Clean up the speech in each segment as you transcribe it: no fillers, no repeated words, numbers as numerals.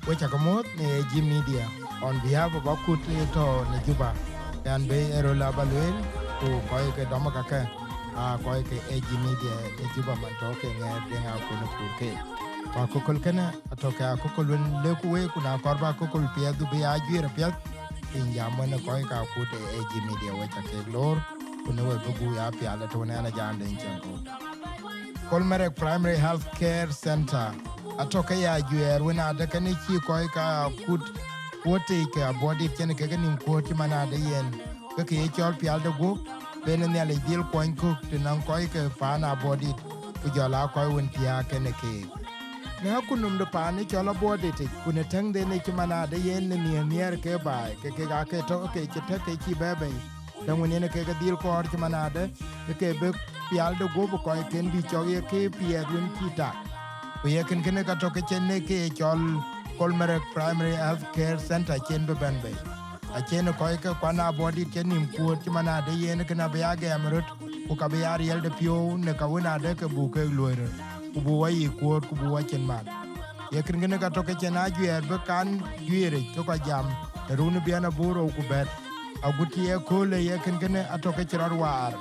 which akamot ne G Media on behalf of Akut to ne Juba and be erola balwel to koi ke domaka ke koi ke G Media ne Juba man toke nge denga kuno kurke pa kokol kana atoke akokol leku we kuna korba kokol pia du be ajira pia inja mona koi ka kute G Media which ake lor kuno we bugu ya pia la to na jande inchango Kolmarek Primary Healthcare Centre atoke ya juer wena de kanichi koi ka kut wote ke Abuodit chen ke nim koti mana de yen ke chol pial de go benen ne le dil koin cook tinan koi ke pana Abuodit ku jola koi won pia ke ne ke na kunum de pani chola Abuodit kun tang de ne mana de yen ne nier ke bai ke ga ke to ke te ke chi bebe dan won ne ke dil ko or mana de ke be pial de go ko ken bi choye ke pia dun kita ku ye ken ka to ke chen ne ke chol Kolmarek Primary Healthcare Centre chen be ben be a chen ko ke kwana Abuodit chen nim ku mana de ye ne kana be age amrut ku ka be ariel de pio ne ka wona de ke bu ke loire ku bu wa yi ku bu wa chen ma ye ken ka to ke chen a juer be kan juere to ka jam runu biana buro ku bet aguti ye ko le ye ken a to ke chrar war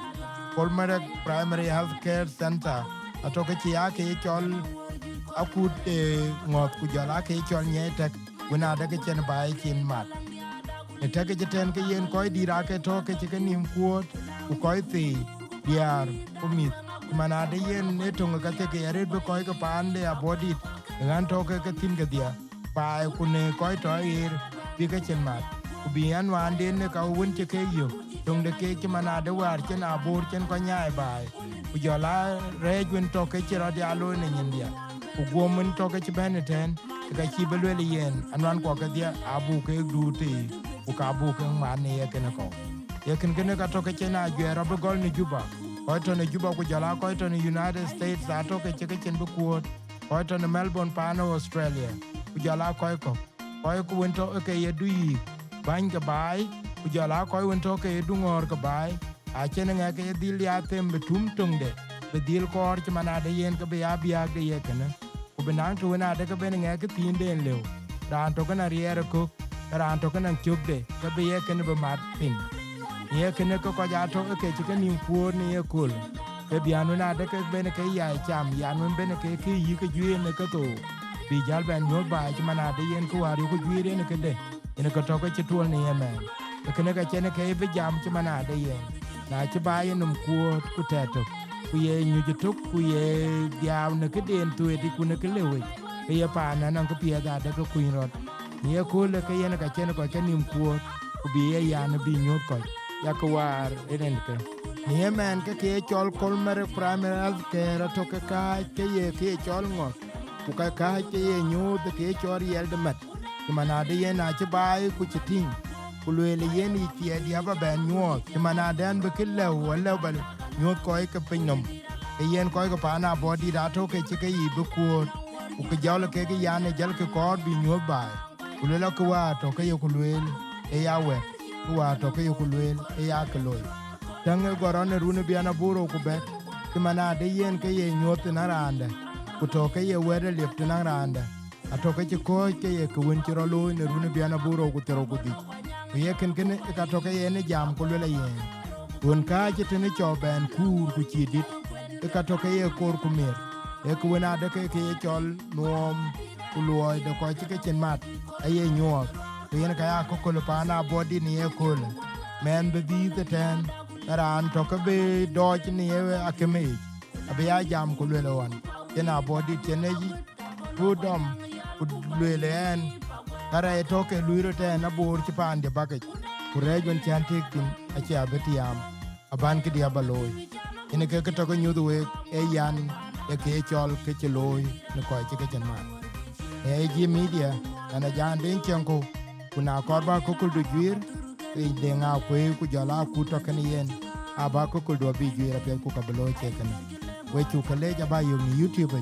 Kolmarek Primary Healthcare Centre atoke chi yake chol akut ngot ku jala ke chol nyetek wona de ke chen bai kin mat ne take jeten ke yen koy dira ke to ke ke nim kuot ku koy ti diar kumit mana de yen ne to ga ke yare be koy ke pande Abuodit ngan to ke tin ke dia bai ku ne koy to ir bi ke chen mat ku bi an wan den ne ka won ke yo dong de ke mana de war chen abur chen ko nyai bai ku jola rejwen to ke chira dia lo ne ndia ku gomen to ke beneten ka chi belwe yen anwan ko ke dia abu ke duti ku ka abu ke mane ye ke ne ko ye ken ka to ke chena jera be gol ni Juba ko to ne Juba ku jola ko to ne United States a to ke chen bu ku ko to ne Melbourne pano Australia ku jola ko ku won to ke ye du yi ban ga bai ku jola ko won to ke du ngor ga bai a chen nga ke dil ya tem betum tung de be dil ko or mana de yen ke be ya biya de ye ken ku benang tu na de ke ben nga ke tin den lew dan to kana rier ko ran to kana chuk de ke be ye ken be mat pin ye ken ko ja to ke ke nim ku ni ye kul ke bianu na de ke ben ke ya cham ya nun ben ke yi ke ju ne ke to bi jal ben no ba mana de yen ko ari ko ju ne ke de ene ko to ke tu ni ye men ke ka chen ke be jam mana de yen na ci baye num ku teto ku ye nyu tuk ku ye diaw ne ke den tu edi ku ne ke lewe ke ye pa na nan ko pia da de ko kuin rot ye ko le ke ye ne ka chen ko ke nim ku bi ye ya ne bi nyu ko ya ko war eden ke ye men ke chol Kolmarek Primary Healthcare to ke ye ke chol ngot ku ka ke ye nyu de ke chor yel de mat mana de ye na ci baye ku ci ting kulwele yen itie dia ba ben nyuot mana den be kille wala bal nyuot ko ke pinom e yen ko ko pana Abuodit da to ke ke yi be ko ku ke jawle ke ya ne jal ke ko bi nyuot ba kulwele ko wa to ke kulwele e ya we ku wa to ke kulwele e ya kloy tange gorone rune bi ana buro ku be mana de yen ke ye nyuot na rande ku to ke ye were lift na rande atoke ko ke ye ku won tiro lo ne rune bi ana buro ku tero ku di ye ken ka to ke ye ne jam ko le yen won ka je tene cho ben kur ku chi dit ka to ke ye kor ku mer e ku na de ke ye chol nom ku lo de ko ke chen mat ye nyuot yen ka ya ko le pa na Abuodit ni ye ko le men be di the ten ran to ke be do ni ye akeme abi ya jam ku le won yen Abuodit chen ji budom ku le en kara e toke luiro te na bor ci pande bakaj ku rejon chantik tin a ci abetiam aban ki dia baloy ene ke to ko nyudu we e yan e ke chol ke ci loy ne ko ci ke ma e G Media ana jan den chenko kuna korba ko ku du juir e de nga ko ku jala ku to kan yen aba ko ku do bi juir pe ku ka baloy che kan we chu kale ja ba yo ni YouTube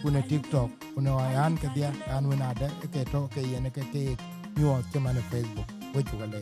kuna TikTok kuna wayan ke dia an wona de ke to ke yen ke nyuot ke man Facebook we chu kale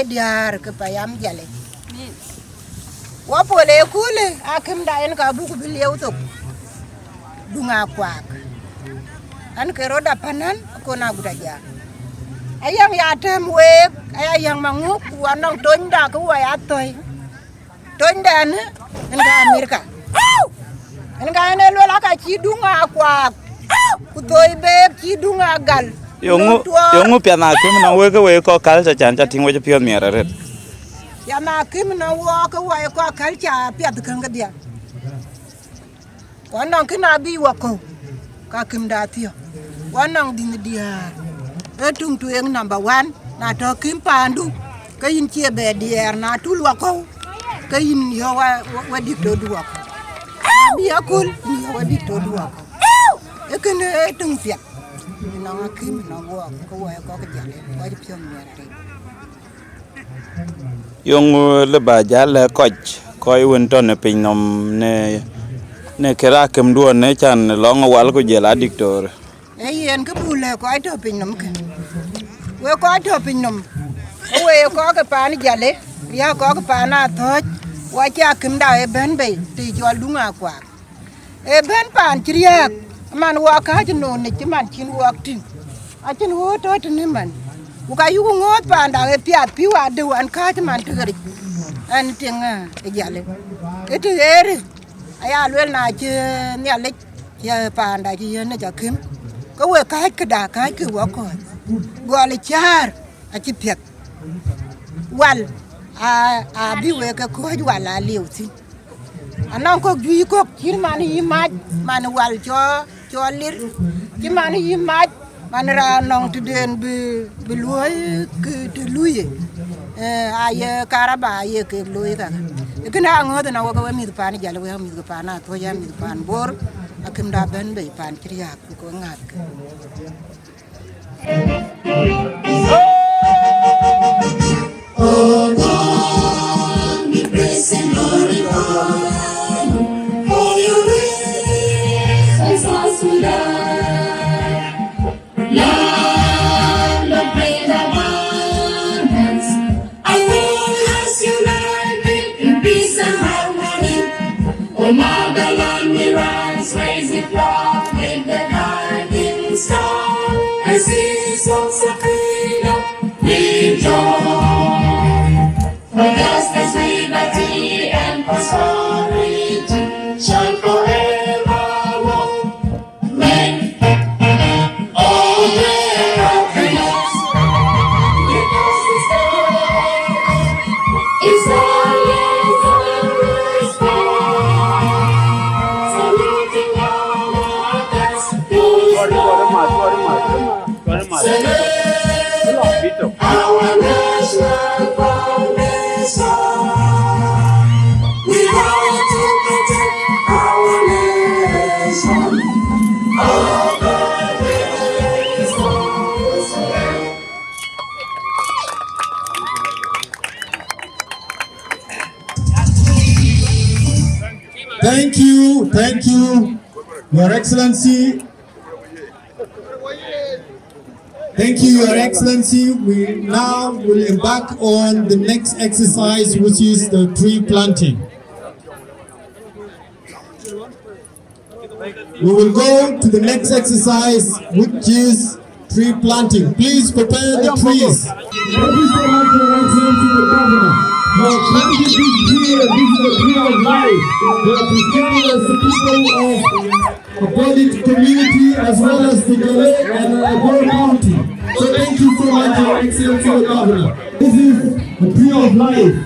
Diar ke payam jale. Wapole kule akim daen ka buku beliau tu. Dunga kuak. An keroda panan kona budaja. Ayang yatem wek, ayang manguk wanang tonda ku ayatoy. Tonda ne nga Amerika. Nga ne lola ka ci dunga kuak. Kutoy bek ci dunga gal. Yongu piana kim na weke ko kal cha chan cha tingwe pion miara ret. ya na kim na wo ko wa ko culture pia de kan ga dia wannan kina bi wa ko ka kim da tiyo wannan din dia etung tu yang number 1 na to kim pandu ka yin che be dia na tul wa ko ka yin yo wa dik do du wa ko bi akul ni wa dik do du wa ko e kan etung pia na kim na wo ko wa ko ka jale wa ji pyo ni ra yung le ba ja le coach koi won ton pin nom ne kera kem duon ne chan long wal ko je la dictor e yen ka bule ko ai to pin nom ke we ko ai to pin nom we ko ka pan jale ya ko ka pan a thoj wa cha kem da e ben be ti jol dunga kwa e ben pan kriak man wa ka jno ne ti man chin wa tin a chin wo to tin man uka yugo ngot panda e piat piwa de wan ka man tigari an tinga e jale e tigere aya lwel na che ne le che panda ji ne ja kim ko we ka da ka ki wa ko go le char a chi piat wal a bi we ka ko wal a liu tin anan ko ju ko kir man yi man wal cho lir ki man yi man ra nong tu den bi luy ke tu luye ay karaba ye ke luy ka kena ngod na wa mi pan jale wa mi pan to ya mi pan bor akim da ben be pan kriya ko ngat oh God we praise and glorify for your grace as Sudan. Land of great abundance, our world has united in peace and harmony. Oh, motherland, we rise, raise it proud with the guiding star. I see songs of freedom, we joy. For justice, liberty, and prosperity shall forever walk. Our national foundation, we want to protect our nation. Oh God, raise us. Thank you, Your Excellency. Thank you, Your Excellency. We now will embark on the next exercise, which is the tree planting. We will go to the next exercise, which is tree planting. Please prepare the trees. Thank you so much, Your Excellency, the Governor. For planting this tree, this is the tree of life. We are presenting as the people of Abuodit community as well as the Gale and Ajakguong County. So thank you so much, Your Excellency, the Governor. This is the tree of life.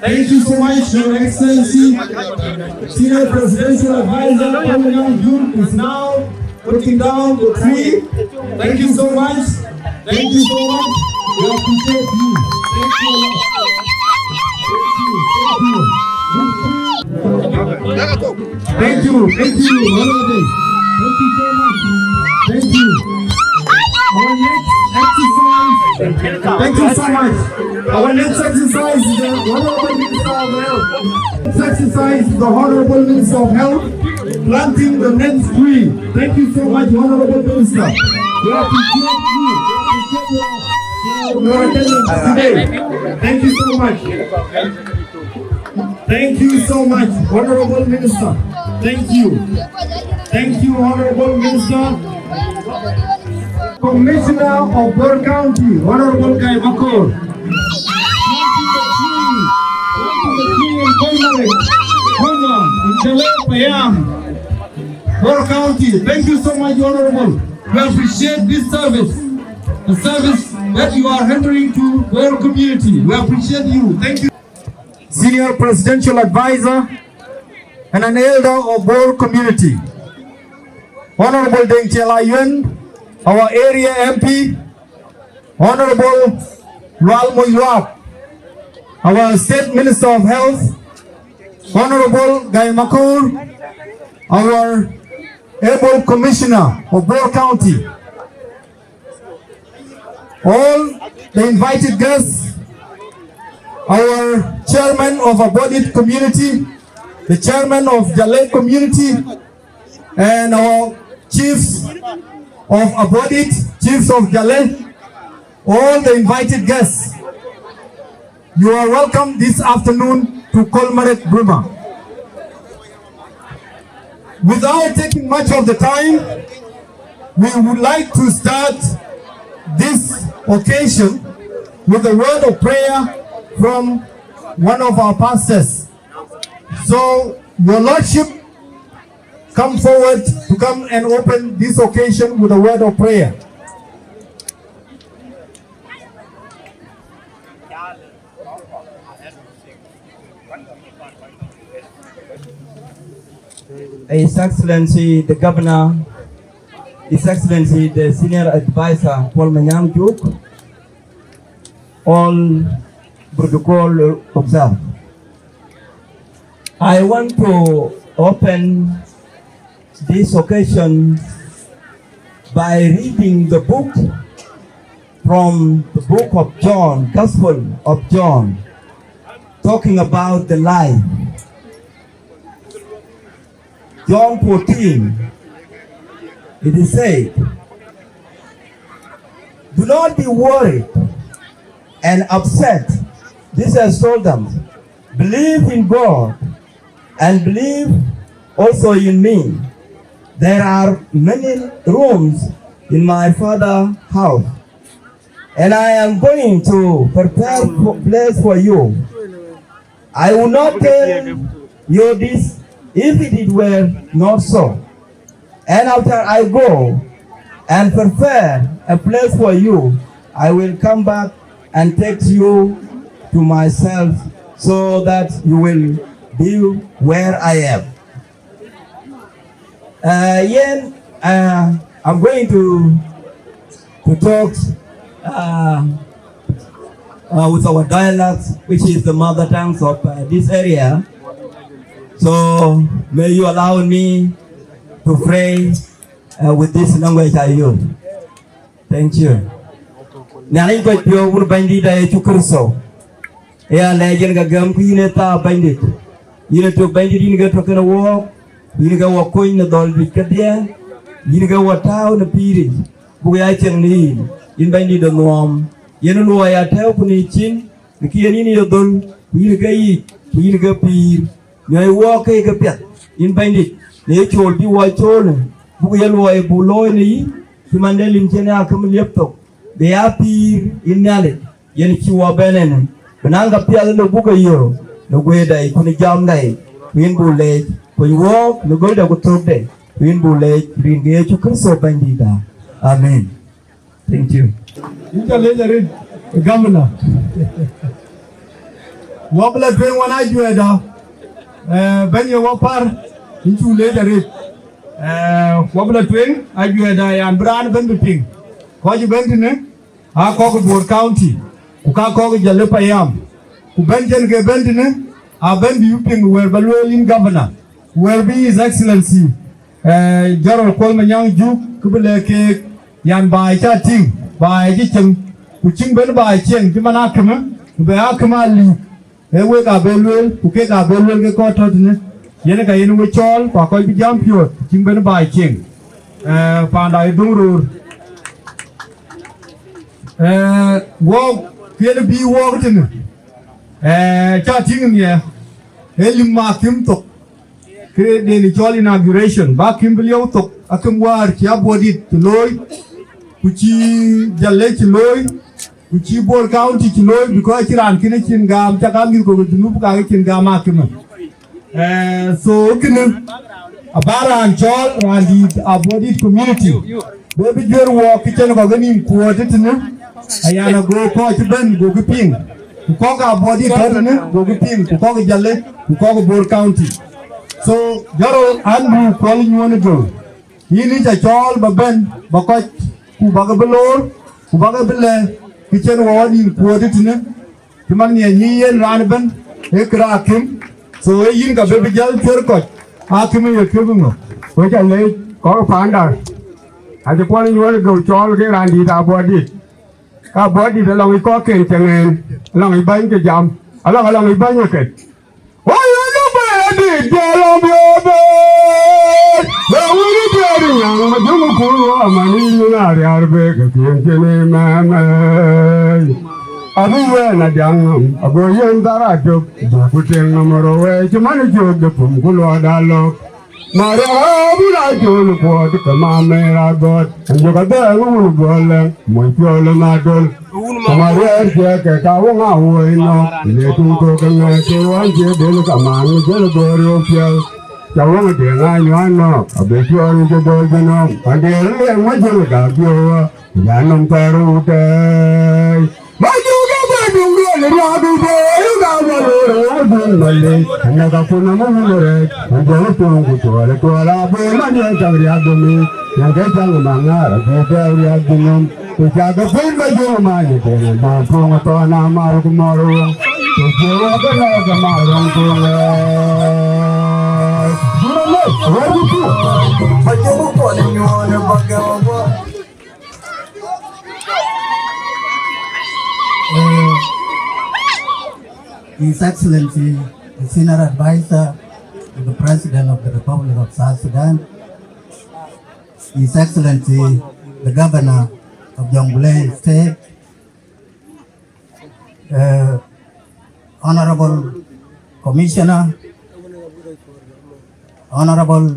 Thank you so much, Your Excellency. Senior Presidential Advisor Kuol Manyang Juuk is now putting down the tree. Thank you so much. Thank you so much. We appreciate you. Thank you. Thank you. Thank you. Thank you so much. Thank you. Our next exercise. Thank you so much. Our next exercise is the Honorable Minister of Health. Next exercise is the Honorable Minister of Health planting the next tree. Thank you so much, Honorable Minister. We appreciate you. Your attendance today. Thank you so much. Thank you so much, Honorable Minister. Thank you. Thank you, Honorable Minister. Commissioner of Kuol County, Honorable Riek Gai Kok. Kuol County, thank you so much, Honorable. We appreciate this service. the service that you are rendering to our community. We appreciate you. Thank you. Senior Presidential Advisor and an elder of our community. Honorable Deng Chela Yuen, our area MP. Honorable Lual Moyuap, our State Minister of Health. Honorable Gai Makur, our able Commissioner of Bor County. All the invited guests, our Chairman of Abuodit community, the Chairman of Jalek community, and our Chiefs of Abuodit, Chiefs of Jalek, all the invited guests. You are welcome this afternoon to Kolmarek Primary. Without taking much of the time, we would like to start this occasion with a word of prayer from one of our pastors. So, Your Lordship, come forward to come and open this occasion with a word of prayer. His Excellency the Governor, His Excellency the Senior Advisor Kuol Manyang Juuk, all protocol observed. I want to open this occasion by reading the book from the book of John, Gospel of John, talking about the life. John 14, it is said, do not be worried and upset. This has told them, believe in God and believe also in me. There are many rooms in my Father's house, and I am going to prepare a place for you. I will not tell you this if it were not so. And after I go and prepare a place for you, I will come back and take you to myself so that you will be where I am. I'm going to talk with our dialects, which is the mother tongue of this area. So may you allow me to pray with this language I use. Thank you. Nani ko pio un bandi da chukurso. Ya legend ga gam ku ta bandit. Yine to bandit ni ga to kana wo, yine ga wo coin na dol bikadia, yine ga wo tao na piri. Bu ya chen ni in bandi do nom. Yene no ya tao ku ni chin, ki ni yo dol, yine ga yi, yine ga pir. Nyai wo ke ga pet in bandit. Ne chol bi wo chol. Bu ya lo e bu lo ni, ki mandelin chena kam lepto. They are peer in Nale, Yenichiwa Benen, Benanga Piala no Buka Euro, no way day, Kunijam day, Queen Bull Lake, when you walk, no go to go day, Queen Bull Lake, Green Gate, you can so bandida. Amen. Thank you. You can later read the governor. Wobble at when I do it, Ben you wapar, into later read. Wobble at when I do it, I am brand bending. Kwaji bendine, ha koko Bor County, uka koko Jalepa Yam, ubenjen ke bendine, a bendi uping where Baluelin Governor, where be His Excellency, General Kuol Manyang Juuk, kubele ke yan by chatting, by jicheng, uching ben by cheng, timanakama, ubeakama li, ewe ka Baluel, uke ka Baluel ke kototine, yeneka yenu chol, pakoi bijam pure, ching ben by cheng, panda idurur. Walk, feel be walking. Chatting here. Elim Makim took. Create the inauguration. Back in below took. Akamwar, Abuodit to Loy, Kuchi Jalek Loy, Kuchi Bor County to Loy, because Kiran Kinekin Gam, Takami go to Nukakin Gamakim. So, Abara and Chol and the Abuodit community. Baby Jer walk kitchen of any quarter to them. Ayana go coach Ben, go ping. To call our body total, go ping, to call Jale, to call Bor County. So, Jaro Andrew calling you want to go. He needs a child, but Ben, Bakot, who Bagabelor, who Bagabele, kitchen ward in quarter to them. Timani and Yi and Ranaban, Ekrakim. So, you got baby Jal Turkot. Akimi, a criminal, which I laid, call Panda. At the point you want to go, Charles, get Randy, Abuodit. Abuodit along with Cockens and along with Bank Jam, along with Bank. Why you look at it? Tell them your bed. Where will you be? I'm a young fool. I'm a millionaire. I'm a young, a boy and Darajo, putting number away to manage the Pumgulo Dalo. Maria, I told for the command I got, and you got there, who will go, my pure Madol. Maria, Jack, I won't know, let him go to one year, they'll come on, they'll go to your Jawang, I know, a bit you are in the door, you know, and they'll let you got you, Yanam Taru. My you got to His Excellency, the Senior Advisor to the President of the Republic of South Sudan, His Excellency, the Governor of Jonglei State, Honorable Commissioner, Honorable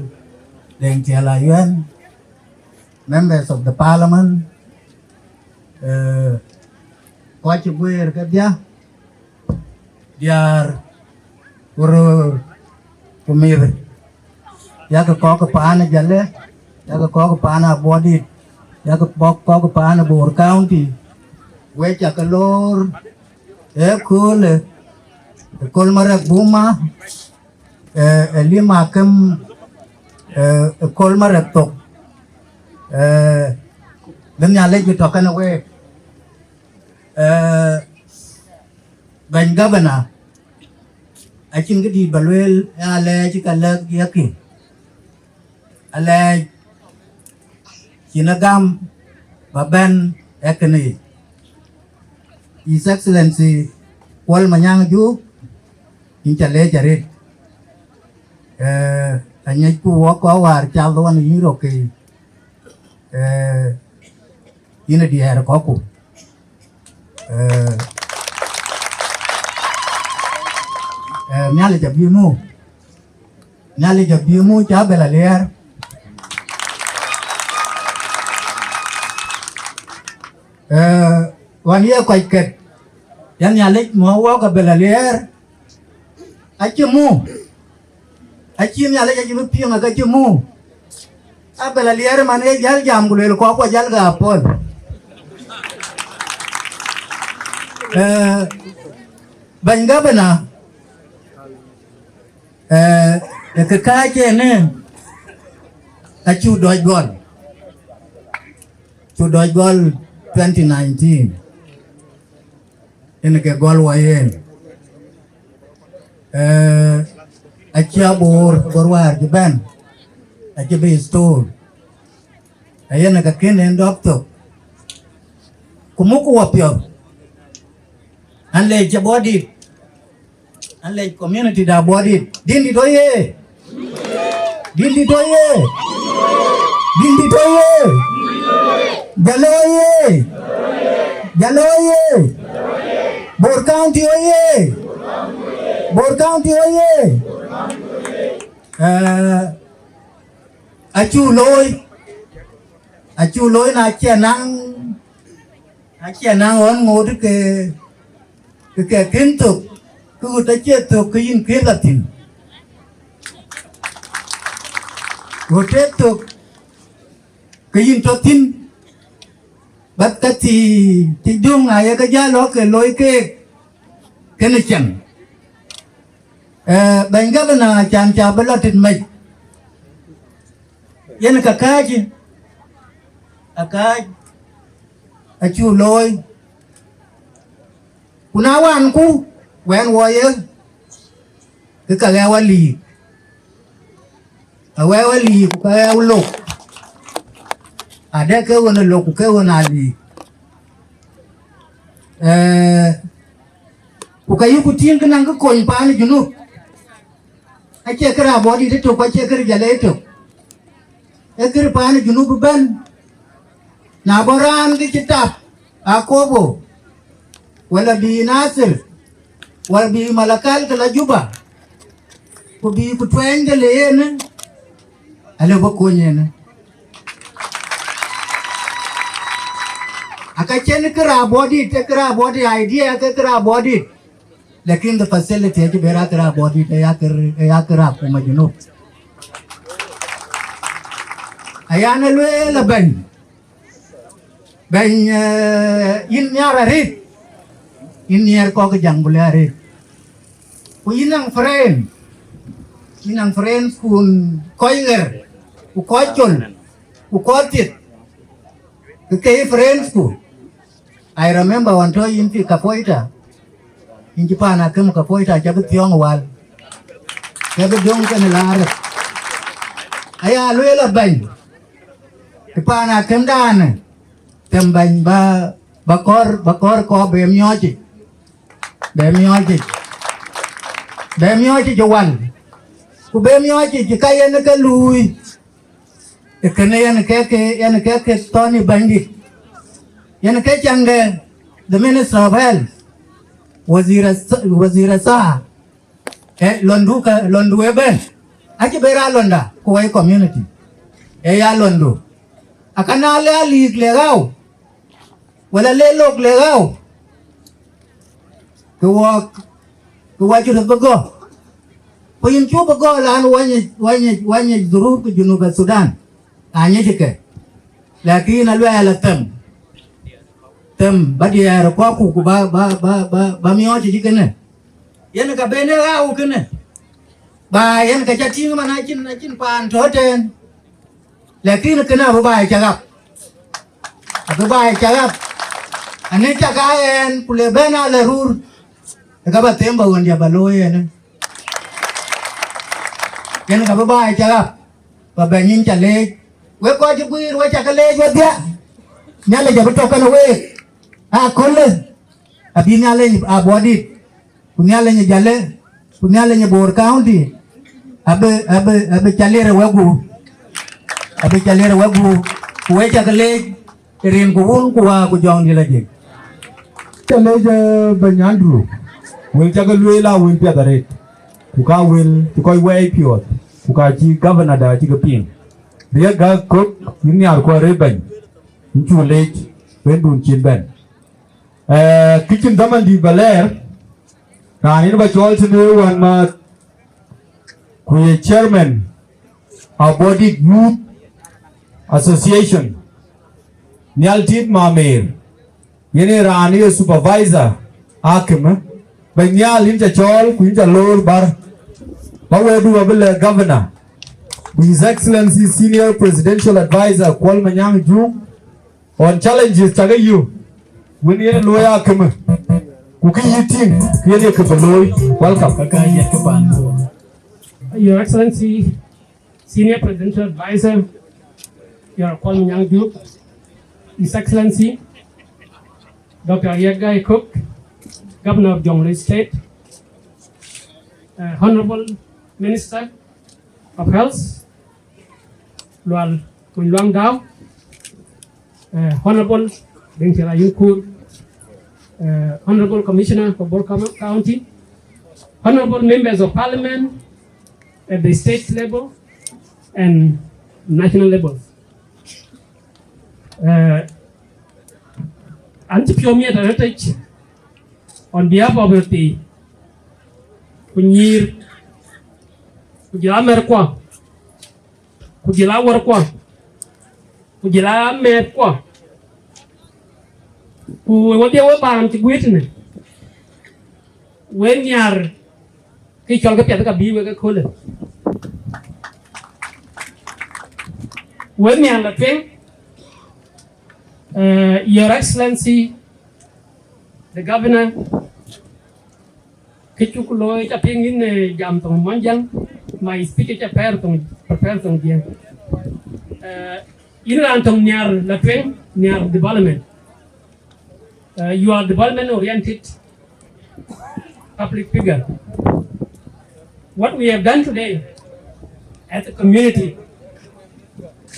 Deng Tiala Yuan, members of the Parliament, Kwachibuir Kabia, Diar Uru Kumir, Yaka Kokapana Jale, Yaka Kokapana Abuodit, Yaka Kokapana Bor County, Wet Yakalor, Ekul, Kolmarek Buma, Lima Kem, Kolmarek Tok. Then you let you talking away. Ben Governor, I think it is Baluel, Alej, Kalag Yaki, Alej, Chinagam, Baben, Ekani, His Excellency, Kuol Manyang Juuk, in Chalejarit, and yet to walk over Chalwan Europe, in a Diaspora. Knowledge of you know, knowledge of you know, Chabella Lair. One year quite good. Yan Yalik more walk a Bella Lair. I can move. I can't Yalik, you ping, I got you move. A Bella Lair, man, a Yaljam will call what Yalga upon. Ben Governor. The Kakaje name a Chu Doi Gol 2019 in the Golwayen a Chabor Gorwar Japan a Jabi store a Yanaka Kin and Doctor Kumuku Wapio and lay Abuodit and lay community da Abuodit. Dindi toye. Dindi toye. Dindi toye. Galoye. Galoye. Bor County oye. Bor County oye. Achu loy na chia nang on ngồi cái kiến thức cứ ta chia thức cái in kiến là tin rồi tiếp tục yin to tin bat ka ti dung ay ka ja lo ke loy ke ken chen ben governor chan cha balotin mai yen ka kaji akaj achu loy kuna wan ku wen wo ye ka ga wali awe wali ku ka lo ada ke wona lo ku ke wona li ku ka yu ku tin kana ga kon pa ni junu ake kra body to ko che kra jale to e kra pa ni junu ban na boran di kitab akobo wala bi nasir wala bi malakal kala juba ko bi ku twenge le ne ale ba ko ne aka chen kra body te kra body idea ke kra body lekin the facility ke bera kra body te ya kra ko majno ayana le la ben in nyara rit in nyar ko ke jang bulare ku inang friend kun koinger ku kochol ku kotit ke friends ku I remember one time in Kapoita in Japan I came Kapoita jabut yong wal jabut dong kan lar aya luela ban Japan I came dan tembang bakor ko bemyoji jawal ku bemyoji kaya na kalui ekene yan ke Tony Bandit yan ke change the Minister of Health wazira sa londu eben aji bera londa kuwai community ya londu akana le alik legao wala lelok legao kuwa chuta bago poyin chu bago lan wanye zuru ku junuba Sudan anye jike lakini alwa ala tem badia ro ku ba miyoji jikene yen ka bene gao kene ba yen ka chatinga mana chin pan toten lakini kena babai chagap ane chagaen kule bena lerur kaba temba wondia baloye ne yen ka babai chagap ba benin chale we ko jibir we chakale jodia nyale jabutoka na we kolle abinale Abuodit kunyale nye jale kunyale nye Bor County abe chalere wagu kuwe chakale rin kuun kuwa kujong dilajik Challenge Banyandru will Jagaluela will be the rate. Kuka will to koi way pure. Kuka chi governor da chigapin. Riek Gai Kok in your quarry into late when dun chin ben. Kitchen daman di Baler. Ranin by Charles and ma kuye chairman Abuodit Youth Association. Nialtit Mamer. Yene Rani supervisor Akim Banyal Inja Chol Quinja Lord Bar Bawedu Abel Governor His Excellency Senior Presidential Advisor Kuol Manyang Juuk on challenges Tagayu Winnie Loya Kim Kuki Yiting Yene Kapaloy. Welcome. Your Excellency Senior Presidential Advisor Your Kuol Manyang Juuk, His Excellency Dr. Riek Gai Kok, Governor of Jonglei State, Honorable Minister of Health, Lual Kunluang Dao, Honorable Bengtira Yunkur, Honorable Commissioner for Bor County, Honorable Members of Parliament at the state level and national levels. Anti-Piomia Heritage, on behalf of the Kunyir, Kujila Merkwa, Kujila Warkwa, kujila met kwa ku wadi wa ban ti gwetne wen yar ki chol ka pya ka bi we ka khole wen yar la twen Your Excellency the Governor kichukulo cha pingin jam tong manjang my speech cha prepare tong dia iniran tong nyar la twen nyar development you are development oriented public figure. What we have done today as a community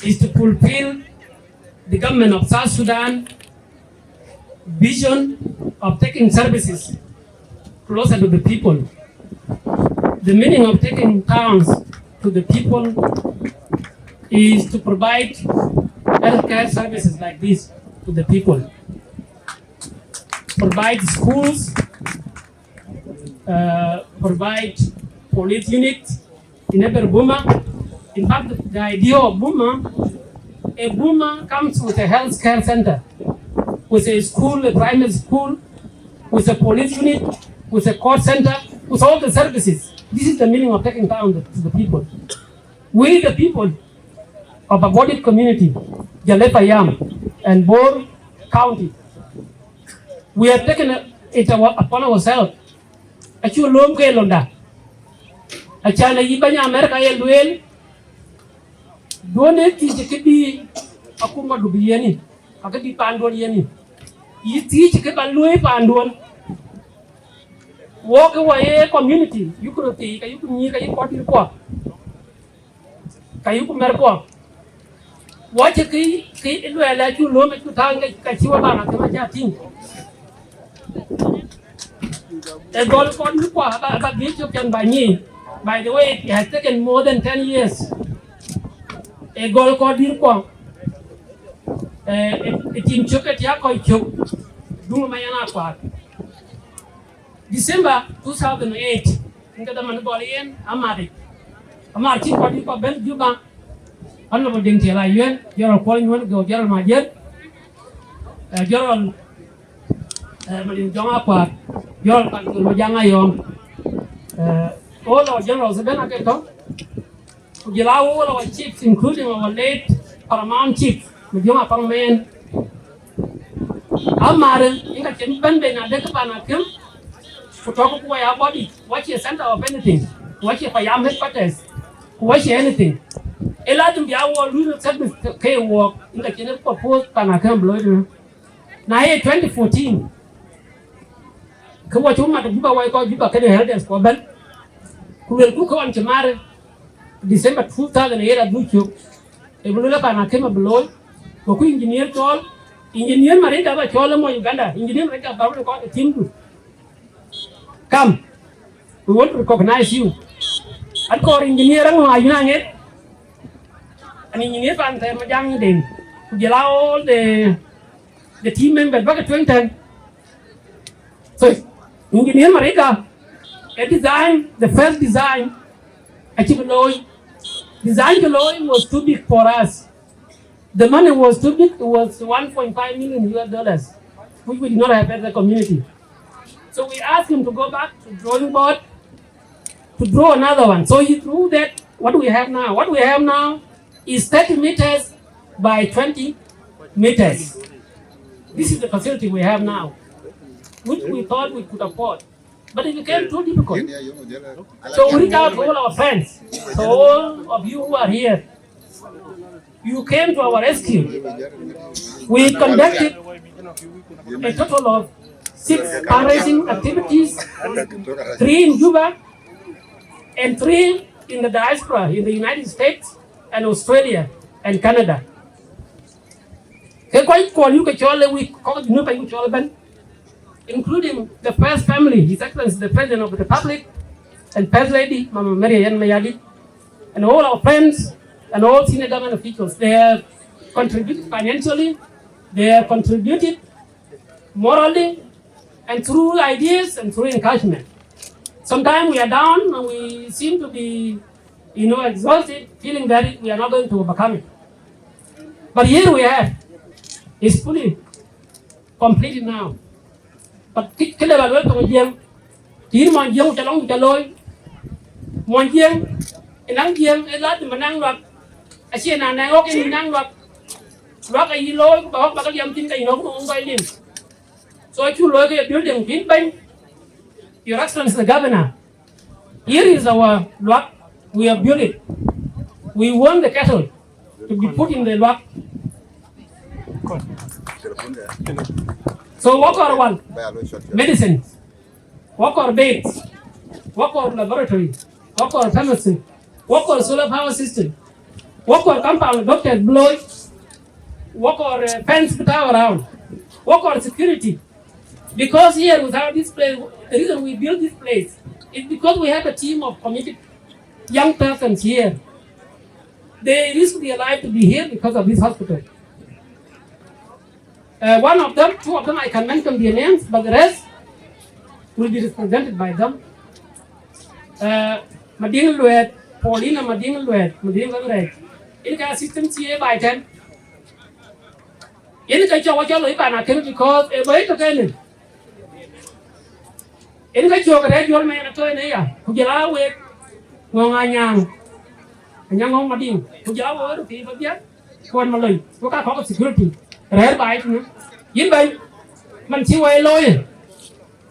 is to fulfill the government of South Sudan vision of taking services closer to the people. The meaning of taking towns to the people is to provide healthcare services like this to the people. Provide schools, provide police units in every Buma. In fact, the idea of Buma, a Buma comes with a healthcare center, with a school, a primary school, with a police unit, with a court center, with all the services. This is the meaning of taking down to the people. We, the people of Abuodit community, Jalepayam, and Bor County, we have taken it upon ourselves. Achu lom ke londa. Achana yibanya America ye luel. Done ti jekedi akuma dubiyeni. Akadi pandon yeni. Yiti jeke balue pandon. Walk away community. You could take you could need a party kwa. Kayu merkwa. Watch a key luel achu lom to tanga kachiwa bana kama ting. The gold code about YouTube can by me. By the way, it has taken more than 10 years. A gold code in Kwang. It in Chuket Yakoi Chuk. Dumayana Kwak. December 2008. In the Manabolian, Amadi. Amarchi Kodi for Ben Juba. Honorable Dingtila Yuen, you're calling one go Gerald Majet. Gerald Jonga Kwak. You're Majanga Yom. All our generals have been a get on. We allow all our chiefs, including our late Paramount Chief, Mujuma Pangman. Amare, in a Kimben, and Dekapanakim, to talk away our body, watch your center of anything, watch your Payam headquarters, watch anything. A lot of the hour little service K walk in the Kenneth proposed Panakam Blood. Now, 2014. Kawachuma to Juba Waiko Juba can help us for Ben. Who will cook on Chamare December 2008 at Buchu. A Bulula Panakema below, Koku engineer call, engineer Marita Cholamo Uganda, engineer Reka Barber called a team. Come, we want to recognize you. I call engineer Ayunang an engineer from Majang Dane, who allow all the team members back at 2010. So, Engineer Marika, a design, the first design, Achievaloy, design Kaloy was too big for us. The money was too big, it was $1.5 million US, which we did not have as a community. So we asked him to go back to drawing board to draw another one. So he drew that, what we have now. What we have now is 30 meters by 20 meters. This is the facility we have now, which we thought we could afford. But it became too difficult. So we reached out to all our friends, to all of you who are here. You came to our rescue. We conducted a total of 6 fundraising activities, 3 in Juba and 3 in the diaspora in the United States and Australia and Canada. Including the first family, His Excellency the President of the Republic, and First Lady, Mama Mary Ann Mayadi, and all our friends and all senior government officials. They have contributed financially, they have contributed morally, and through ideas and through encouragement. Sometimes we are down and we seem to be, exhausted, feeling that we are not going to overcome it. But here we have, it's fully completed now. But cái level với tụi riêng, chỉ mà riêng cho lông cho lôi, mà riêng, năng riêng, cái lát mà năng luật, cái chuyện nào năng ốc cái năng luật cái gì lôi, bảo cái riêng tin cái nó cũng không quay liền. So if you look at building in Bank, Your Excellency the Governor, here is our lot. We have built it. We want the cattle to be put in the lot. So what are one? Medicines. What are beds? What are laboratory? What are pharmacy? What are solar power system? What are compound doctors blow? What are fence tower around? What are security? Because here without this place, the reason we built this place is because we have a team of committed young persons here. They risk their life to be here because of this hospital. One of them, two of them, I can mention their names, but the rest will be represented by them. Mading Luet, Paulina Mading Luet, Mading Luet. In the assistance here by 10. In the job, because a way to get it. In cái chỗ cái chỗ này là chơi này à, cũng giờ là về ngon anh nhang mà đi, cũng giờ là về thì phải biết, còn mà lời, có các khó security, rẻ bài nữa, yên bài, mình chỉ quay lôi,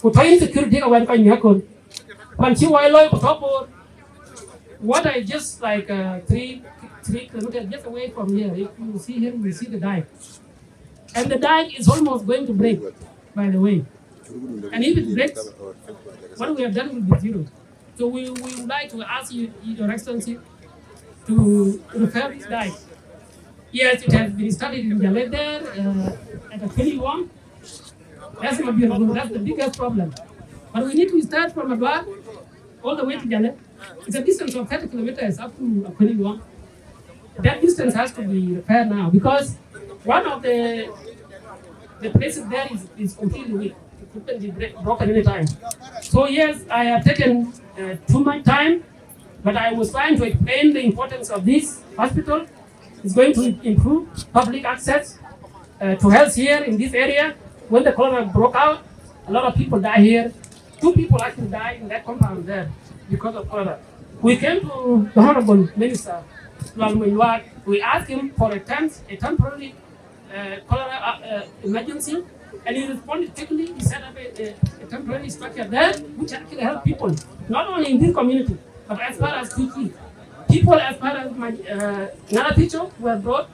cũng thấy security cái bên coi nhớ con, mình chỉ quay lôi của top what I just like 3 kilometers just away from here. If you see here, you see the dike, and the dike is almost going to break, by the way. And if it breaks, what we have done will be zero. So we would like to ask you, Your Excellency, to repair this dike. Yes, it has been started in Jalet there, at the Ajakguong. That's not beautiful. That's the biggest problem. But we need to start from Abuodit all the way to Jalet. It's a distance of 30 kilometers up to Ajakguong. That distance has to be repaired now because one of the places there is completely weak. It can be broken any time. So yes, I have taken too much time, but I was trying to explain the importance of this hospital. It's going to improve public access to health here in this area. When the cholera broke out, a lot of people die here. 2 people actually died in that compound there because of cholera. We came to the Honorable Minister, we asked him for a temporary cholera emergency. And he responded quickly. He set up a temporary structure there, which actually helped people, not only in this community, but as far as Kuki. People as far as Nana Picho were brought,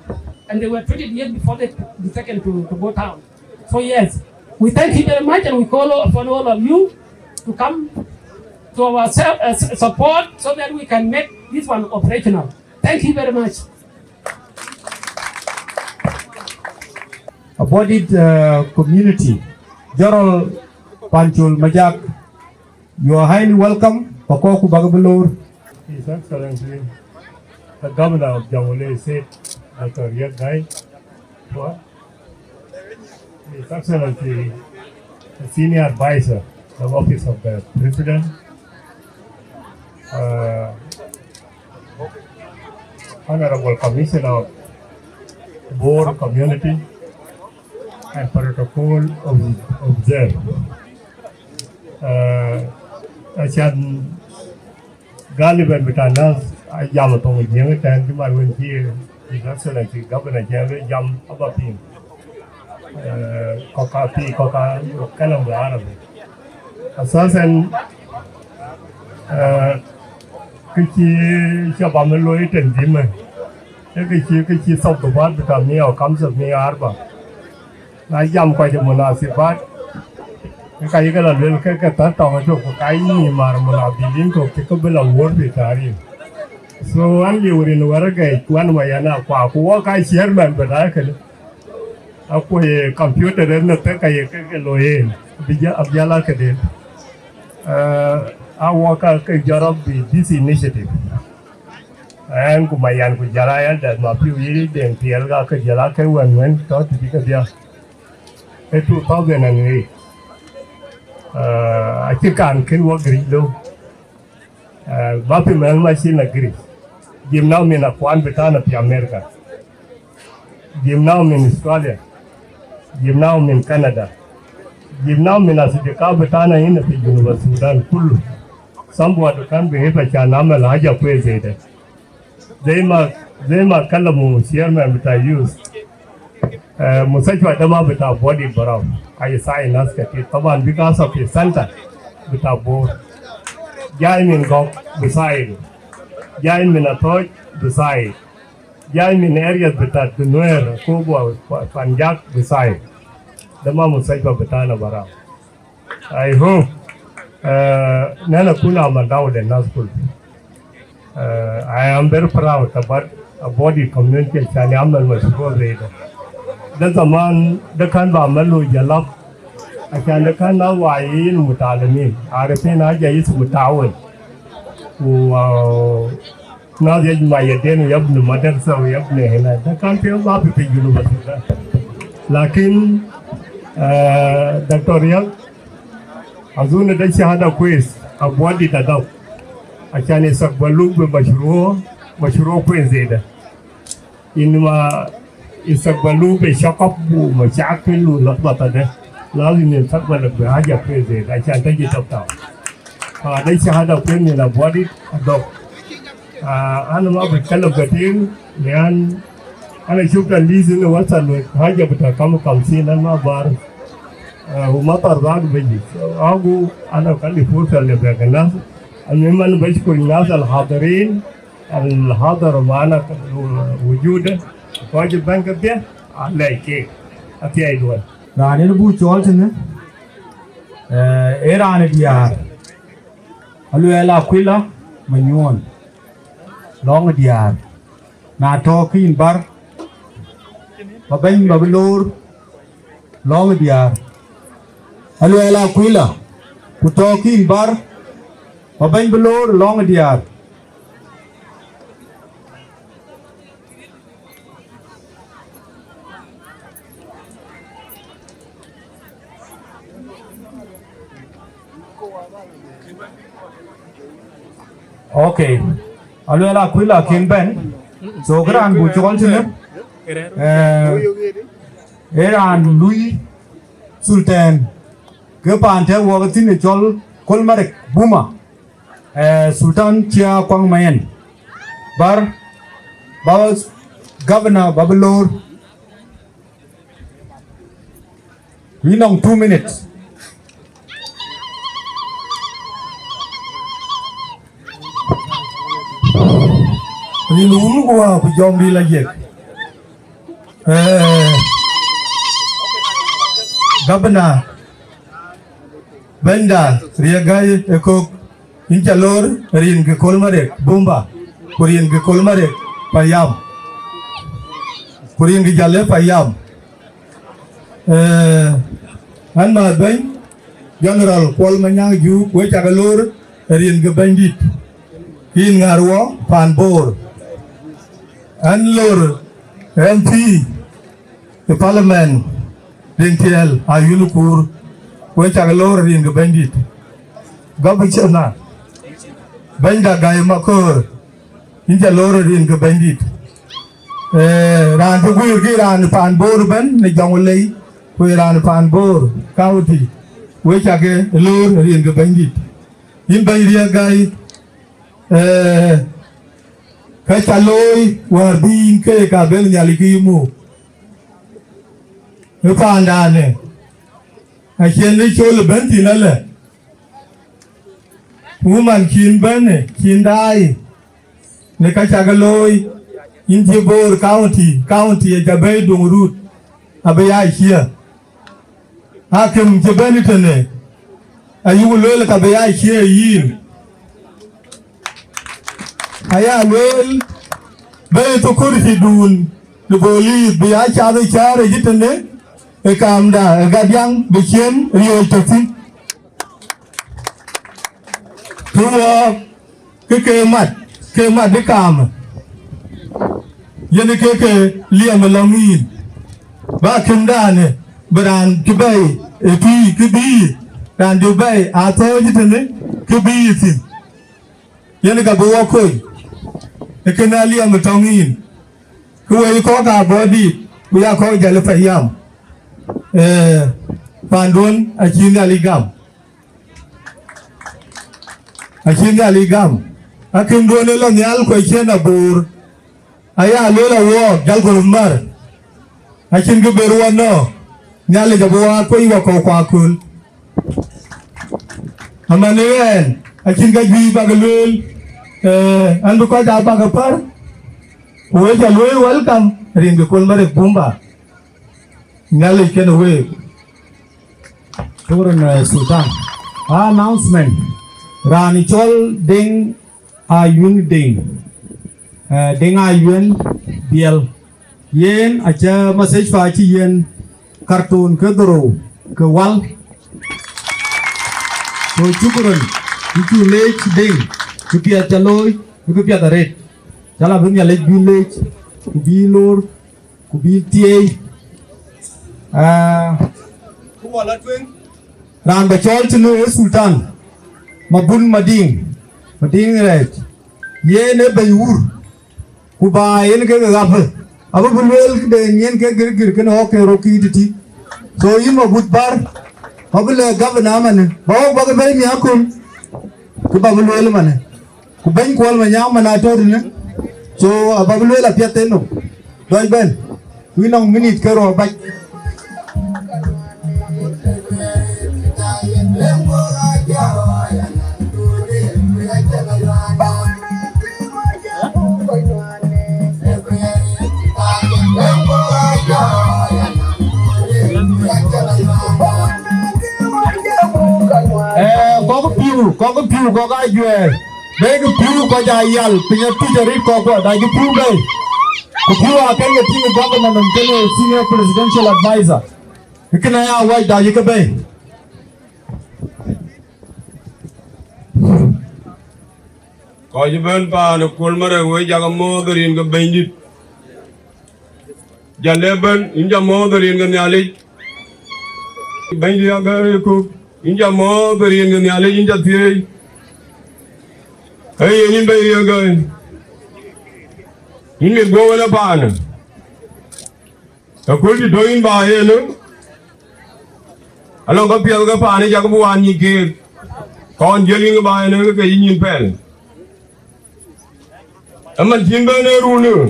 and they were treated here before they be taken to go town. So yes, we thank you very much, and we call upon all of you to come to our support so that we can make this one operational. Thank you very much. Abuodit community, Jorol Panchul Majak, you are highly welcome. Pakoku Bagabalur. His Excellency, the Governor of Jamhuri said, Dr. Riek Gai Kok, His Excellency, the Senior Advisor, the Office of the President, Honorable Commissioner of Board Community, and protocol observed. Achan Galiban Bitanas, I yam upon with young and my win here, His Excellency Governor General Yam Abapin, Coca, Kalam Arabic. Assassin Kiki Shabamaloit and Dimmer, Kiki South the Bad Bitamia or comes of me Arba. I jump quite a monasibat. I got a little cake at that time. I took a tiny marmona, the link of Picabella word with Ari. So only within Waragate, one way and a quack, walk I chairman, but I can up a computer and the take a lawyer, of Yalakadin. I walk out a job with this initiative. And Kumayan Kujaraya, that my few years, then Pielga Kajalaka went to Picadia. 2008 I can't work great though. Bapi machine agree. Give now me na kwan betana pi America. Jim now in Australia, Jim now in Canada, Jim now in Asika Betana in the University of Sudan, Kulu. Somewhat can be a Chanama Laja President. They ma Kalamu, chairman, which I use. Musachwa Dama with our body brown. I sign us Taban because of his center with our board. Jaim in Gok beside. Jaim in a torch beside. Jaim in areas between the Nuer, Kubo, Panjak beside. The Mamu Saipa Betana Bara. I hope Nana Kuna Mandao de Nazkul. I am very proud about a body community Chanamal was rated. That's a man, the Kanba Malu Jalap. I can the Kana Wain Mutalami. Arapena is Mutawan. Who now that my attend up the mother, so we have the country of Bapi University. Lakin Dr. Riek, as soon as they had a quiz, Abuodit adult. I can say Balu Bashuro Quinzeda. In my Isabalu be shock up boom, a shackle, lot better. Loving in Sakwa of the Ajakguong, I can't take it up now. They had a queen in a body, a dog. Animal with color betting, and I shook a lease in the water with Hajabata come see and my bar. Who matter that veggies. I'll go and I'll call the food and the veganas. And women basically Nazal Hadarin and Hadar Mana Wujuda. Why the bank up there? I like it. At the idea. Rani bu choltene Iran diar Aluela Quilla Manyon Long diar Na talking bar Babang Babilor Long diar Aluela Quilla Kutoki bar Babang Balor Long diar Okay. Aluela Quilla Kimben. So Gran Bucholton. Eran Louis Sultan. Gepante Wagatin Jol Kolmarek Buma. Sultan Chia Kuol Manyang. Bar Bawas Governor Babalor. We know 2 minutes. Nilulu gua pejom di lagi. Governor Benda Riek Gai Kok Inchalor Rin ke Kolmarek Bumba Korean ke Kolmarek Payam Korean ke Jale Payam Anma Beng General Kuol Manyang Juuk Ajakguong Rin ke Bandit In Ngarwo Panbor Anlor MP the Parliament Dintiel Ayulukur Ajakguong Rin ke Bandit Gobachana Benda Gai Makor Inchalor Rin ke Bandit Ran Tugur Ran Panbor Ben Nejongolei Ran Panbor County Ajakguong Rin ke Bandit In Riek Gai Kachaloi Warbin Ke Kabel Nyalikimu Pandane I can literally bentinale Woman Kin Bene Kin Dai Nekachagaloi in Jibor County Jabe Dungrut Abaya here Hakim Jabenitane Ayul Kabaya here yin Aya well, very to Kurhidun, the police, the Achar, Jitane, a Kamda, a Gadiang, the Chen, Rio Totin. Came at the Kam Yanake, Liam Lamin, Bakim Dane, Baran Dubai, a tea could be, and Dubai, I told Jitane, could be it. Yanaka Bowakoi. The Canali and the Tongin, who will call our body, we are called Jalapayam. Pandun, Achina Ligam. Achina Ligam. I can go to the Alcochena Boor. I am Lola War, Jalgolmar. I can go to one no. Nyali Jaboa, Koiwa Kokakul. Amanuel, I can get you Bagalul, and because I bagapar, who is a welcome, ring the Kolmarek Bumba. Nyali can away. Sudan. Announcement. Ranichol Ding Ayun Ding. Ding Ayun Biel. Yen acha message fachi yen cartoon kedro kewal. So chukuran itu lech ding kupia chaloy kupia taret. Jala bunya lech village kubilor kubil tie. Kuwala twin. Ran bachol chinu Sultan mabun mading red ye ne bayur kuba yen ke gap abu bulwel de yen ke gir ke no ke roki titi so yimo budbar abule governor man bawo baga bay mi akun kuba bulwel man ku ban Kuol Manyang mana to ne so abulwel apiate no doy ben we no minute ke ro bach có cái piu có cái duyên đấy cái piu có dài yal bây giờ tu jadi có đại cái piu đây cái piu à cái team government cái senior presidential advisor cái này à vậy đại cái bay có gì bên pa nó Kolmarek với Ajakguong cái riêng cái bay đi giờ lên bên Ajakguong cái riêng cái nhà lấy bay đi cái cô Ajakguong cái riêng cái nhà lấy Ajakguong thì hey ini bay đi cái ini go na pa nó cái gì đôi ba ấy nữa alo cái piao cái pa này chắc cũng ăn như kia còn giờ linh cái ba nữa cái gì nhìn pel aman jin ba ne ru nữa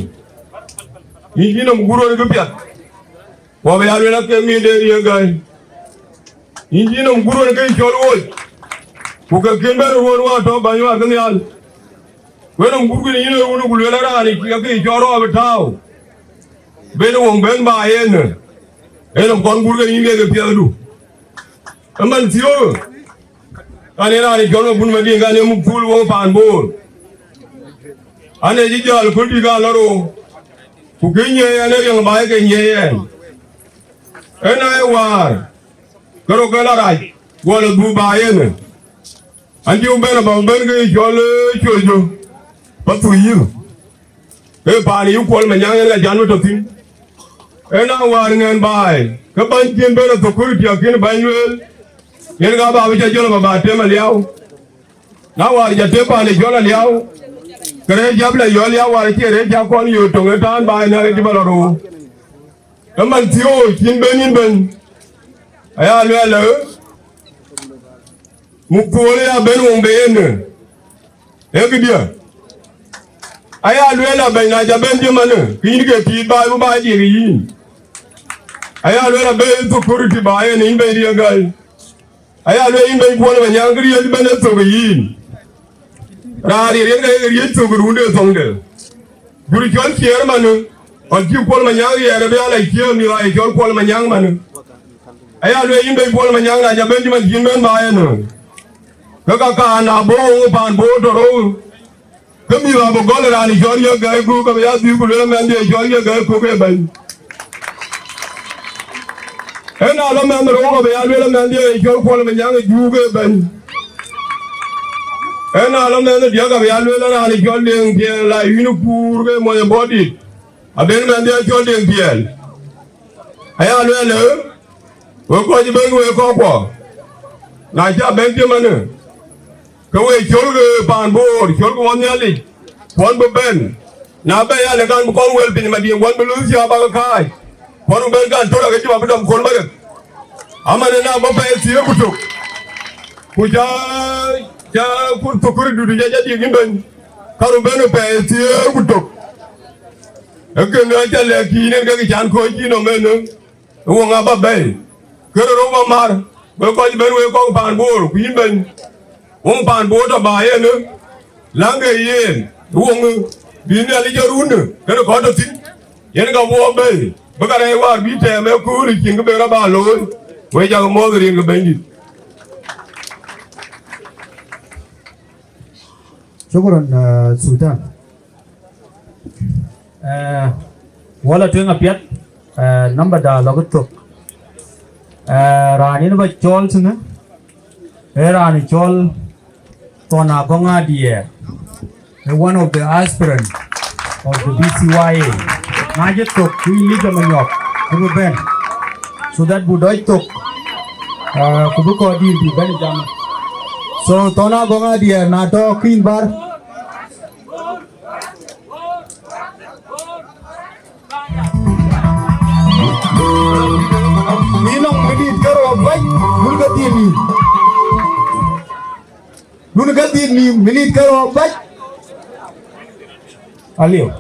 ini nó guru cái piat wa ba ya na cái mi de đi cái ini nó guru cái chol oi ku ka ken ba ru wa to ba yo cái này when guru ni ne ru ku le ra ni cái choro ba tao bên ông bên bà ấy nữa, em làm con bún cái gì cái kia đủ, em ăn thiếu, anh ấy nói cho nó bún mà đi cái này mua phul uống phản bồn, anh ấy chỉ cho là phun đi cái đó rồi, phụ cái nhẹ anh ấy yang bài cái nhẹ, em nói qua, cái đó cái làไร, qua là bún bà ấy nữa, anh chỉ bên là bằng bên cái cho là chơi cho, bắt tụi yêu, cái bà này yêu Kuol Manyang là dán vào tập tin. Ena waringan bay, kebanjian berat security akin banyuel, yang gak bawa jalan bawa tema liau, na warja tepa ni jalan liau, kerja bela jual liau warja kerja kon yu tongetan bay na di balaru, keman tio kin benin ben, ayah luar mukul ya ben wong ben, dia. Ayah luar ben aja ben di mana, kini ke tiba ibu bay diri. Ayah luar ben security bay ni ben dia gal. Ayah luar in ben Kuol Manyang kriya di ben tu bayin. Rari riang kriya tu berunde songde. Juri jual kier mana, orang Kuol Manyang ya ada beala kier ni lah jual Kuol Manyang mana. Ayah luar in ben Kuol Manyang aja ben di mana jin ben bay ni. Kakak anak bohong pan bohong terus. Kami lah bergol rani jual ya gay ku kami ya di kuliah mandi jual ya gay ku ke ben. Ena alam yang merong kami ya kuliah mandi jual Kuol Manyang Juuk ke ben. Ena alam yang dia kami ya kuliah rani jual yang dia lah unikur ke moya Abuodit. Aben mandi jual yang dia. Ayah kuliah le, waktu je ben waktu apa? Naja ben dia mana? Kau jual ke pan bor, jual ke mana ni? Kuan beben, nabe ya lekan bukan well pin mandi kuan belus ya bagai kai. Ponu bengan tora ke jiba bedam Kolmarek. Amane na bapa esi kutuk. Kuja kuri dudu jaja di gimben. Karu benu pe esi kutuk. Eke na jale kine ke jan ko jino menu. Wo ngaba bay. Kero ro mar. Be ko benu e ko pan bor ku yimben. Wo pan bor to ba ye ne. Lange yen. Wo ngu bini ali jarun. Kero ko to tin. Yen ga wo bay. Bagare war bi te me ku ri king be ra ba lo. We ja mo ri ngi bendi. Syukuran Sudan. Wala tu yang apiat number dah lagu tu. Rani ni bacol sana. Rani col Tona Gonga dia. One of the aspirants of the BCYA. Najet tu kuili kemenyok. Kubu ben. Sudah budai tu. Kubu kau di ben jam. So Tona Gonga dia nato Queen Bar. Minong menit karo baik Nunugati ni menit karo baik Alio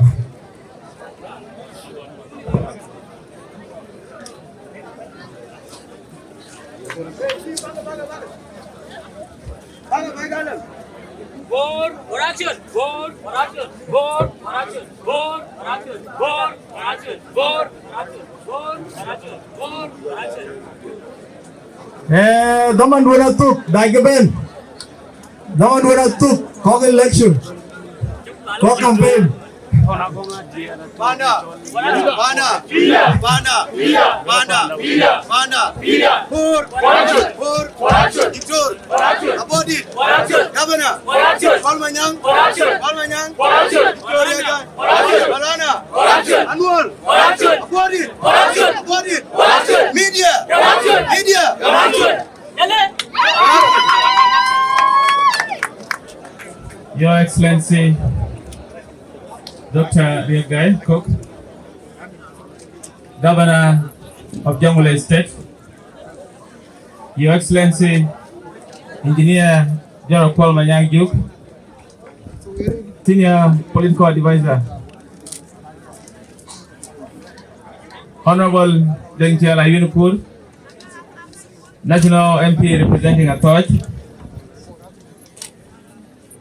Daman 200 Dageben. Daman 200 Kok election. Kok campaign. Mana? Mana? Mana? Mana? Mana? Pur. Diktur. Abuodit. Governor. Kuol Manyang. Riek Gai. Balana. Anwar. Abuodit. Media. Your Excellency Dr. Riek Gai Kok, Governor of Jonglei State, Your Excellency Engineer General Kuol Manyang Juuk, Senior Political Advisor, Honorable Deng Chiala Yunupur, National MP representing a Torch,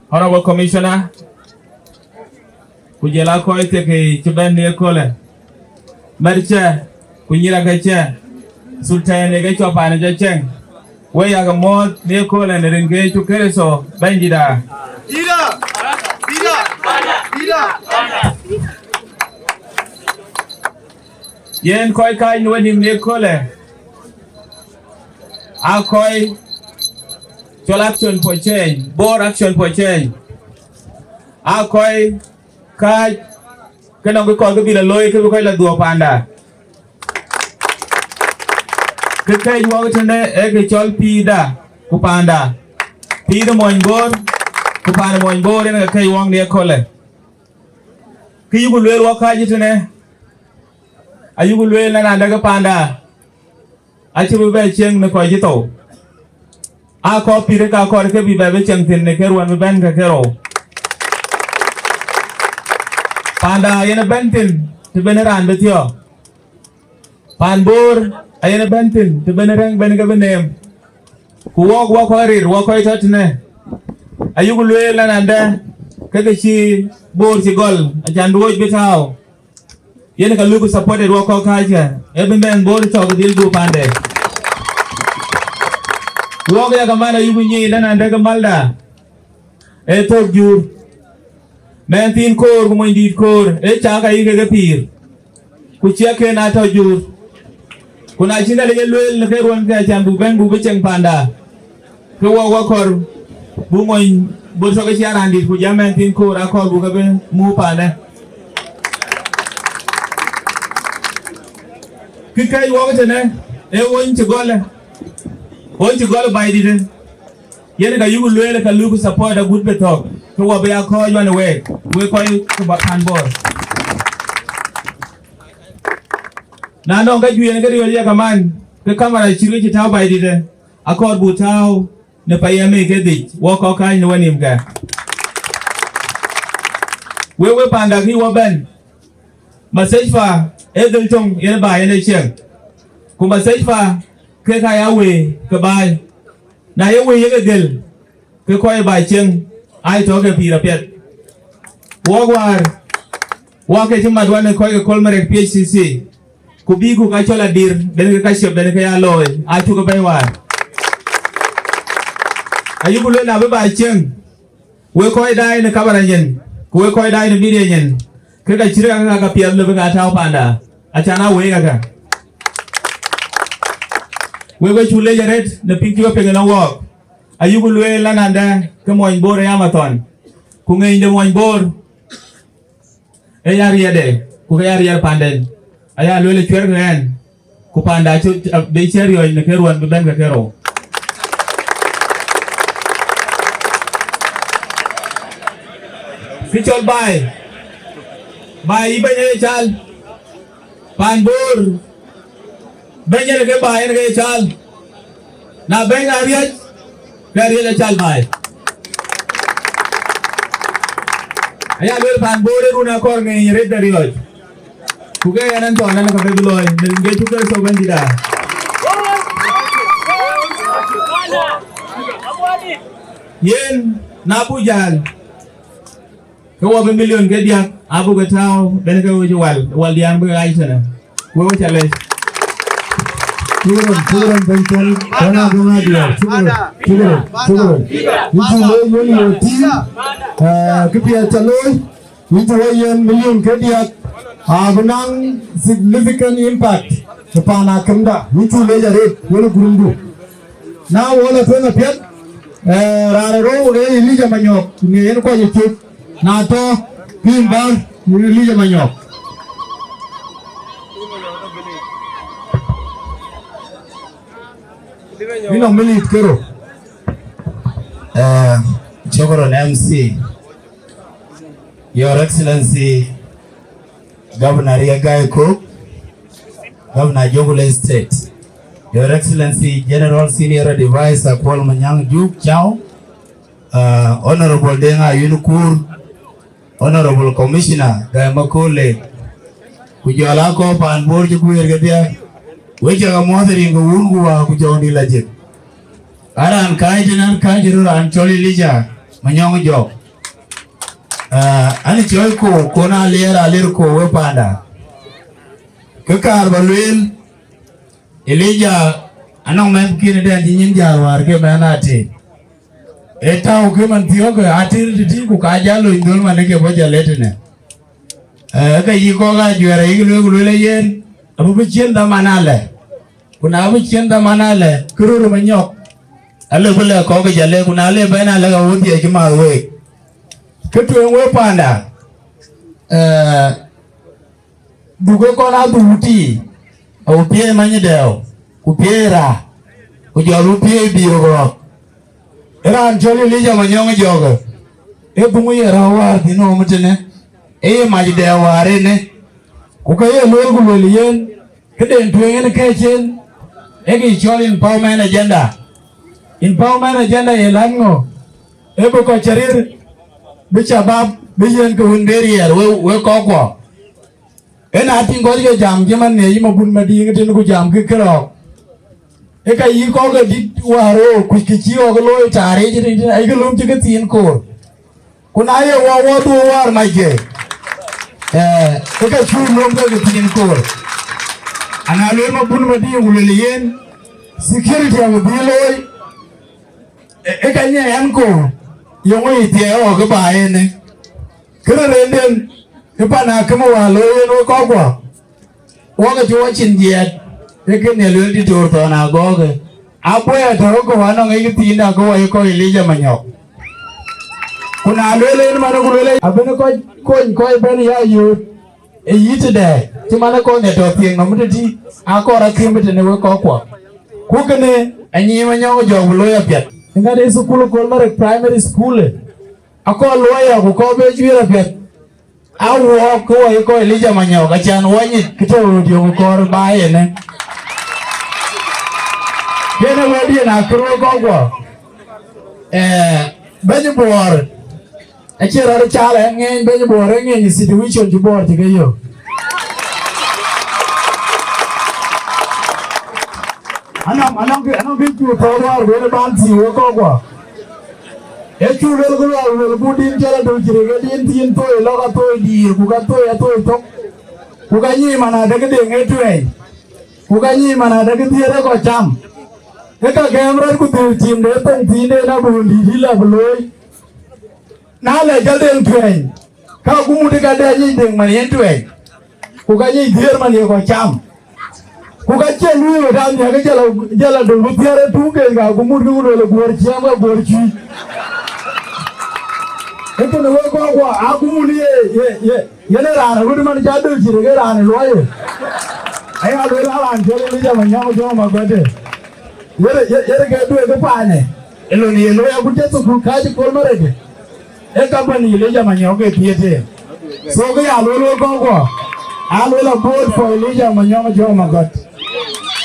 Honorable Commissioner, Kujela ko ite ke chuban ne kole marcha kunyira gacha sultan ne gacha pana jacheng we ya ga mod ne kole ne ringe to kereso bandida Ida yen koy kai no nim ne kole a koy chol action for change board action for change a koy kai kenang ko ko bila loy ko ko la duo panda ke kai wo tene e ke chol pida ku panda pida moñ bor ku panda moñ bor ne kai wong ne kole ki yugo lwel wo ka jitene ayugo lwel na daga panda achi be cheng ne ko jito a ko pide ka ko ke bi be cheng tin ne kerwan be ben ka kero Panda ayana bentin te beneran betio. Panbor ayana bentin te benerang benega benem. Kuwok wakorir wakoy tatne. Ayugo lwela nanda kage chi bor chi gol ajan duoj betao. Yene ka lugu supported wako kaja. Eben ben bor chok dil du pande. Kuwok ya kamana yugo nyi nanda kamalda. Eto jur. Mentin kor kumoy dit kor chaka ige ke pir kuchia ke na to jur kuna chinda le lwel ne kerwan ka chan bu ben bu becheng panda ko wa kor bu moy bu so ke chiaran dit ku jamen tin kor akor bu ka ben mu panda ki kai wo ke ne e won chi gole bai dit yene ka yugo lwel ka lugu support a good betok to wa be akor you we ko ku ba pan bor na no ga juyen ga riyo ya kaman ke kamera chiru chi tao bai dide akor bu tao ne payame ke dik wo ko kai ne wanim ga wewe panda ki wo ben message fa edel tong yen ba yen chen ku message fa ke ka ya we ke bai na ye we ye del ke ko ba chen ai to ke pi ra pet wo war wa ke chima dwane ko ke Kolmarek KPHCC ku bi ku ka chola dir den ka shep den ka ya loy a chu ko bai war ayu ku le na ba chen we ko dai ne kabara yen we ko dai ne bide yen ke ka chira ka piam le ga tao panda achana we ga we chule jaret ne pinki wa pengena wo ayu ku le la nanda ke moin bor ya maton ku ngai de moin bor e yar yede ku yar yar panden aya le chwer ngen ku panda chu be cher yo ne ke ruan be ben ga kero Fichol bay ibenye chal panbur benye ke bay ne chal na ben ariya chal bay aya bel panbur runa kor nge red dariyo kuge anan to anan ka beloy nge chuke so bandida yen na bujal ko be million ke dia abu ke tao ben ke wal diang be ai sana wo chale Turun bengkel karena bunga dia. Turun. Itu loyo tim. Kepiye caloi. Itu loyo million ke dia. Benang significant impact. Sepana kemda. Itu leja red. Wala gurundu. Now wala tena piat. Rare ro le ilija manyok. Ni yen ko yitip. Na to pimbar ilija manyok. Ino minute kero. Chokoron MC, Your Excellency, Governor Riek Gai Kok, Governor Jogule State, Your Excellency General Senior Advisor Kuol Manyang Juuk Chow, Honorable Denga Yunukur, Honorable Commissioner Gai Makole, Kujala ko pan borju kuir gadia. Wecha ga moderi ngo wungu wa kujondi laje aran kaijiru ran choli lija Manyang Juuk ani choy ko kona ler ko we panda kakar balwel elija anong men kine den nyin jarwar ke manati eta o ke man tiyo ke atir ti ku ka jalo indol man ke boja letene ka yiko ga jwere iglu yen abu bichenda manale kuna abu bichenda manale kururu manyok ale bule ko ga jale kuna ale bana le ga wodi e ma we ketu we panda dugo ko na duti o pie manyedeo ku piera ku joru pie biro era anjoli lija Manyang Juuk e bungu yera war dino mutene e majideo ware ne ku ka ye lol yen keden tuen kechen egi choli empowerment agenda yelango e bo ko charir bichabab biyen ko hunderier we kokwo ena tingo ge jam jeman ne yimo bun madi ngeten ko jam ke kero e ka yi ko ge dit waro ku kichi o lo tare je ai ge lum ke tin ko kuna ye wo do war maje e ka chu lum ge tin ko ana le ma bun madi ngulele yen security am biloy e ka nye yan ko yongo itie o ge bae ne kere renden ke pana kemo wa lo no ko kwa wo ga jo chin jet e ke ne lo di tor to na go ge apoya to ko wa no ngi ti na ko e ko ilija Manyok kuna lo le ma no ko le abene ko ben ya yu e yite de ti mana ko ne to tieng no mutiti akora kimbe ne we ko kwa ku ke ne anyi Manyang Juuk lo ya pet ngade school Kolmarek Primary School ako loya ko be juira pet awo ko Elijah Manyo ka chan wani kito dio ko bae ne kene wadi na kro go benye bor a chera chala ngen benye bor ngen situation ju bor ti yo anong ke ju to war go ban ti go echu lo budin jala do jire gadin tin to lo ka to di ku ka to ya to to ku ka ni mana daga de ngetwe ku ka ni mana daga dire ko cham ke ka gamra ku tu tim de tong tin de na bu di la bloi na le jal de twe ka ku mu de ga de ni de man yen twe ku ka ni dire man ko cham ku ka che lu da ni ga jala do bu dire tu ke ga ku mu du lo gor cham ga gor chi ito na ko agumuni ye ne rana gudu man jadu jire ge rana loye ay alo la ran jere ni jama nyama jama gode yere ge du e paane elo ni lo ya gudde to ku kaji Kolmarek e company le jama nyama ge tiete so ge alo alo la board for le jama nyama jama god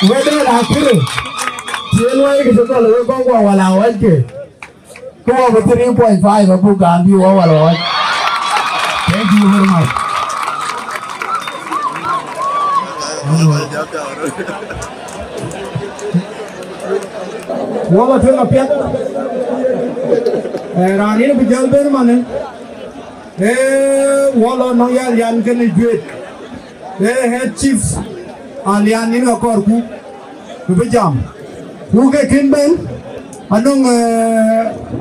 wede na kire tielo ye ge to lo ko wala waje Come over 3.5 Abu Gambi overall. Thank you very much. What was your opinion? Rani ne bijal ben mane. Wala no yan ke ni duet. Head chief alian ni akor ku bijam. Ku ke kin ben anong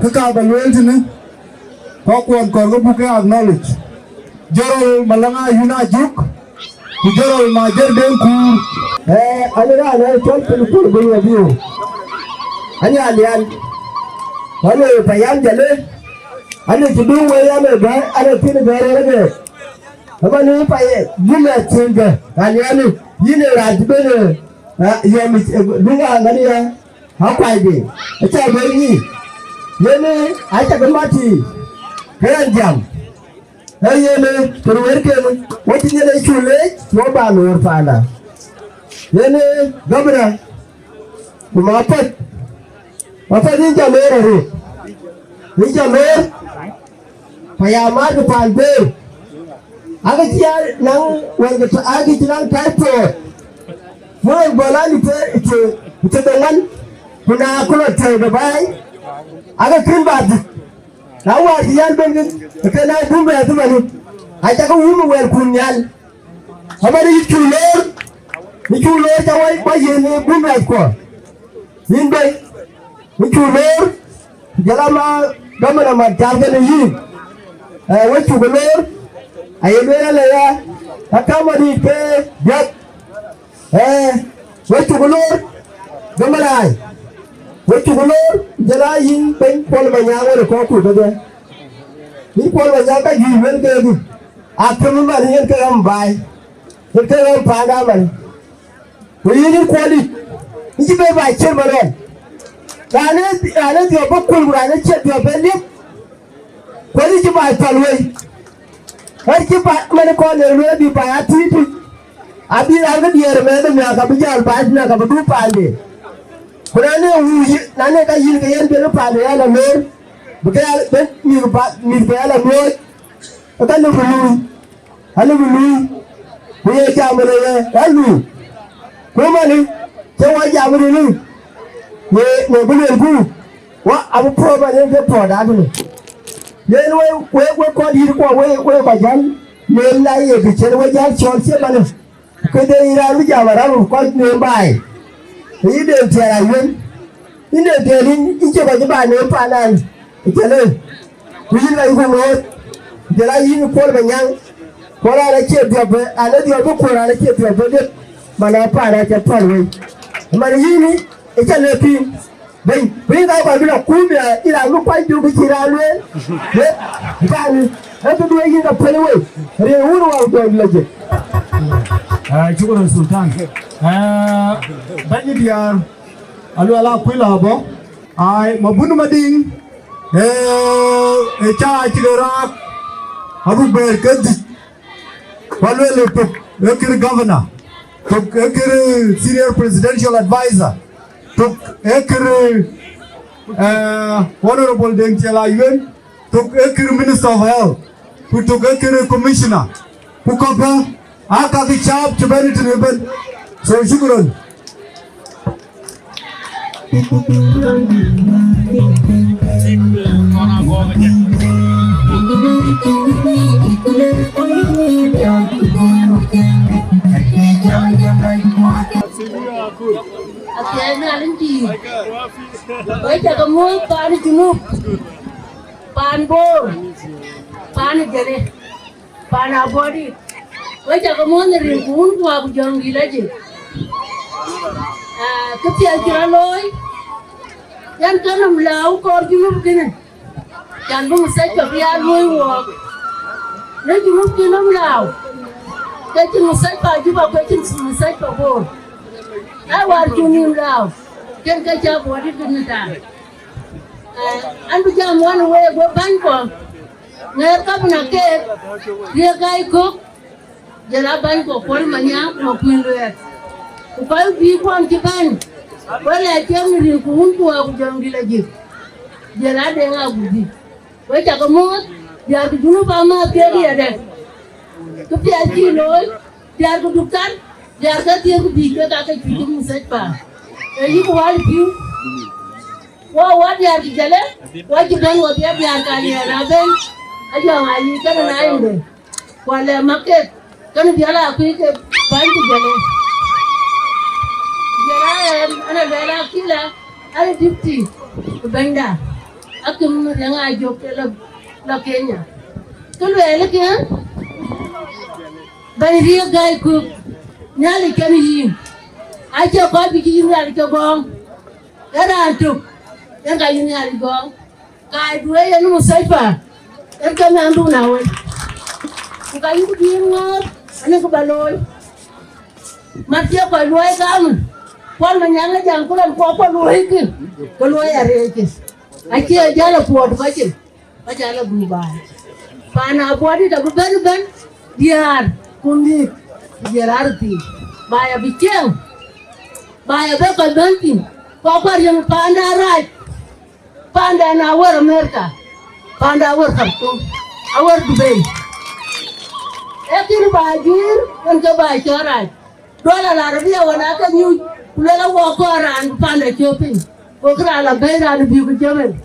kakabalwel tine kokwan ko buke acknowledge jorol malanga yuna juk ku jorol majer den ku alira na chol pul go yabiu anya alian wale payan jale ane kidu we yale ga ane tin gare ge abani paye gile tinga alian yine rajbene yemi dunga ngani ya hakwaide acha beri yene acha gamati kayan jam yene turwerke wati yene chule no ba no fala yene gabra kuma pat wata din jamere re din jamere payama de palbe aga tiya nang wanga to agi tinan typo mo bolani te dangan kuna tay da bai aga kin ba na wa yan ben ke na dumbe ya tumani ai ta ko wunu wel kunyal hamari ni chulor ta wai ba yene dumbe ko yin bai ni chulor jalama gamana ma targa ne yin wa chulor ai bera la ya akamari ke yak wa chulor gamana ai Wetu kulor jala yin pen Kuol Manyang wala ko ku de ni Kuol Manyang ka yi wen ke du akam ma yin ke am bai yin ke am pa da man ko yin Kuoli ni be bai chen ma ren ane dio ba kul ra ne che dio be ni ko ni ji bai palwe har ki ba man ko ne re bi ba ati tu abi ra ga dier me de me ka bi jal ba na ka du pa de Kurane wuyi nane ka yin yen be pa de ala mer buke ben mi be ala mer ka lu bulu alu bulu ku ye ka mo le alu ko mani te wa ja mo ni ne bulu ku wa abu pro ba ne ke pro da ni ye we ko di ko we ba jan ne la ye ke che wa jan chol se ba ne ko de ira lu ja ba ra ko ne bai yi de tera yen inde telin ije ba ba ne pa nan ikele yi la iko no de la yi Kuol Manyang ko la la ke de ba ala de ko la la ke de ba de mana pa na ke pa we mari yi ni ikele pi ben da ba bi na ku bi ila lu pa ju bi tira lu de ba ni e to do yi na pa we re wuru wa do leje Chukuru Sultan. Banyi biar alu ala kuila bo. Ai mabunu mading cha chigara abu ber kedi Walwele took Ekiri governor, took Ekiri senior presidential advisor, took Ekiri Honorable Deng Chela Yuen, took Ekiri Minister of Health, who took Ekiri Commissioner, who cover Akabi Chap Chibani Tineben. So shukran. Akhirnya nanti, baca kamu pan junub, pan bor, pan jere, pan Abuodit. Baca kamu nerin pun aku jangan gila je. Ketia jalan, yang kan melau kor junub kene, yang bungsa capian loy wak, ne junub kene melau. Kecil musai paju, kecil musai pabor. Awal junim lau, kan kerja Abuodit kena dah. Andu jam wan we go banko, ngerka penaket, Riek Gai Kok, jala banko Kuol Manyang Juuk. Upaya bikuan kiban, boleh jam ni kuntu aku jam di lagi. Jala dengar budi, baca kamu, dia tu pama tiada ada. Kepiaci loy, dia kedudukan. Jarga dia tu bikin kakak cuci musik pa. Jadi kual piu. Wah dia di jalan. Wah kita dia biar kalian aben. Aja ngali kan naik deh. Kual market kan dia lah aku ke bantu jalan. Jalan anak jalan kila. Ada dipti benda. Aku yang ajo ke la Kenya. Kalau elok ya. Bani Riek Gai Kok. Nyali kami yin, aja kau bikin nyali kagong, ada antuk, yang kayu nyali gong, kaya dua yang musai pa, yang kami andu nawe, kayu bikin ngor, ane kebaloi, mati apa luai kamu, Kuol Manyang jangkulan kau luai ke, keluai hari ke, aja jalan puat kacil, jalan berubah, panah Abuodit tak berban, biar kundi. Jerarti, bayar bikin, bayar bekal banting, kokar yang pandai rai, pandai nawar Amerika, pandai awar Khartoum, awar Dubai. Ekir bajir, kan kebayar cerai, dolar Arabia wanita new, pulau wakaran pandai shopping, kokar ala bayar biu kejaman,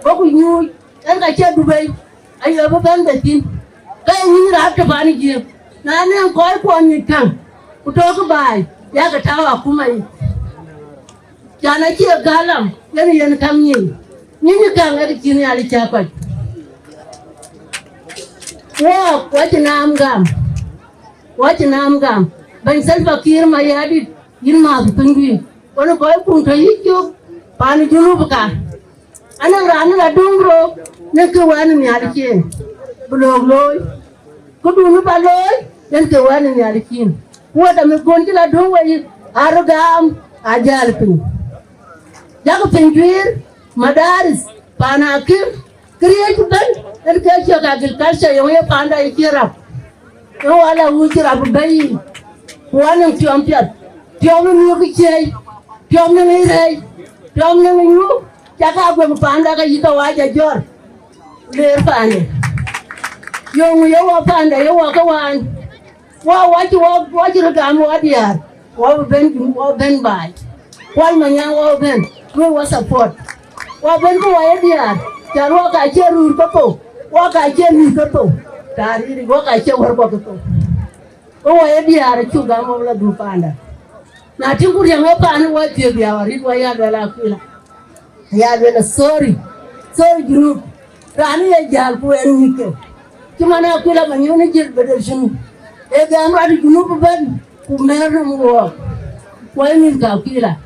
koku new, kan kaca Dubai, ayo apa banting, kaya ini rata pani je. Nani yang kau kuan nikang, udah kebai, ya ketawa aku mai. Jangan cia galam, yang kami ni kang ada kini ali capai. Wah, wajah nam gam, bangsa fakir mayadit, ini mah tunggu. Kalau kau pun terhijau, pani junub kan. Anak rani lah dongro, nak kewan ni ali cia, belum loy, kudu baloi. Dan kawan ni alikin, buat kami konti lah dua ini arugam ajar tu. Jaga penjuir, madaris, panakim, kreatif dan kerja agriculture yang pandai kirap. Yang ala ukirap bayi, buat yang champion, tiang ni kecil, tiang ni rai, tiang ni you, jaga aku pandai kita wajah jor, ler pandai. Yang pandai, yang kawan. Wah wajib kamu adiar, wah ben bay, Kuol Manyang wah ben, wah support, wah ben ku wah adiar, jangan wah kaca rur kato, wah kaca ni kato, dari ini wah kaca warga kato, wah adiar juga mau lah dua panda, nanti kur yang apa anu wah dia biawari wah ya adalah aku lah, sorry junub, rani ya jal ku enike, cuma aku lah menyuruh jil berdasar. Gamra di junub ban, kumer namuwa, kau ini kau kira,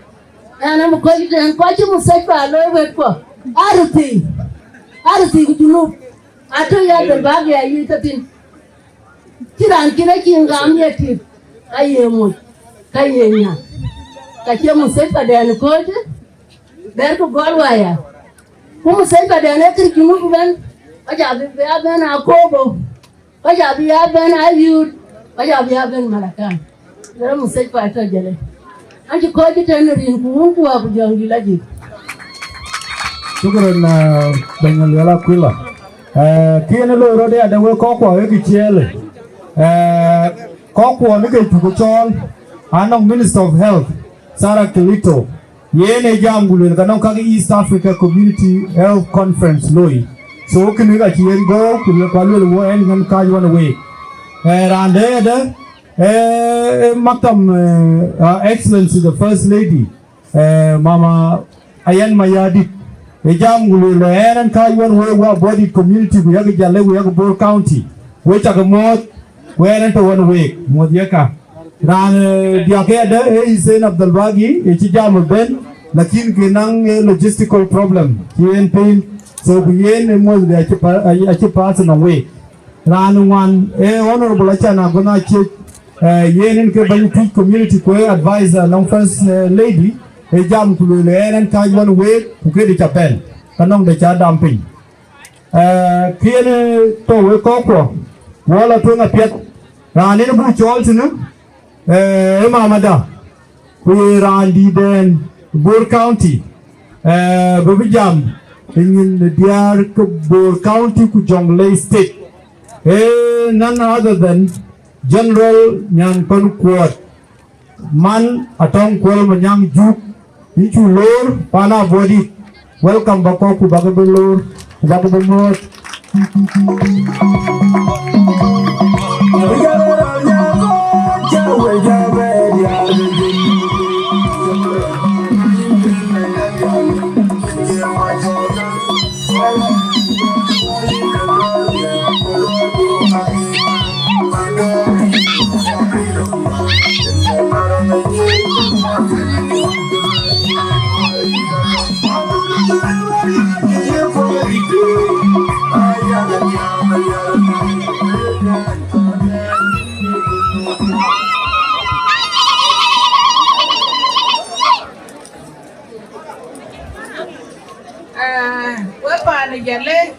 anak kau cuma saja loy berko, arti junub, atau yang berbagai ayu tapi, kira kingam ya tip, ayemu, kayenya, kacau saja dan kau je, berko galwaya, kau saja dan ekor junub ban, aja beban aku bo. Ko ja biya ben ayud. Ko ja biya ben malakan. Dara musai pa ta jale. Anji ko ji tan rin ku ku abu jangi laji. Shukran Bengal Yala Kwila. Kiana lo rode ada we kokwa we kichele. Kokwa ni ke tukuchol. Anong Minister of Health Sarah Kilito. Yene jangulu kanong kagi East Africa Community Health Conference loi. So kini ka chien go kule kwalu wo en ngam kajwan we. Rande da Makam Excellency the First Lady Mama Ayan Mayadit. Ejam gulu leheran kaiwan wa body community we yagi jale we yagi Bor County we tagamot we ran to one week modiaka ran diakeda Hussein Abdul Bagi ejam ben lakin kinang logistical problem kien pain so bien mo de achi pass na we ran one honorable achana gona che yenen ke ban community ko advisor long first lady Ejam kulu leheran kaiwan we kuke di Japan kanong de cha dumping kiene to we kokro wala to ngapiat rani no bu chol sinu mamada we randi den Bor County bebijam in the diar ko Bor County ku Jonglei State none other than General Nyan Kon Kuot man atong Kuol Manyang Juuk Ichu lor pana Abuodit. Welcome bako ku bagabelor bagabelor. Jale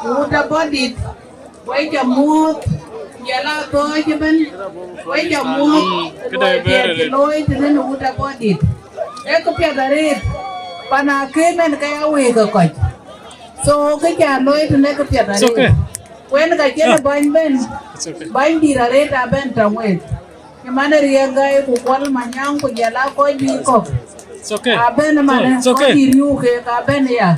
uta bodit wai jamut jala to jaban wai jamut ke loy tenen uta bodit ko pya darit pana ke men ka awe ka ko so ke ja loy tenen ko pya darit wen ka ke ban ben ban dirare ta ben tamwe ke mana Riek Gai ku Kuol Manyang ku jala ko bi ko aben mana ko diriu ke ka ben ya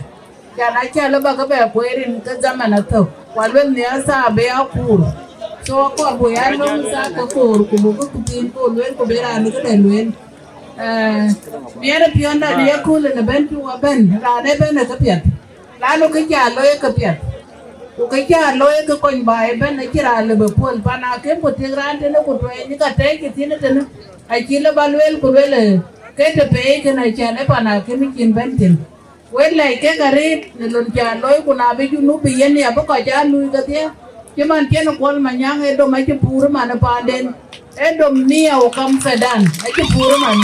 Jana chala baga be kwerin ka zamana to walwen ne asa be akur so ko bo ya no sa ka kur ku bu ku tin ko lwen ko be ra ni ka den lwen miera pionda ne ko le ben tu wa ben ra ne ben ka piat la no ka ja lo ka piat ku ka ja lo ka kon bai ben ne kira le be pol pana ke ko ti ran te ne ko to ni ka te ki tin te ne ai ki le balwel ku le ke te pe ke na cha ne pana ke ni kin ben tin Wela ke garip ne lon ja loy kuna be ju nu be yen ya ba ko ja lu ga dia ke man ke no Kuol Manyang e do ma ke pur man pa den e do mia o kam Sudan e ke pur man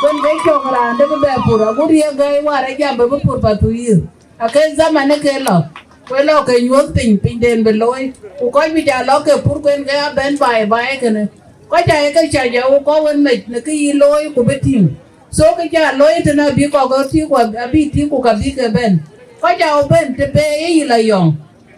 kon be ko ran de be pur agu Riek Gai wa ra ja be pur pa tu yi a ke zaman ke lo wela ke nyot pin den be loy ku ko bi ja lo ke pur ken ga ben bai ke ne ko ja e ke cha ja ko wen me ne ke yi loy ku be tim so ke ja loy te na bi ko ti ko bi ti ko ka bi ke ben ko ja o ben te be yi la yong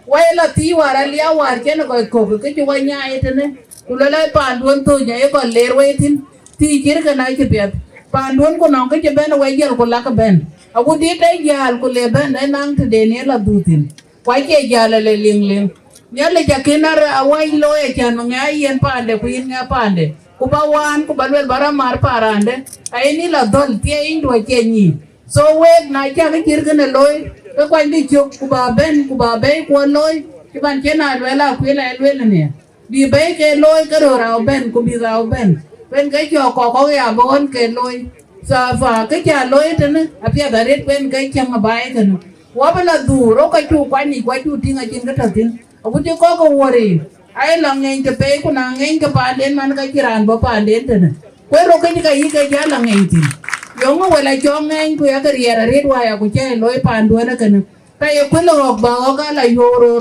wai la ti wara lia war ke no ko ke ju wa nya e te ne ku le pa don to nya e ko ler we tin ti kir ke na ke be pa don ko no ke ben we jel ko la ka ben agu di te jal ko le ben e nang te de ne la du tin wa ke jala le ling nya le ja ke na awai lo e chan nga yen pa de ku yin nga pa de kubawan kubalwel bara mar parande ay ni la dol tie indo kenyi so we na cha ke kirgene loy ko kwa ndi chok kuba be ko loy kiban kena wela kwela elwel ne bi be ke loy ke ra ben ku bi ra ben ke jo ko ya bon ke loy sa fa ke cha loy tene apia daret ben ke chang ba e tene wa bala du ro ka chu kwa ni tinga chin ka tatin abu je ko wori ai la ngeng te pe ku na ngeng ke pa den man ka kiran bo pa den tene ko ro ke ka yi ke ja la ngeng tin yo ngo wala jo ngeng ku ya ka riera red wa ya ku che loy pa ndo na kana ka ye ku lo ba ga la yoro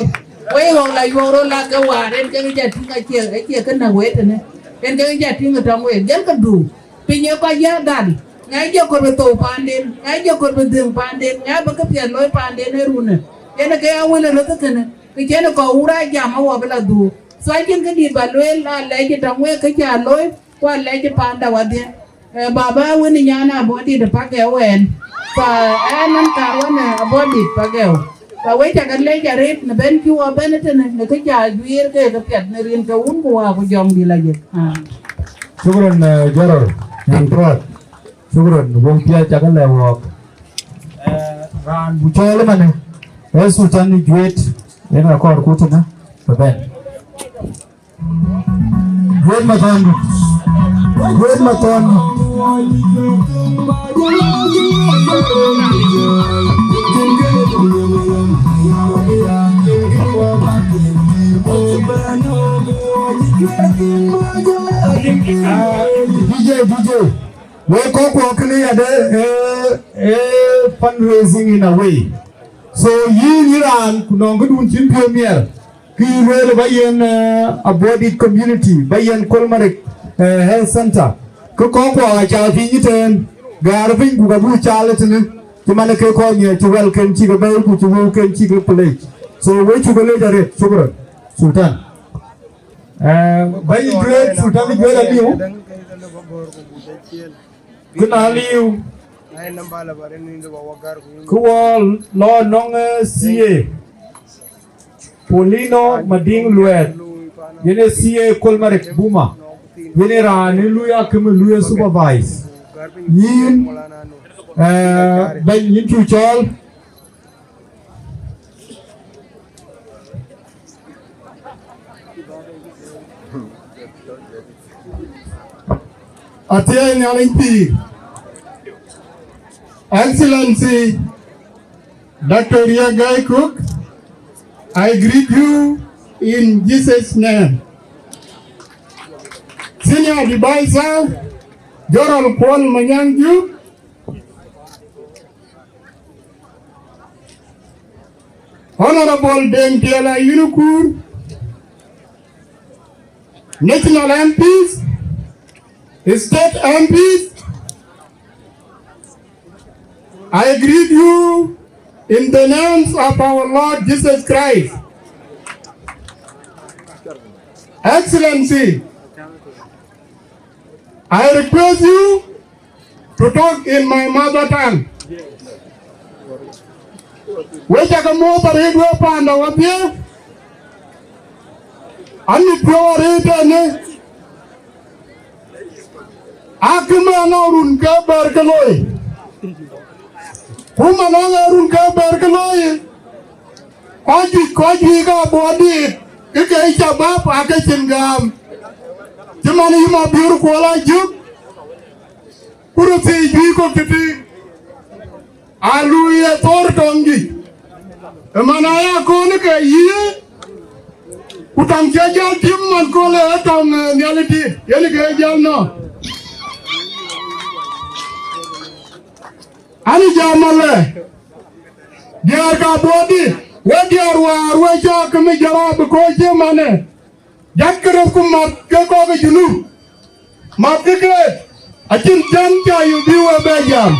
Wei wong la yoro la ka waren ka ja tinga chia ka na wet ne. En ka ja tinga tong wet jan ka du. Pinyo ka ya dan. Ngai jo ko to panden, ngai jo ko ding panden, ngai ba ka pian loy panden ne rune. En ka ya wele lo ka ne. Ki chen ko ura ja ma wa bla du. So I can get ba loy la le je tong wet ka ja loy kwa le je panda wa de. Baba wini nyana Abuodit de pake wen. Pa anan ka wana Abuodit pake. Pa wecha kan le jarit na ben juwa benetene na ka ja juir ke ka piat na rin ka un ko wa ko jong di la je. Shukran Gerald yang terat. Shukran wong pia jaga lewok. Ran bucol mana? Sultan ni juet. Yang akor kutu na. Baben. Juet maton. Juet maton. DJ, we go clear the fundraising in a way. So you Iran kunong dun chin premier ki we bayan Abuodit community bayan Kolmarek Health Centre ko cha fi yiten gar fin ku ga bu cha letene ti man ke ko nye to welcome chi ga bay ku to welcome chi ga play. So we chu ga le dare shukran Sultan. Bay great Sultan ni gela liu kuna liu Kuol lo nong CA Polino mading luet yene CA Kolmarek Buma yene rani luya kem luya supervise yin bay yin chuchol Atiya Nyalimpi Excellency Dr. Riek Gai Kok, I greet you in Jesus' name. Senior Advisor, General Kuol Manyang Juuk, Honorable Deng Tiala Yunukur, National MPs, State MPs, I greet you in the name of our Lord Jesus Christ. Excellency, I request you to talk in my mother tongue. Which I can move the radio panda up here. And the pure radio. Akima no runka berkeloi. Kuma nanga runka berkeloi. Koji ka Abuodit. Ike chabab ake cingam. Cemani ma biur Kuol Juuk. Kurusi jiko kiti. Alu ye tor tongi. Emanaya kone ke iye. Utang jajal tim man kole etang nyaliti. Yeli ke jal no. Ani jamale. Dia ka Abuodit. Wadiar war waja kami jawab ko je mane jakre ku mat ke ko ke junu mat ke acin jam ja yu biwa bejam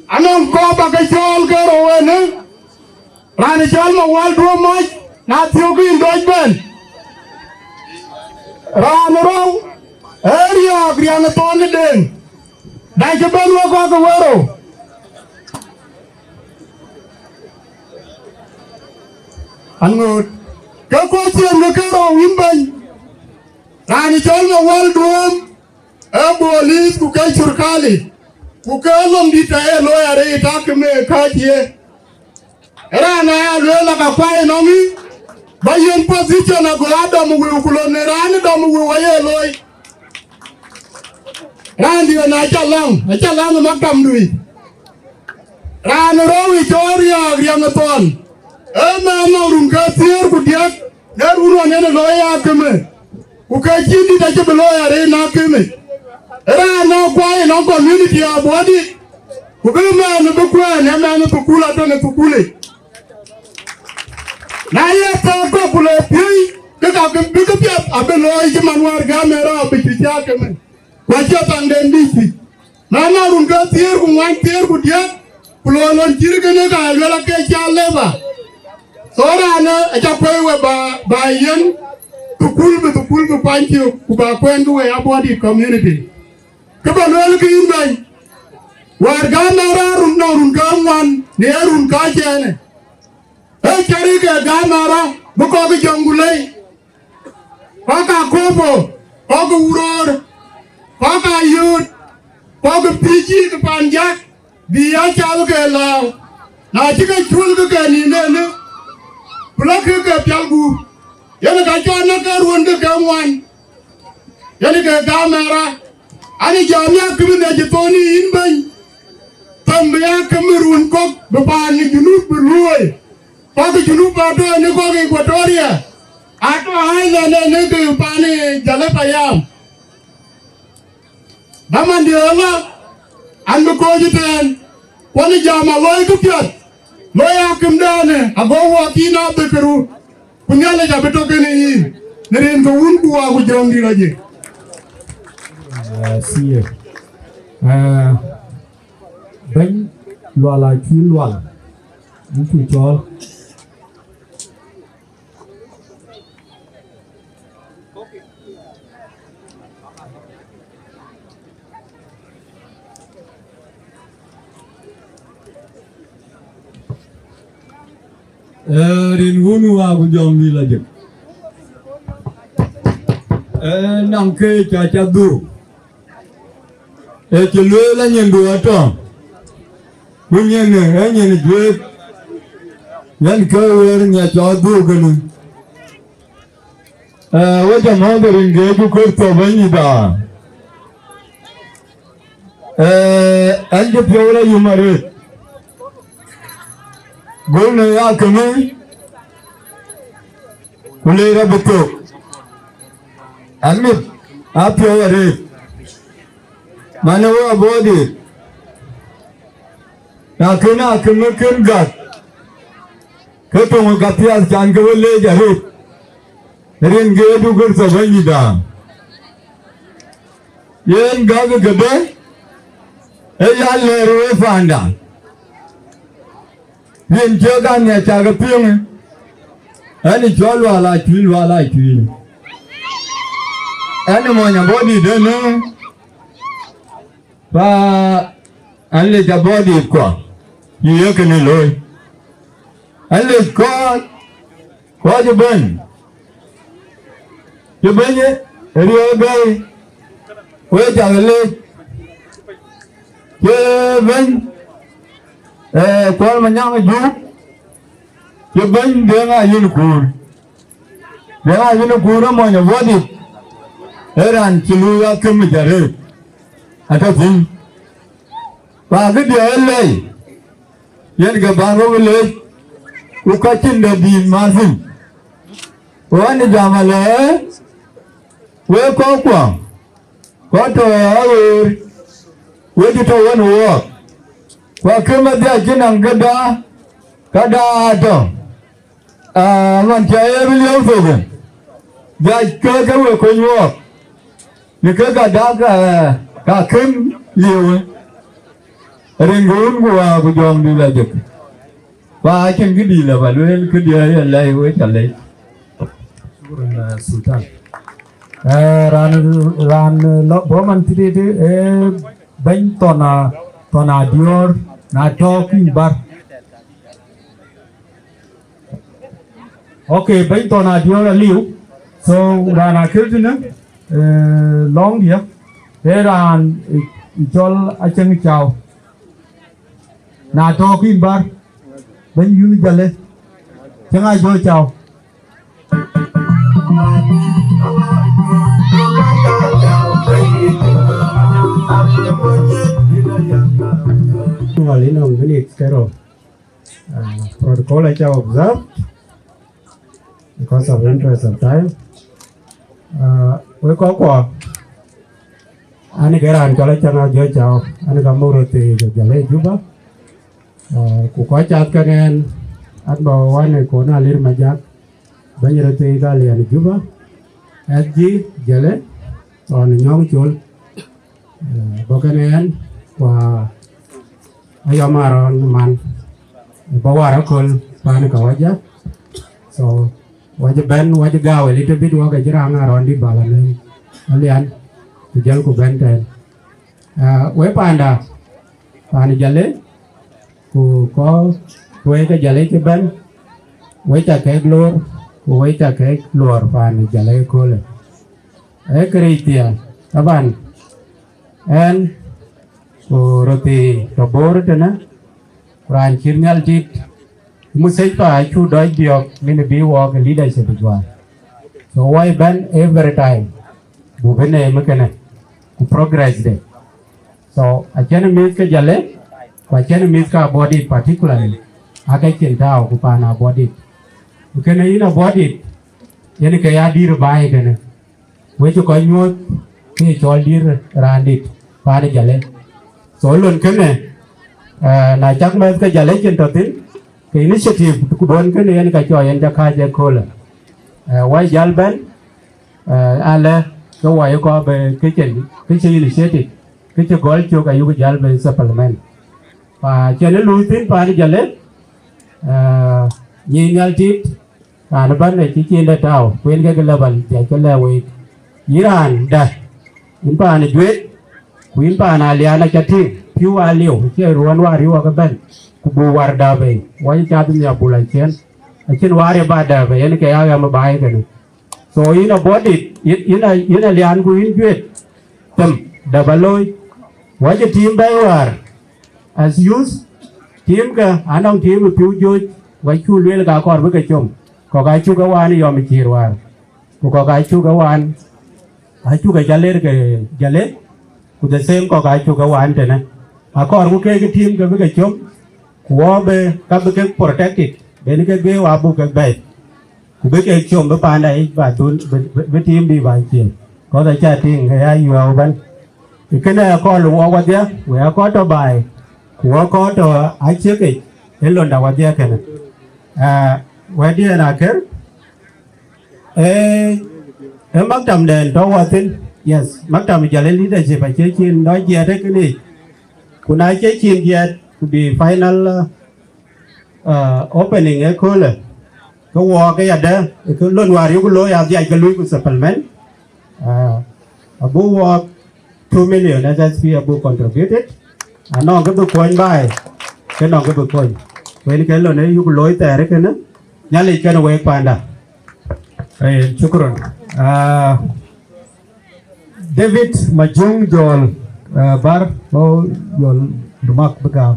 anon ko ba ke jol ke rowene rani jol ma wal do maj na tiyo ki ndoj ben ran row area griana tone den dai ke ben wo ko wero Angut, kako siang nekaro wimban. Rani chalma wal drum, Abuodit kukai surkali, kukalom ditae loya re takme kaje. Rana lola kapai nomi, bayen position agulada muwe ukulone rani damu waye loy. Rani na chalang makam dui. Rani rawi choria griangaton. Ema na runga tier kudiak dar uru anene loya keme ukajidi da jebe loya re na keme era na kwai na community Abuodit ukema na bukwa na na bukula to na bukule Na ye ta ko kule pi ke ka ke bi ke pia abelo ji manwar ga mera bi ti ja ke men. Kwa cha tanden disi. Na na run ka tier ku wan tier ku dia. Kulolon jiri ke ne ka lela ke cha leba. Sora na acha kwewe ba yen tukul bu panchi ku ba kwendu we Abuodit community. Ke ba lel ki imbai. War ga mera run ga wan ne run ka jene. Hey, cari ke gamara, buka ke jangulai, paka kopo, paka uror, paka yud, paka piji ke panjak, dia calu ke lau, na jika chul ke ni ne, pulang ke pialgu, yana kacau nak ke ruang ke kawan, yana ke gamara, ani jamnya kemana jeponi inbay, tambah kemerun kok beban junub berluai. Pagi junub ada ni kau ke Equatoria, atau Highland ni ke pani jalan payam. Daman dia lah, anda kau jitan, kau ni jama loy kupiat, loy akim dah ni, ago wakina berkeru, punya le jabe toke ni, nerin tu unku aku jom di lagi. See, ben luala luala, itu jual. Ringgunu aku jom di lagi. Nangke caca du. Celui lah yang dua tu. Punya ni, yang duit. Yang kau yang caca du kena. Wajah mau beringe tu kau banyak dah. Anje piola yumarit. Gol ya kami kulera betul. Amit apa yang mana wa Abuodit? Nak kena kami kengat. Ketemu KPHCC boleh jadi. Nerin gedu kerja banyak dah. Yang gagal gede, yang leru fanda. Yen jaga ni caga piang, ani jual wala cuil. Ani mana body dene, pa ani le body ko, ye kene loy. Ani ko je ben ye, Riek Gai, we jaga le, je ben. Kuol Manyang Juuk, dia ngayin kur mana Abuodit, eran ciluya kemijare, atau pun, pagi dia elai, yang kebaru elai, ukacin dari masing, wan jamale, we kau tu awir, we kita wan walk. Waktu dia jenang kada ada, mancaya beliau tu kan, dia kerja kunyuk, ni kada kakem liu, ringgun gua jom di lagi, macam gini lah, balu kerja yang lain cale. Sudan. Ran boman tiri bain tona dior. Na talking bar. Okay, baik tu na dia liu. So rana kerja long dia. Ran jual aceng chow. Na talking bar. Baik you jale. Jangan jual chow. In a minute, protocol I shall observe because of interest of time. We call Ani Garan Kalachana Jojo, Anigamuro to Jale Juba, Kukwachat Kagan, at ba wane ko na lir majak banyere te galian juba SG jele on nyong chul bokenen wa ayamaron man bawara kol pan ka waja so waja ben waja gawe little bit waga jiranga around di balalen alian jel ku ben ten we panda pan jale ku ko we ka jale ke ben we ta ke glor ku we ta ke glor pan jale ko le kritia taban en ku roti to bor tena ran kirnyal dit musai pa chu doi diok min bi walk leadership jwa so why ben every time bu bene makana ku progress de so achana mis ka jale kwa achana mis ka body particularly aga chintao ku pana body ukena ina body yani ka ya dir bai kana we chu ko nyot ni chol dir randit pana jale so lon kene na chắc mấy cái giải trên đầu tiên cái initiative của đoàn cái này anh cái cho anh ra khai ra cola quay giải bên ale cái quay có về cái chuyện cái initiative cái cho gọi cho cái giải bên supplement và cho nên lui tiến vào cái giải nhìn nhau tiếp nó bên này chỉ trên đây tao quên cái level để cho level Iran đây in pa này duyệt quên pa này liền là cái gì piu aliu che ruan wa riwa ka ben ku bu war da be wa cha tu ya bulai chen a chen wa re ba da be yen ke ya ma bai ke so in a body in a lian ku in duyet tam da baloi wa che team bai war as use team ka anong team piu jo wa chu le ka kor bu ka chom ko ga chu ka wa ni yo mi chir war ko ga chu ka wan a chu ka jale ke jale ku the same ko ga chu ka wan te na akor ku ke team ke be chom ku be ka be ke protected ben ke ge wa bu ke be ku be ke chom be pa dai ba tun be team bi ba chi có da cha ting ke ai yo ban ke na ko lu wa dia we ko to bai ku ko to a che ke lon da wa dia ke na wa dia na ke maktam den to wa tin yes maktam ja le leadership ba che chin nói dia thế cái này kuna che chin dia to be final opening e ko le ko wa ke ya da ko lon wa ri ko lo ya dia ke lu ko supplement abu wa 2 million as SP abu contributed no ke bu coin bai ke no ke bu coin we ke lo ne yu ko lo te re ke na nyali ke no we panda shukran David Majung Jol bar lo Jol Dumak Begal.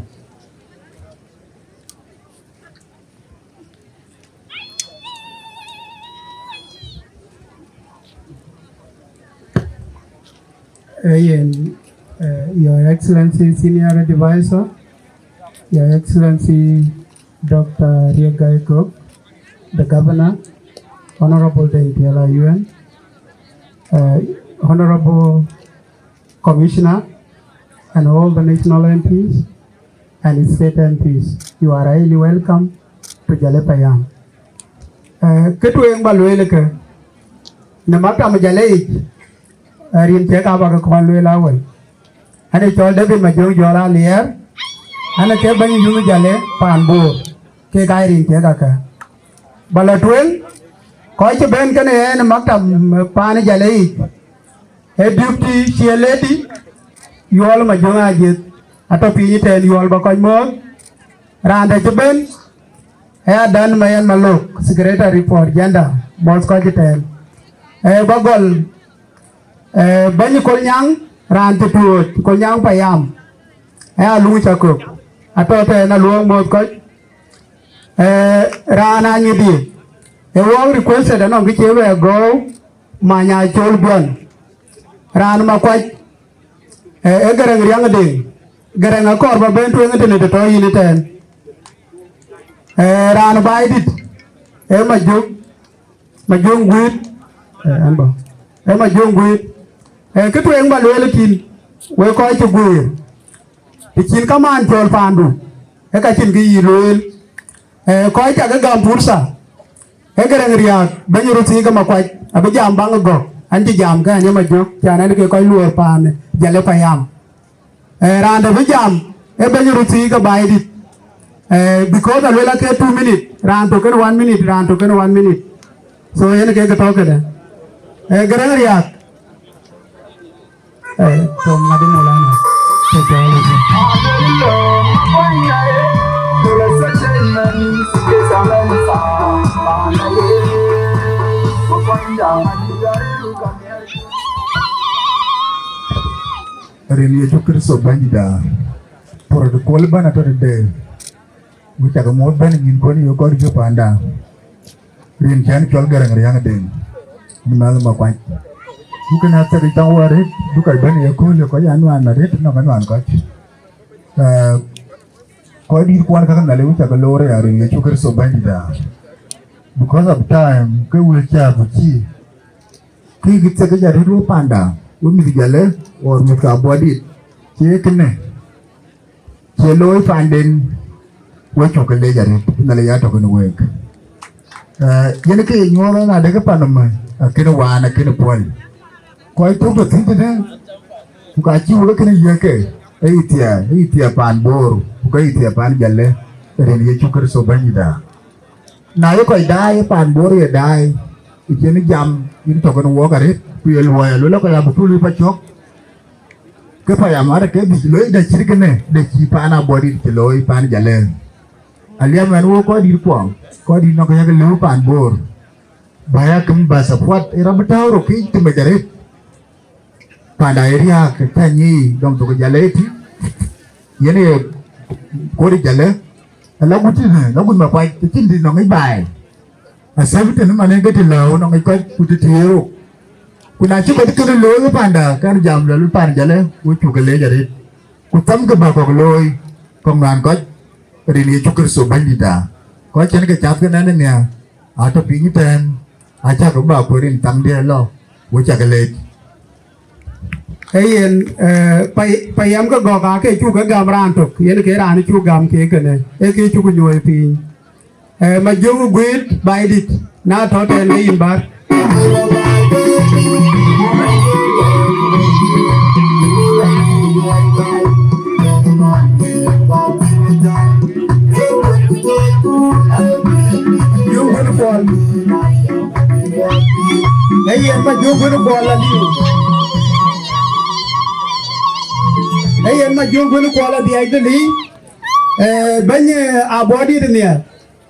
Your Excellency Senior Advisor, Your Excellency Dr. Riek Gai Kok, the Governor, Honorable Dentiala UN, Honorable Commissioner, and all the national MPs and state MPs, you are highly welcome to Jalepayam. Ketu yang baluele ke, namaka majalei, rin teka baga kwanluele awal. Ane chol David Majung Jola lier, ane ke banyi jungu jale panbur, ke gai rin teka ka. Balatuen, koi che ben kene ene makta pani jalei. A deputy she lady, you all my young agent, at a pinny tell you all back more. Randa Japan, I had done my and Malok, secretary for gender, Moscow Jitel. A bagol, a Benny Kolnyang, ran to Kolnyang Payam. I had Lucha cook. I thought I had a long Moscow. Rana Nidi. A wall requested and on which ever go, Manya Cholbun. Ran ma kwaj garang riang ding garang akor ba ben tu ngene to yini ten ran bai dit majung wit anbo majung wit ke tu eng ba le kin we ko chu gwir ti kin ka man tol pandu ka chin gi loel koi ta ga gam pursa e garang riak banyu ti ga ma kwai abe jam bang go anti jam ka ni ma jo chana ke koi luor pan jale payam randa be jam e banyu ti ga bai dit because alwela ke 2 minutes ran to ken 1 minute ran to ken 1 minute so yen ke to ke da garang riak to ngadi mulana to jale Reni Ajakguong so banida por the Kuol bana to de we take a more banning in Koni Yoko Japanda. Rin can kill Garang Yang Den. Malama Quite. You can have to return worried, look at Benny Yoko Yokoyan and Rit no one got. Quite equal Kanale, we take a lower in Ajakguong so banida. Because of time, we will have a tea. King gets a Garu Panda, Umi Gale or Muka Abuodit. Chicken. Chelo finding. We talk a later, Nalaya talking awake. Yanake, you are not a panama, a kid of one, a kid of one. Quite took a thing to them. Who got you looking at Yake, 8 pan bore, who got it pan gale, and you took her so banida. Now you quite die, pan bore, die. If you jam, you talk and walk at it, we'll look at a fully patchok. Kapayamara came below the chicken, the cheap Abuodit below pan gale. Aliam and walk on your palm, called in Nokia loop and bore. Bayakam bus of what a rabbit okay to measure it. Pandaria, Tani, don't go jaleti. Yene, Kori Jale, a labutin, no good my white, the children on me by. A 7 man get alone on a quite put it here. When I took a little low panda, can jam little panjale, which you can later it. Could come the back of loy, come round got. Reni Ajakguong so banida. Koi chen ke chat ke nane niya. Ato pingi ten. Ajakguong ba purin tang dia lo. Wucha ke late. Ayen payam ka go ka ke chu ka gam ran tok yen ke ran chu gam ke ke ne e ke chu ku nyoy pi ma jogu gwit bai dit na to te ne imbar Ayen ma jogu no bol la liu Ayen ma jogu no bol la di ai de li banye Abuodit ne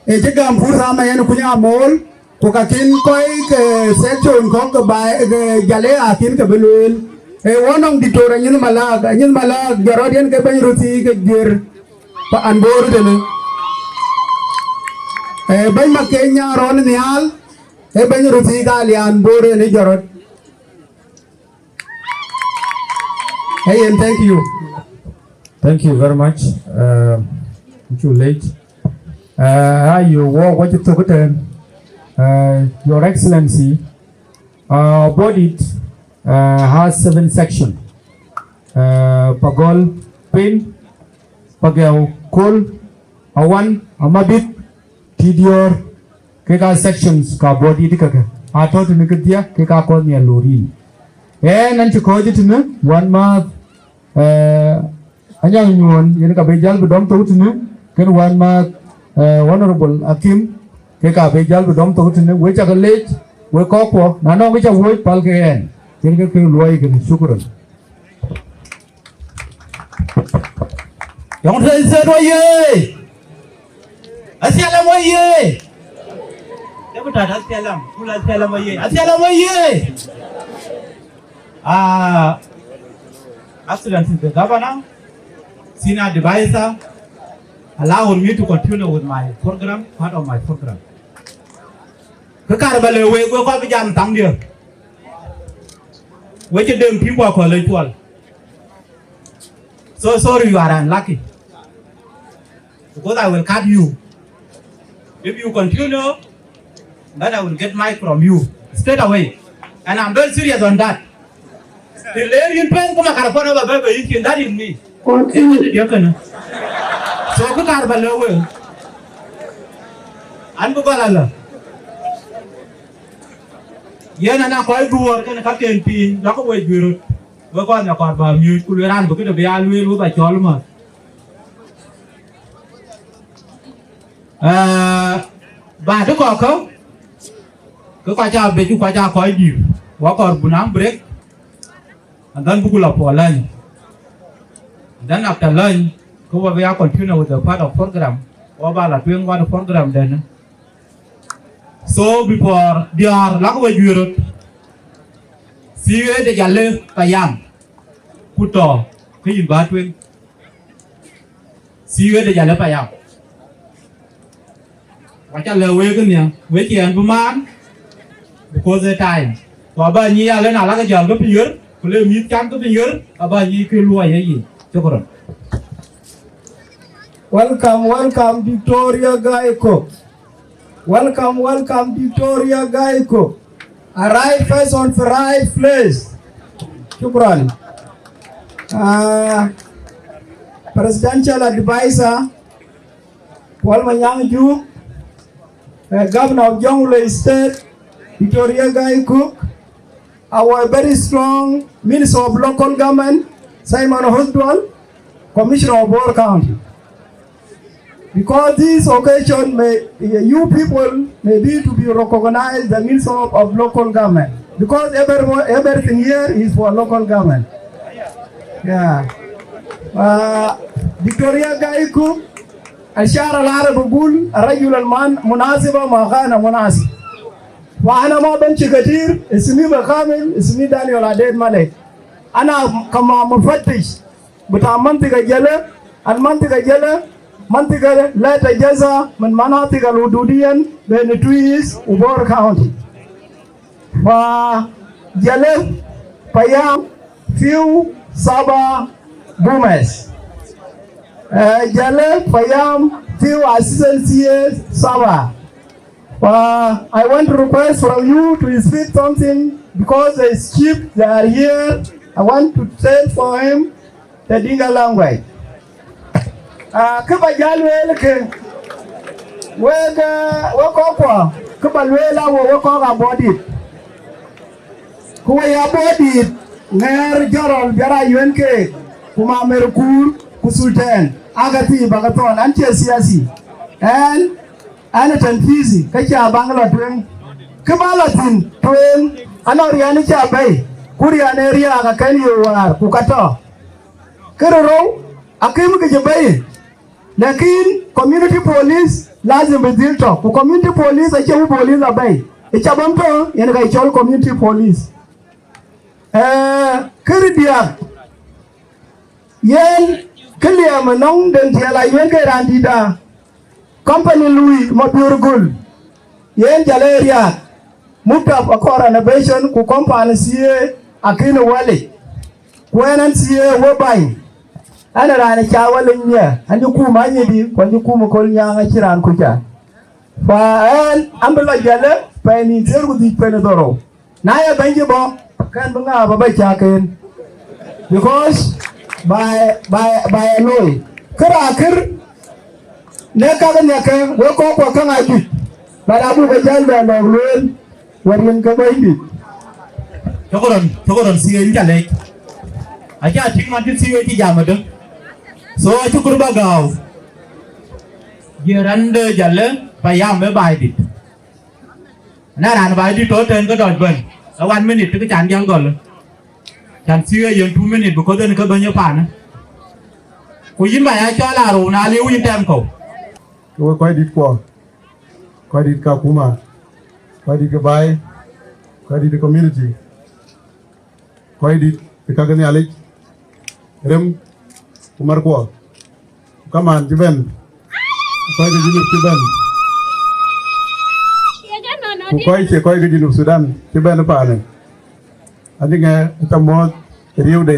e je gam pur sama yen kunya mol ko ka kin koi ke section ko ke bai jale akin ke belul e wonong ditora nyin malag garodian ke ban ruti ke gir pa anbor de ne e ban ma kenya ron nial e ban ruti ga lian bore ne jarot hey and Thank you very much. Too late. You walk what you took it. Your Excellency, Abuodit has 7 sections. Pagol, Pin, Pagel, Kol, Awan, Amabit, Tidior, Keka sections, Abuodit Kaka. I thought in the Katia, Keka called me a Lori. And you called it in 1 month. Anyang nyuon yen ka bejal bedom tawtune ken 1 month honorable Akim ke ka bejal bedom tawtune we cha college we kokwo na no ke cha we pal ke en yen ke luai ke shukran yang thai se do ye asialam wa ye ke buta asialam kula asialam wa ye asialam wa ye Excellency the Governor, Senior Advisor, allow me to continue with my program, part of my program. Kakar bale we ko jam tang dia. We je dem people ko le twal. So sorry you are unlucky. Because I will cut you. If you continue, then I will get mic from you straight away. And I'm very serious on that. The lady in pen kuma karapona ba baby that is me. Continue. So kakar bale we. an bu gala la yena na koy duor ken captain pi la ko way biru ba ko na ko ba mi ku ran bu ko be ya lu ba chol ma ba de ko cha be ju cha koy di wa ko bunam break and then bu la for lunch. Then after lunch we are continue with the part of program or about doing one program then. So before they are like we do see the yellow payam put on cái bát tuyên see the yellow payam và cho lời quê cái nè với tiền của man because the time và bao nhiêu lên nào là cái giờ cái phía của lên miếng chăn cái phía bao nhiêu cái lùi cái gì cho con. Welcome, Victoria Gai Kok. Welcome, Victoria Gai Kok. Arrive first on the right place. Shukran. Presidential Advisor, Kuol Manyang Juuk, Governor of Jonglei State, Victoria Gai Kok, our very strong Minister of Local Government, Simon Hosdwal, Commissioner of Bor County. Because this occasion you people may be to be recognized the Minister of Local Government. Because everything here is for local government. Yeah. Victoria Gai Kok, الشعر العربي بقول الرجل المناسبة ما كان مناسب. وأنا ما بمشي كثير اسمي بكامل اسمي دانيال عديد ملك. أنا كما مفتش بتاع منطقة جلة المنطقة جلة منطقة لا تجزأ من مناطق الحدودية بين تويس وبور كاونتي. فجلة بيام فيو سبا بومس. Jale Payam few assistants here Saba. I want to request from you to speak something because the chief they are here. I want to say for him the Dinga language. Kuba jalwe ke wega wakokwa kuba lwela wakoka Abuodit. Kuwa ya Abuodit nger jorol biara UNK kuma merkur Sultan agati bagaton anti siasi and anatan fizi kake a bangla tuen kebalatin tuen anoriani cha bay kuriane ria ga kanyo war kukato keroro akim ke bay lakin community police lazim bedilto ku community police ache police abay ichabamto yen ga ichol community police keridia yen Kiliya manong den tiala yen ke randida company lui mapurgul yen jaleria mukta akora innovation ku company sie akino wale kwenan sie wobai ana rana chawalin nya anju ku manyidi kwanju ku mukol nyanga chiran kuja fa en ambala jale pa ni tergu di penedoro na ya bangi bo kan bunga baba chaken because by loy kir ne ka ne ka we ko kan aju bara bu ga jalba lo lol warin ka baydi tokoron siye njale aja tingman ti siye ti jamade so chukur bagaw gerande jalle payam me baydi na ran baydi to ten ko dot ben 1 minute to chan jang gol chan siye yen 2 minute ko den ka banyo pan ko yimba ya cho la ru na liu yin tem ko quay dit ka kuma quay dit ka bay quay dit community quay dit ka gani alik rem umar ko kaman jiben quay ga jinub jiben quay ga jinub Sudan jiben pa ne adinga tamot riu de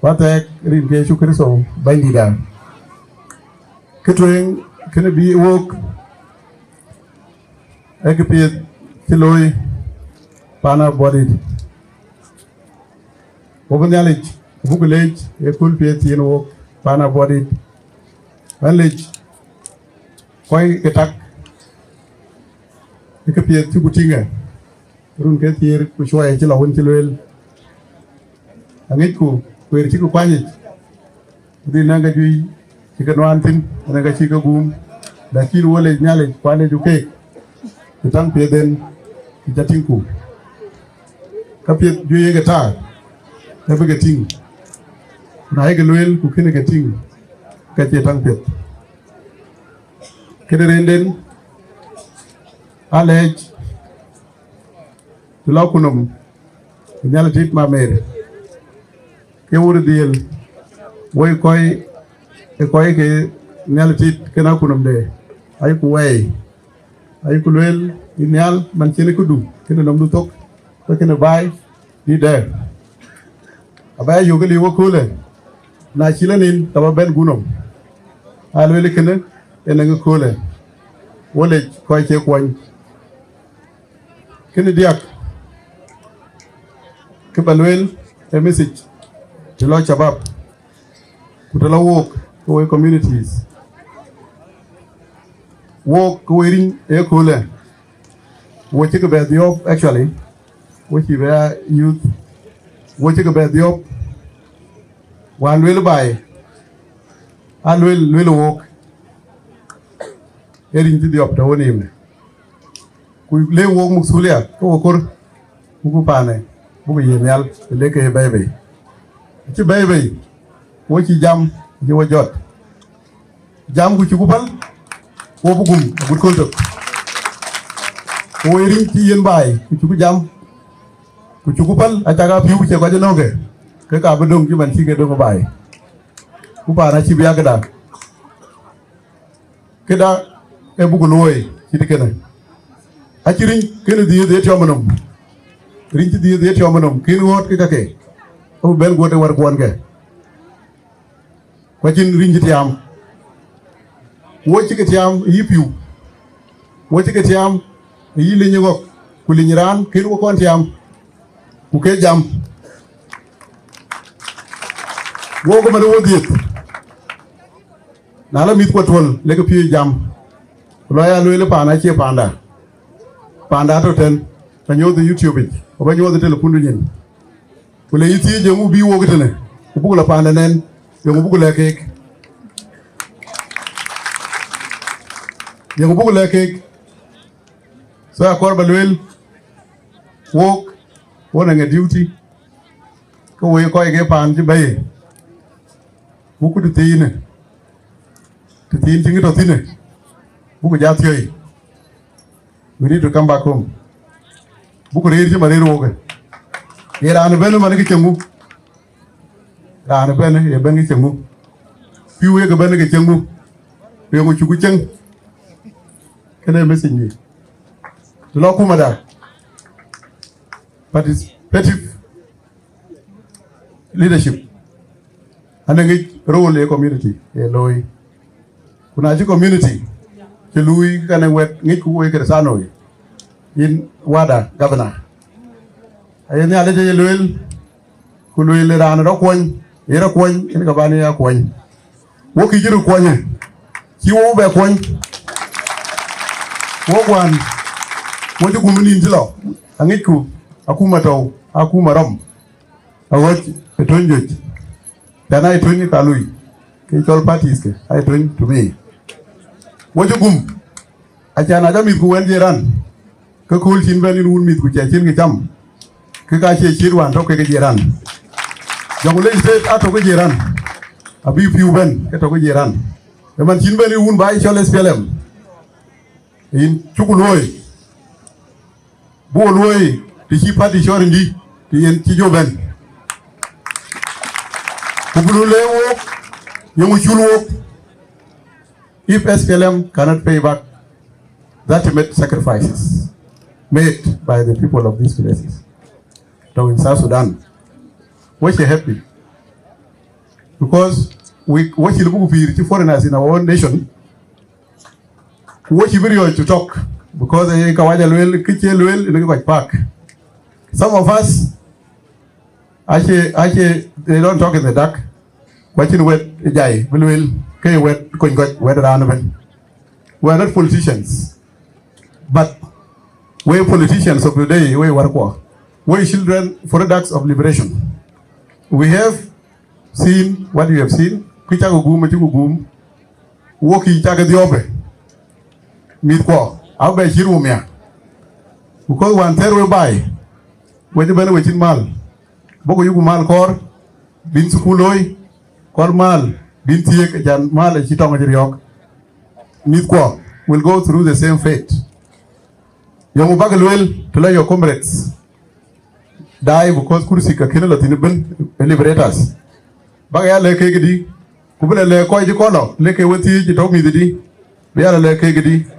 watek rin ke shukriso bandida ketwing kena bi wok ekipit tiloi pana Abuodit obunyalij bugulej ekul pet yen wok pana Abuodit anlej koy ketak cái việc chú kuting à run cái tiệt ku shoy chỉ là hun chỉ luel anh ấy ku quên chỉ ku quan gì đi năng cái gì chỉ cần hoàn tin năng cái chỉ có gum đã chỉ luôn lấy nhà lấy quan lấy chụp cái tăng phía đến cái ting ku cái việc duy cái ta cái việc ting nãy cái luel ku khi cái ting cái chỉ tăng phía cái đến đến Alej tulaw kunum nyala tit ma mere ke wuri diel woy koy ke nyala tit kena kunum de ay ku way ay ku lel nyal man ci ne ko du kena nam du tok ko kena bay di de abay yo gali wo kule na ci lanin taba ben gunum alwele kena en nga kule wole koy ci koñ kene diak ke balwel a message to lo chabab to lo work to communities work wearing e kole wo ci ke be diop actually wo ci be youth wo ci ke be diop wan wel bay alwel work erin ti diop to woni me ku le wo mu sulia ko kor ku paane bu yemel le ke bay ci bay wo ci jam ji wo jot jam ku ci ku pal wo bu gum bu ko tok wo rin ci yen bay ku ci ku jam ku ci ku pal a taga piu ci ko jonoge ke ka ba dong ci man ci ke do ko bay ku paana ci biya gada keda e bu ko loy ci dikene acirin kene diye de tomanum rinci diye de tomanum kin wot ke kake o ben gote war ko wonge ko cin rinci tiam wo ci ke tiam yipiu wo ci ke tiam yi li ñugo ku li ñiran kin wo kon tiam ku ke jam wo ko ma do diet na la mit ko tol le ko pi jam lo ya lo le pana ci panda to ten ba ñëw de YouTube bi ba ñëw de téléphone ñen ko le yiti je mu bi wo gëtene ko bu la panda nen yo mu bu la kek yo mu bu la kek so akor ba lwel wo wona nga duty ko we ko ge pan ci baye bu ko de tine te tin tingi to tine bu ko jati yoy we need to come back home buku reer ci mare roga era an ben man ke chengu ra an ben e ben ke chengu piwe ke ben ke chengu pe mo chugu cheng kene message ni to lo kuma da participative leadership anangi role e community e loy kuna ji community ke lui kana wet ngi ku we ke sano in wada governor ayen ya leje luel ku luel ran ro kon era kon in ga bani ya kon wo ki jiru kon ki wo be kon wo kwan wo ju gumni ndilo angi ku akuma taw akuma rom awot etonjo dana etoni kalui ke tol parties ke ay ton to me wo ju gum achana da mi ku wen jeran ka kul chin ben in un mit ku che chin ke cham ke ka che chirwan to ke jeran jongule state ato ke jeran abi piu ben ke to ke jeran e man chin ben un bai chole SPLM in chukuloy bo loy ti chi party shorindi ti en ti jo ben ku bulu lewo yomu chulwo if SPLM cannot pay back the ultimate sacrifices made by the people of these places. So in South Sudan, we're happy because we watch the foreigners in our own nation. Watch video to talk because they park. Some of us actually they don't talk in the dark. Watching wet jai will we are not politicians, but we politicians of today, we work for. We children, products of liberation. We have seen what we have seen. Kichagugum, Woki Chagadiobe. Midqua, I'll be Hirumia. Because one third will buy. When you benefit in Mal. Boko Yugu Mal Kor, Bin Sukuloi, Kor Mal, Bin Tiek, Jan Mal, and Chitong Riok. Midqua will go through the same fate. Young Bagalwell, to let your comrades die because Kursika Kinala Tinibin liberators. Bagaya Lekegedi, Kubula Lekoi Jikono, Leke Wati, you told me the D. We are Lekegedi.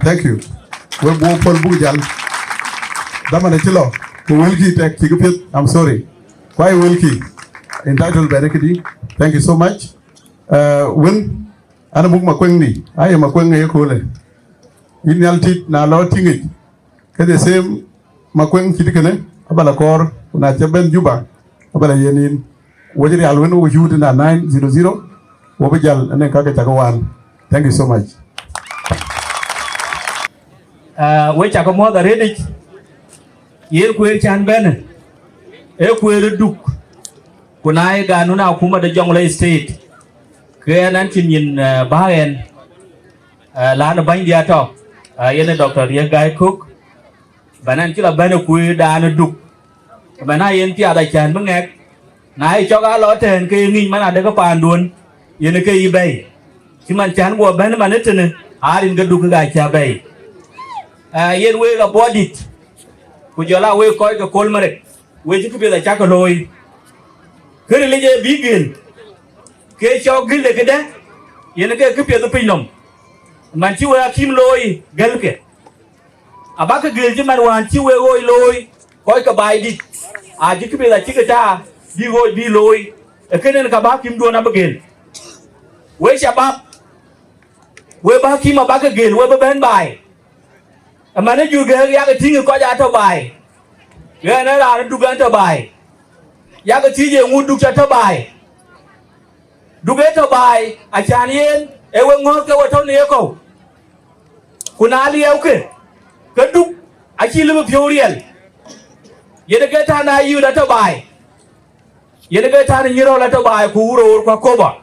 Thank you. We'll go for Bujal. Damanachilo, who will key take Tigupit. I'm sorry. Why will key? Entitled Berekedi. Thank you so much. When Anamuk Makwengi, I am a Kwengi Kole. In Yaltit, now lotting it. The same Makweng Kitikane, Abalakor, Unachaben Juba, Abalayanin, Wajiri Alweno, which you did 900, Wabajal, and then Kakatakawan. Thank you so much. Which are more the Reddit. Ye queer chan ben. A queer duke. Kunai Ganuna Kuma the Jonglei State. Kuan Antin in Bahan. Lana Bandiato. Yene Dr. Riek Gai Kok. Bananchila Bano Queer Dan Duke. Banayan Tia the Chan Bangak. Nai Choga Lotte and Kaying Manadaka Pandun. Yeneke Bay. Chiman Chan were Benamanitan. I didn't get Duke Gai Bay. Yen we Abuodit. Could you allow we call the Kolmarek? We took the Chakaloi. Could you begin? Keshaw Gilda, Yenaka Kupi the Pinum. Mantua Kim Loy, Gelke. Abaka Giljiman one, Chiwe Loy, Koika Bidit. I took the Chicata, be Loy, a Kenan Kabakim do up again. Where's your bab? We're back him back again, we're been by. A man you get a thing you got out of buy. You are not to go to buy. Yagati would do to buy. Do get to buy a Chinese, a will not go to the echo. Kunali okay. Good do I kill him puriel. Yet a get on you that to buy. Yet a get on you let to buy Kuro or Koba.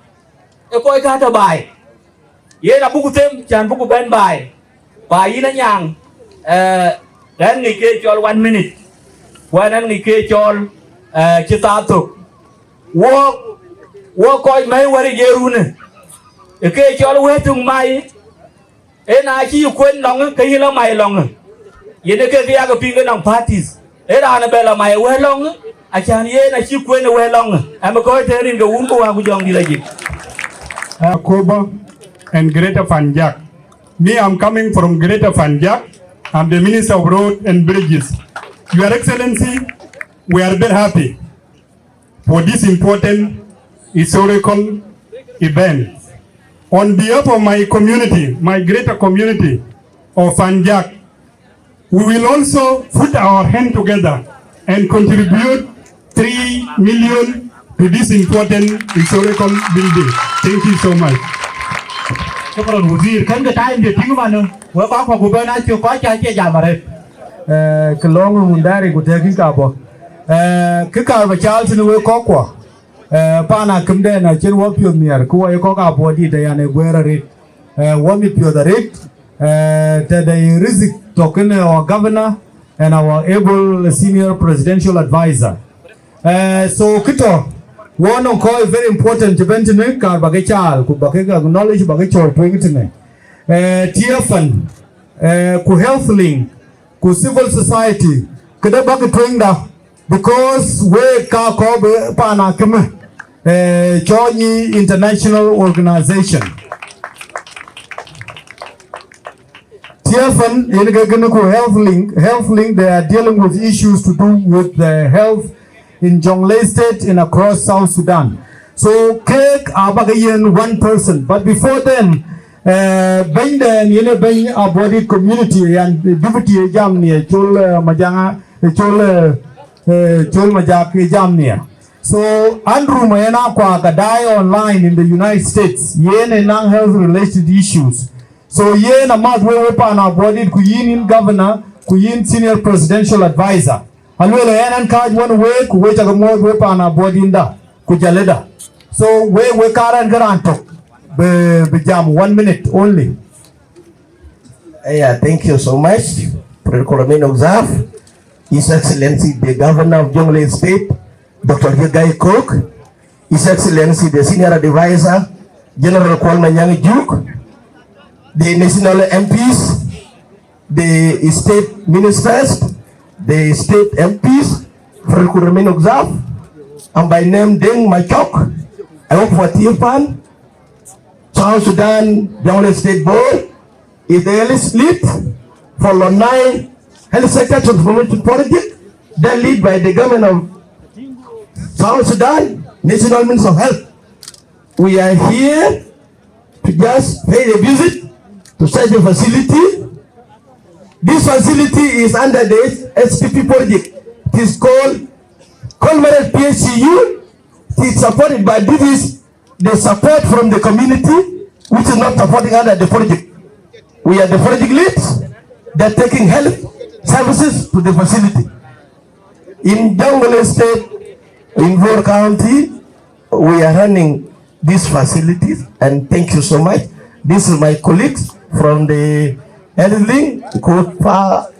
A boy got to buy. Yet a book them can book ben buy. Buy in a young. Then we get all 1 minute. When we get all Chitato. Walk on my way, Jerune. A cage all way to my. And I see you quite long, Kayla my long. Yenaka Pingan on parties. And Annabella my way long. I can hear I see quite away long. I'm a court in the Wumbo with young village. Koba and Greater Fanjak. Me, I'm coming from Greater Fanjak. I'm the Minister of Road and Bridges. Your Excellency, we are very happy for this important historical event. On behalf of my community, my greater community of Fanjak, we will also put our hand together and contribute 3 million to this important historical building. Thank you so much. Kan cái time để tiếng mà nữa, vừa có của bên anh chưa có chơi dài mà đây, cái long hùng đại của thế cả bộ, cái cả và Charles nó vừa có qua, pana cầm đèn ở trên wall pion mier, cô có cả bộ đi đây anh vừa ra rít, wall mi pion ra rít, the risk token our governor and our able senior presidential advisor, so kito. One of the very important event in the car bagachal, ku bagaga knowledge bagachal doing it in TFN, ku health link, ku civil society, kada baga da because we ka ko pana kama join international organization. TFN in the health link, they are dealing with issues to do with the health in Jonglei State and across South Sudan. So cake abagayen 1 person. But before then, bring the bring Abuodit community and deputy jam near Chol Majanga Chol Majak jam near. So Andrew Mayana Kwaka die online in the United States. Yen and non-health related issues. So yen a month we open Abuodit Kuyin governor Kuyin Senior Presidential Advisor. Alwele enan kaj one way kuweta gamo we pana bodinda kujaleda. So we karan garanto be jam 1 minute only. Yeah, thank you so much. Protocol observe. His Excellency the Governor of Jonglei State, Dr. Riek Gai Kok, His Excellency the Senior Advisor, General Kuol Manyang Juuk, the national MPs, the state ministers, the state MPs, Protocol observe, and by name Deng Machok, I work for Tirpan, South Sudan Jonglei State Board, is the earliest lead for Lonai Health Sector Transformation Project, then led by the government of South Sudan, National Minister of Health. We are here to just pay a visit to such a facility. This facility is under the SPP project. It is called Kolmarek PHCU. It is supported by the support from the community, which is not supporting under the project. We are the project leads. They are taking health services to the facility. In Jonglei State, in Bor County, we are running these facilities, and thank you so much. This is my colleagues from the Edling. For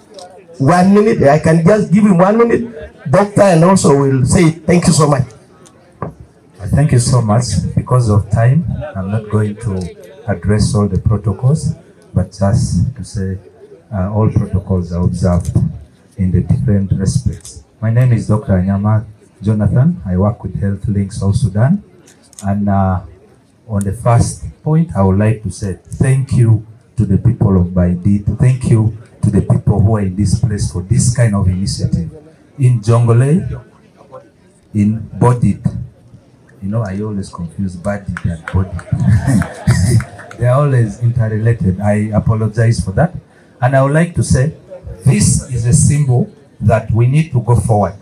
1 minute, I can just give him 1 minute, doctor, and also will say thank you so much. Thank you so much. Because of time, I'm not going to address all the protocols, but just to say all protocols are observed in the different respects. My name is Dr. Anyama Jonathan. I work with Health Link South Sudan. And on the first point, I would like to say thank you to the people of Baidit. Thank you to the people who are in this place for this kind of initiative. In Jonglei, in Abuodit, you know, I always confuse Badit and Abuodit. They are always interrelated. I apologize for that. And I would like to say, this is a symbol that we need to go forward.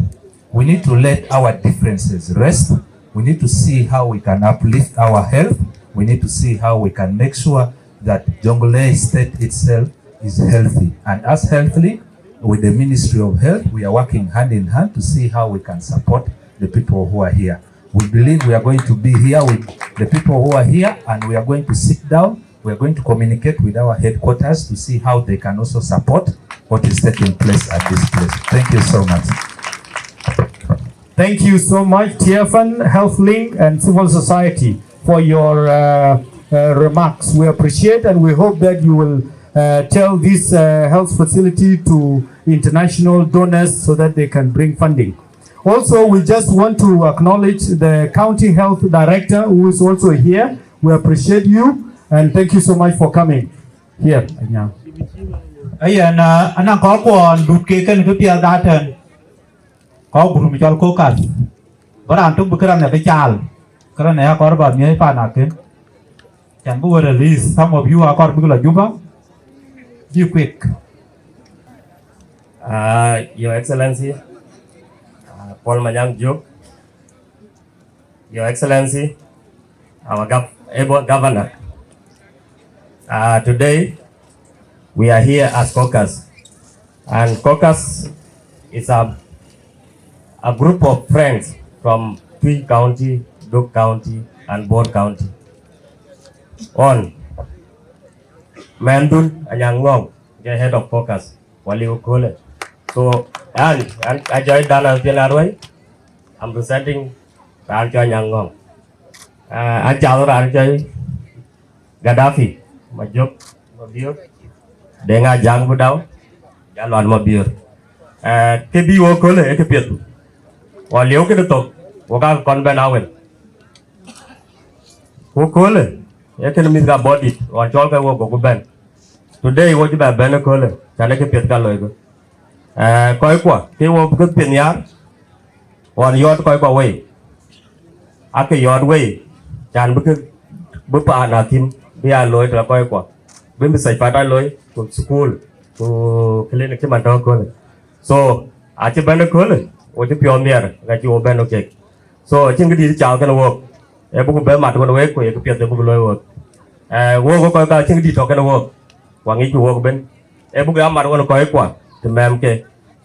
We need to let our differences rest. We need to see how we can uplift our health. We need to see how we can make sure that Jonglei State itself is healthy. And as healthy, with the Ministry of Health, we are working hand in hand to see how we can support the people who are here. We believe we are going to be here with the people who are here, and we are going to sit down. We are going to communicate with our headquarters to see how they can also support what is taking place at this place. Thank you so much. Thank you so much, TFN, Health Link, and civil society for your remarks. We appreciate and we hope that you will tell this health facility to international donors so that they can bring funding. Also, we just want to acknowledge the County Health Director who is also here. We appreciate you and thank you so much for coming here. Ayan, anang ko kuan dutkekan ke pia daten. Kau belum jual kokas. Barang tu berkeran ya becal. Kerana ya korban ni panakin. Can we release some of you akor bigula juba? Be quick. Your Excellency, Kuol Manyang Juuk, Your Excellency, our Governor. Today we are here as caucus, and caucus is a group of friends from Tui County, Duke County, and Bor County. On Mandun Ajakguong, the head of caucus, Waliu Kole. So, and Ajay Dana Pianarway, I'm presenting Ajay Ajakguong. Ajay Gaddafi, Majok, Mabir, Denga Jang Budao, Jalwan Mabir. Kebi Wokole, Ekepiatu. While you get a talk, Waka Conben Owen. Wokole, Economies got body, or Cholka Woko Ben. Today, what you buy Benacole, Chanaka Pietalogo. Koikwa, they will good pinyar, or your Koikwa way. Ake your way, Jan Bupa Nakim, be a lawyer to a Koikwa. When we say Fata Loy to school, to clinic Manto. So, Achibanacole. What if you're near that you open okay? So I think this child can work. A book of Belmat will work where you can get the book work. Work, I think this talk can work. One each work, Ben. A book I'm not going to call it. to mem ke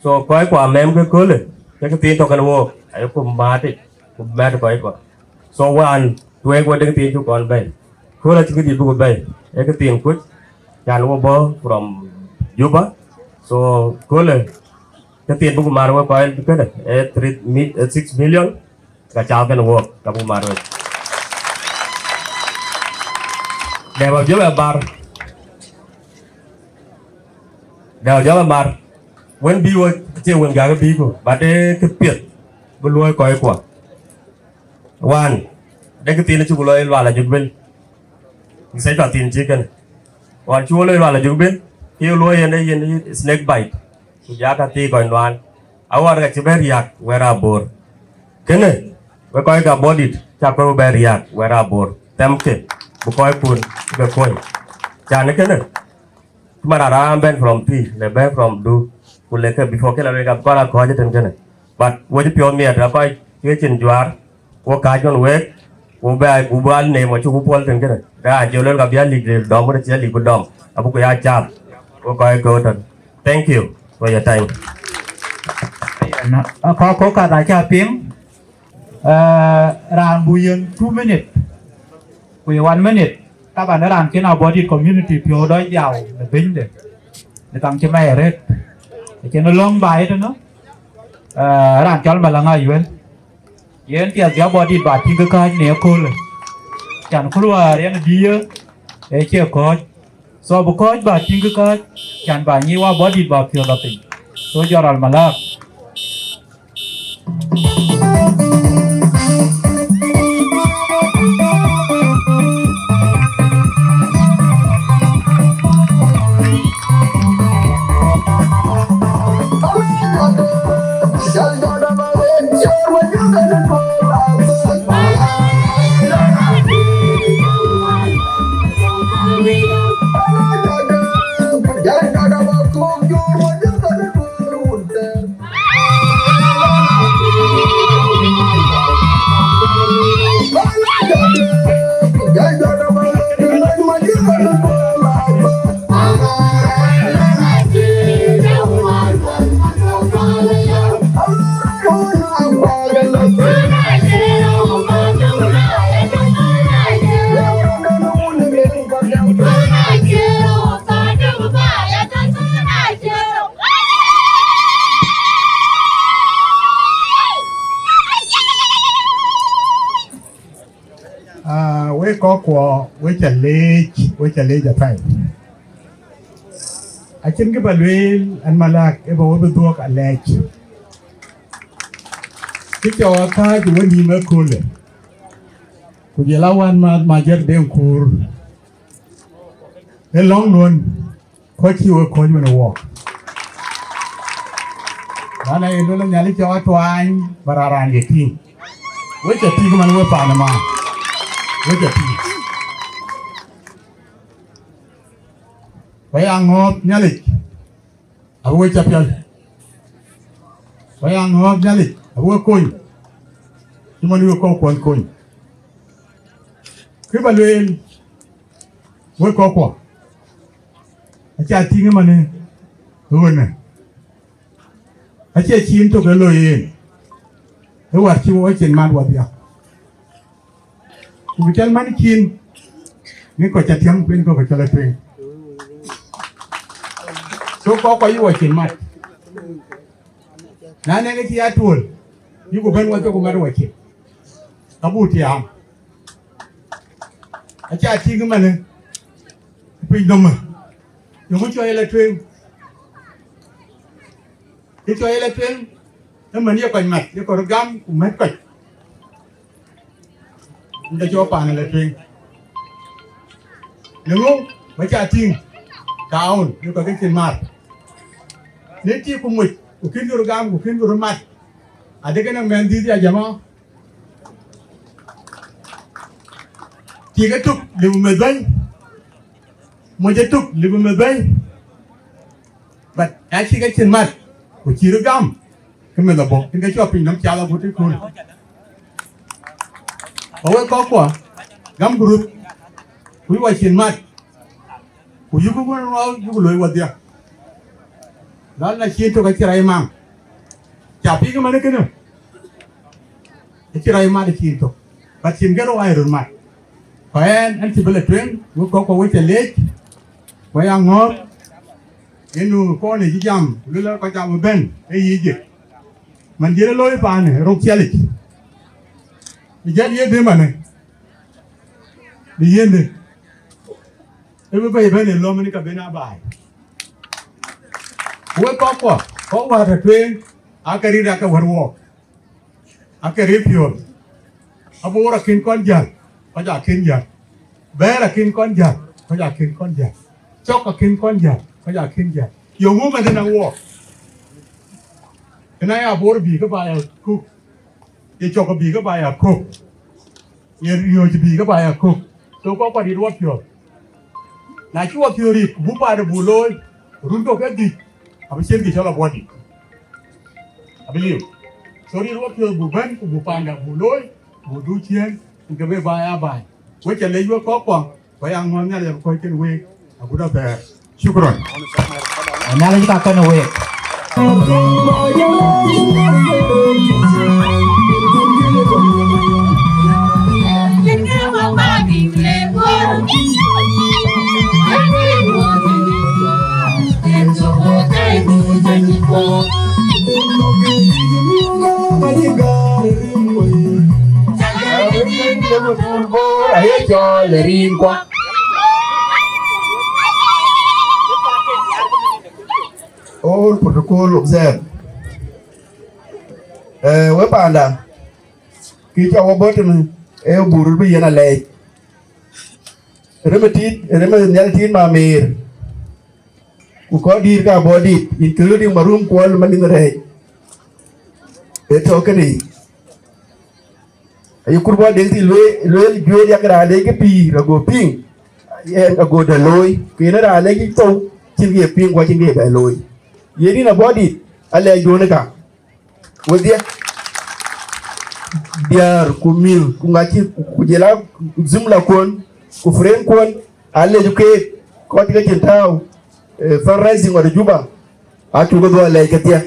so koi kwa mem ke kule ke tin to kan wo ai ko mate ko mate koi kwa so wan tuwe ko de tin chu kon bay kula chi di bu bay e ke tin ku chan wo bo from Juba so kule ke tin bu mar wo koi ke de 6 million ka chao kan wo ka bu mar wo để vào dưới bar đào giáo bar when bi wo che when ga bi ko ba de ke piet bu loy koy ko wan de ke tin chu loy la ju ben ni sai ta tin chi kan wan chu loy la ju ben ke loy yen snake bite ku ja ka ti ko wan awar ga che ber yak wera bor kene we koy ga bodit cha ko ber yak wera bor tem ke bu koy pun ke koy cha ne kene Marara ben from P, le ben from do, who like before Kela wake up, Kala Kojet and Jenny. But what if you're me at Rapai, Kitchen Juar, or Kajon Wake, or by Ubal name or Chupol and Jenny. That you'll have your league, dom or jelly good dom, Abuya Chap, or Koi Gotan. Thank you for your time. Koka Raja Pim, Ram Buyan 2 minutes, we 1 minute. Các bạn đã làm cái nào body community phiếu đói giàu để bính để tăng cho mày hết để nó long bài đó nó làm cho mà là ngay vậy vậy thì giáo body bà chỉ có cái này cô là chẳng có loa đấy là đi để chơi coi so bố coi bà chỉ có cái chẳng bà như qua body bà phiếu là tỉnh tôi cho rằng mà là we có của we chả lê giả phải à trên cái bà luyện anh mà là cái bộ bên tua cả lệ cái trò khai thì vẫn đi mới coolเลยกูจะเล่าวันมาเยอะเรื่องคูลแล้วร้องนวลค่อยคิวคนมันวอกแล้วในนู้นแล้วเนี่ยที่จอทวายบารารานเกี่ยที่เว้ยจะที่ก็มันเว้ยป่านมาเว้ยจะที่ไปอ่างงอบเนี่ยลิเอาเว้ยจะเพียรไปอ่างงอบเนี่ยลิเอาเว้ยคุยที่มันเว้ยก็ควรคุยคือบริเวณเว้ยก็กว่าอาจารย์ทิ้งให้มันเนี่ยน่ะอาจารย์ชี้นตัวกันเลยแล้วว่าชิวไอ้เจนมันว่าเดียวคุณจันมันชี้นนี่ก็จะเทียมเป็นก็จะเลยเป็นโซก็ไปอยู่ว่าเจนมันนั่นเองที่อาทูลอยู่กับเพื่อนว่าตัวกูมาด้วยเจนอาบูที่อ่างอาจารย์ทิ้งให้มันเนี่ยเป็นดมยังไม่ช่วยอะไรช่วยที่ช่วยอะไรช่วยแล้วมันยังก่อนมัดยังก่อนรกำกูไม่ก่อนมันจะช่วยป่านอะไรช่วยยังงูไม่จ่าทิ้งดาวน์ยังก่อนกินมาเนี่ยที่กูมุดกูขึ้นดูรกำกูขึ้นดูรมัดada kan yang main diri aja mau tiga tuk lebih medai mau jatuh lebih medai but actually cái chân mặt của chỉ được gam cái mình là bộ cái cho mình nắm cháo là bộ cái cool ở đây có quả gam group quý vị chân mặt của you cũng nói you lôi vào đi dan na chi to ka chirai mang cha pi ka mane kene chirai ma de chi to ba chin ga ro ai run ma ko en chi bele twen wo ko we le wa ya ngor enu ko ne ji jam lu la ko jam ben e yi je man jere loy pa ne ro chali mi jan ye de mane di yende e be bay ben lo mani ka bena bai wo ko wa ta twen akari da ka warwo akari piol abora kin kon jan ko ja kin jan bera kin kon jan ko ja kin kon jan chok kin kon jan ko ja kin jan yo mu ma na wo ina ya bor bi ka ba ya ku ye chok bi ka ba ya ku ye yo bi ka ba ya ku to ko di ro piol na chi wo piol ri bu pa de bu loy run to ka di abi chen ki chola body abi liu so ri ro piol bu ban ku bu pa na bu loy bu du chen ke be ba ya ba we che le yo ko yang ngon nya le ko chen we abu da ba shukran na le ka kana we All protocol observed. We panda. Kita wabotin buru bi yana lay. Remetin mamir. Ukodi ka body including maroon Kuol Manyang Juuk. Ayo kurba denti loy jual yang rale ke pi rago ping. Yang ago da loy. Kena rale ke to cingi ping wa cingi ba loy. Yeni na body ale jone ka. Wadia biar kumil kungachi kujela zumla kon ku friend kon ale juke ko tiga cintau fundraising wa juba atu go do ale ketia.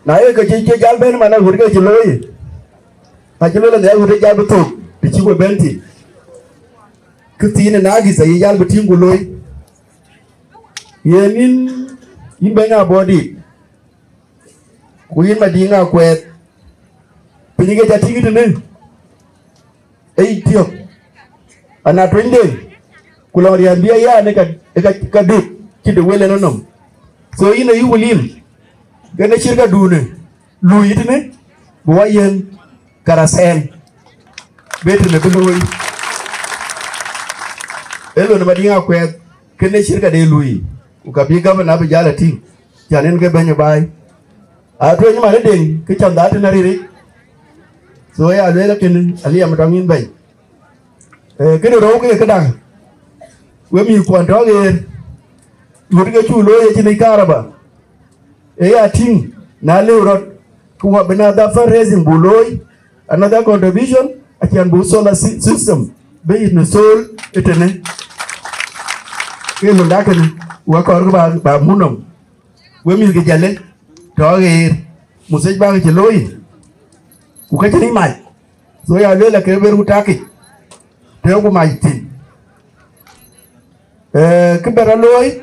Na ye ke jal ben mana hurga jiloy. Ajelo la hurga jal beto ti go benti. Kutine nagi sa yal betingu loy. Yenin imbanga body kuyin madinga kwet pinige jatigi tene tio ana twende kuloriambia ya ne ka du kide wele nonom so ina yuwulim gane shirka dune lu yitne bo wayen karasen betene buluwi elo ne madinga kwet kene shirka de lui ukapiga na bijala ting janen ke benye bai atwe nyuma ne ding ke chanda te nariri so ya le ken ali am dangin bai ke ro ke kadang we mi ko ndo ge ngori ke chulo ye chini karaba ya ting na le rot ku bena da fundraising buloy another contribution akian bu solar system be in sol etene ke lo dakene wa ko ba munom we mi ke jale toge musej ba ke loy ku ka tini mai so ya le la ke beru taki te ku mai tin ke bera loy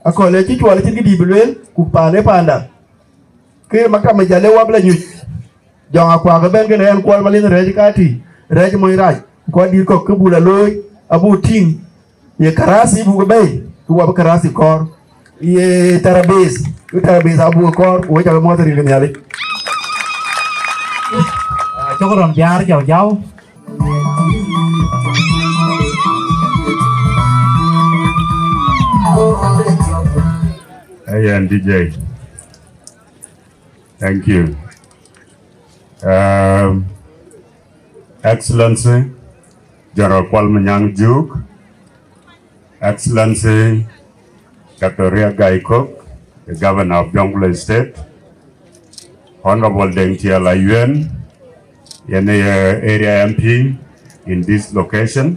akole ti twal ti di bilwen ku pande panda ke maka me jale wa bla nyu jonga kwa ga ben ke en Kuol Manyang rej kati rej moy raj ko dir ko ke bula loy abu ting ye karasi bu bay ku wa karasi kor ye tarabes abu kor wo ja mo tari ni ali chokron biar jauh-jauh Hey, and DJ, thank you. Excellency, General Kuol Manyang Juuk, Excellency, Dr. Riek Gai Kok, the Governor of Jonglei State, Honorable Deng Tiala Yuen, area MP in this location,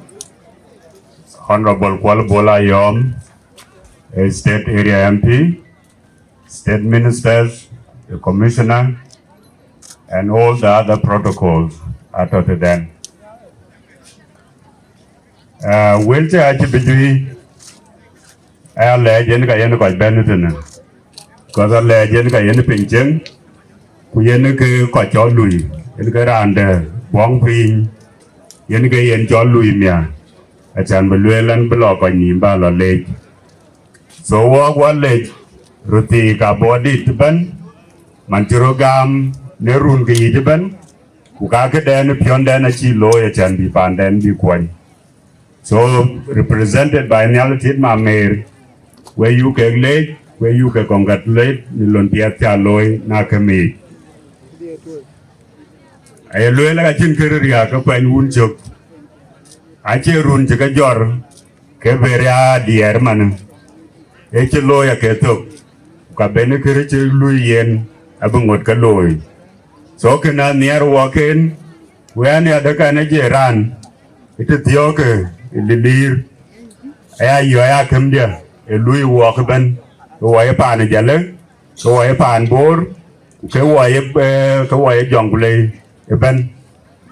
Honorable Kuala Bola Yom, a State Area MP, state ministers, the commissioner, and all the other protocols out of them. Wilche Achibidui, I legend Kayan Koi Benetton, because a legend Kayan Pinching, Kuyenke Kocho Louis, in Garanda, Wong Pin, Yenke and John Louis Mia, a Chan Beluelan Block on Nimbala Lake. So walk one leg, Ruti Abuodit ban, Manchurogam, Nerun Gijiban, Ukaka then Pion then a chi lawyer can be found then be quite. So represented by Nyalatit Mamer, where you can lay, where you can congratulate Nilontiata Loy Nakami. I loy like a chinkeria, Kapan Wunchuk. I cheer run Chakajor, Keveria, the Herman. Each lawyer Ketok, Kabenekirich Luyen, Abungot Kaloy. So can I near walk in, where near the Kanaji ran. It is the okay, in the leer. You are come there, a Louis Walkban, who I pan a jelly, so I pan board, Kawai Jungle, a ben.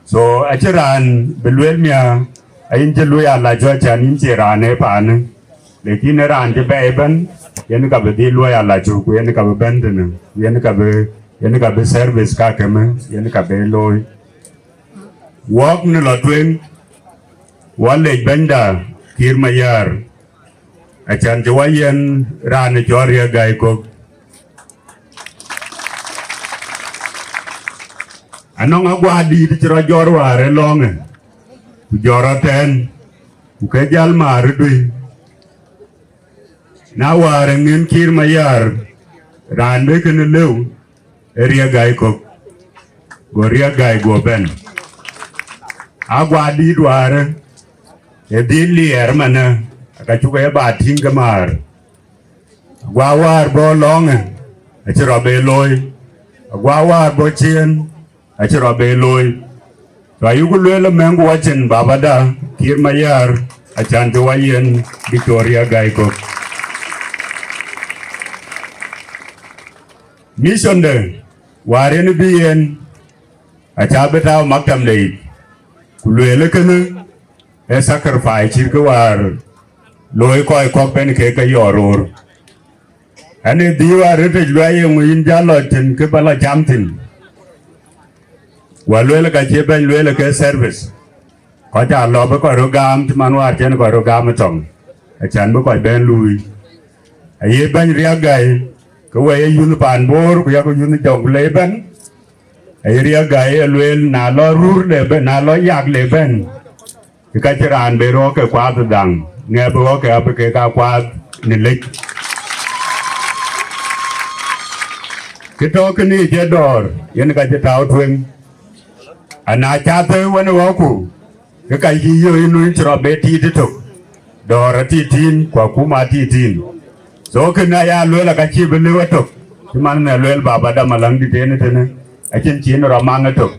So I ran, Beluemia, I enjoy a la judge and Injiran a pan. The kinner and the baben, Yenaka de Loya la Juuk, Yenaka Benden, Yenaka service Kakame, Yenaka Loy. Walk no Lotwing, one leg bender, Kirmayar, a Chanjawayan ran a Riek Gai Kok. Anong Abuodit Jorwa along Jora 10, Ukajal Marudui. Now are in Kirmayar, ran bacon a low, Riek Gai Kok, Riek Gai Goben. Abuodit ware, a dilly hermana, a Kachuka Tingamar. Guawar bo long, a Cherobe loy, a Guawar bo chin, a Cherobe loy. So you could learn a man watching Babada, Kirmayar, a Chantawayan, Victoria Gai Kok. Mission day, Warren Bien, a Chabeta Makam day, Kuluelekanu, a sacrifice, Chirkawar, Loy Koi Copen Cake Yoror. And if you are written lying in Jalot and Kibala Jamtin, Waluelaka Chiban Luelaka service, Kota Lobako Rogam to Manuar Jen Rogamatom, a Chanbuko Ben Louis, a Yeban Riek Gai. Kawai Unipan Bor, Kuyako Unitong Leben, Area Guy, Alwell, Nalo Rur Leben, Nalo Yak Leben, the Kacharan Beroka Quadang, never walk up a Kaka Quad in the lake. Kitokani Jedor, Yenakajat wing, and I chatter when I walk. The Kaji in which Robeti took, Dora Titin, Kwakuma Titin. So can I look at you below a took? The man well Babada Malang detained, I can chin or among a took.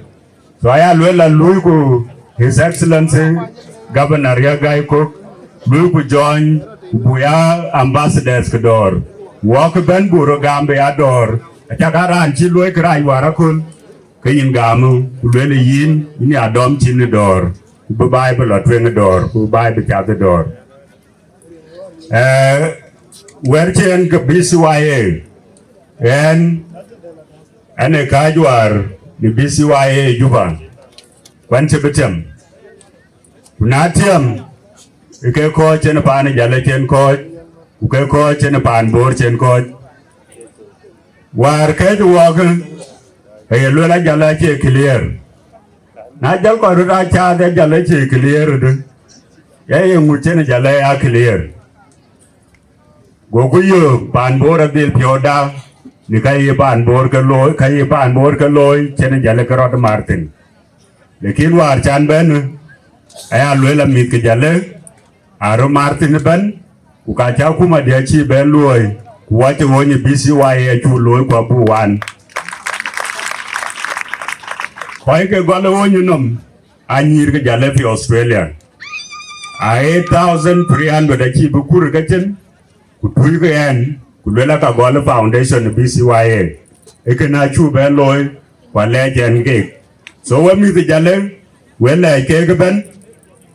So I will a Lugu, His Excellency, Governor Riek Gai Kok, Lugu join Buya Ambassadors Kador, Walk Ben Burogambe Ador, a Chagara and Chilway Cry Warakul, Kayin Gamu, Uli Yin, in your dom chinador, who Bible or Twingador, who buy the Catador. Where chen BCYA and a Kajuar, the BCYA Juba, Quantibitum. Unatium, you can coach and a pan Jalachen coach, you can coach and a pan board and coach. Where Kajuagan, a Lula Jalache clear. Not Jalkorra Chad Jalache clear. Yay, Muchen Jalaya clear. Goguyo, Panbora del Pioda, Nikai Panbor Kaloy, Kai Panbor Kaloy, Chen Jalakarot Martin. The Kinwar Chanben, Ayalwella Mikajale, Aro Martin Ben, Ukachakuma Dechi Ben Loy, what you want BCY to Loy Papu one. Koike Golawonum, I need Jalefi Australia. 8,300 achieve Kurgatan. Kutuigan, Kulwela ka gola foundation BCYA. Ekena chu ben loy kwa legend cake. So when me the jale, when like cake ben,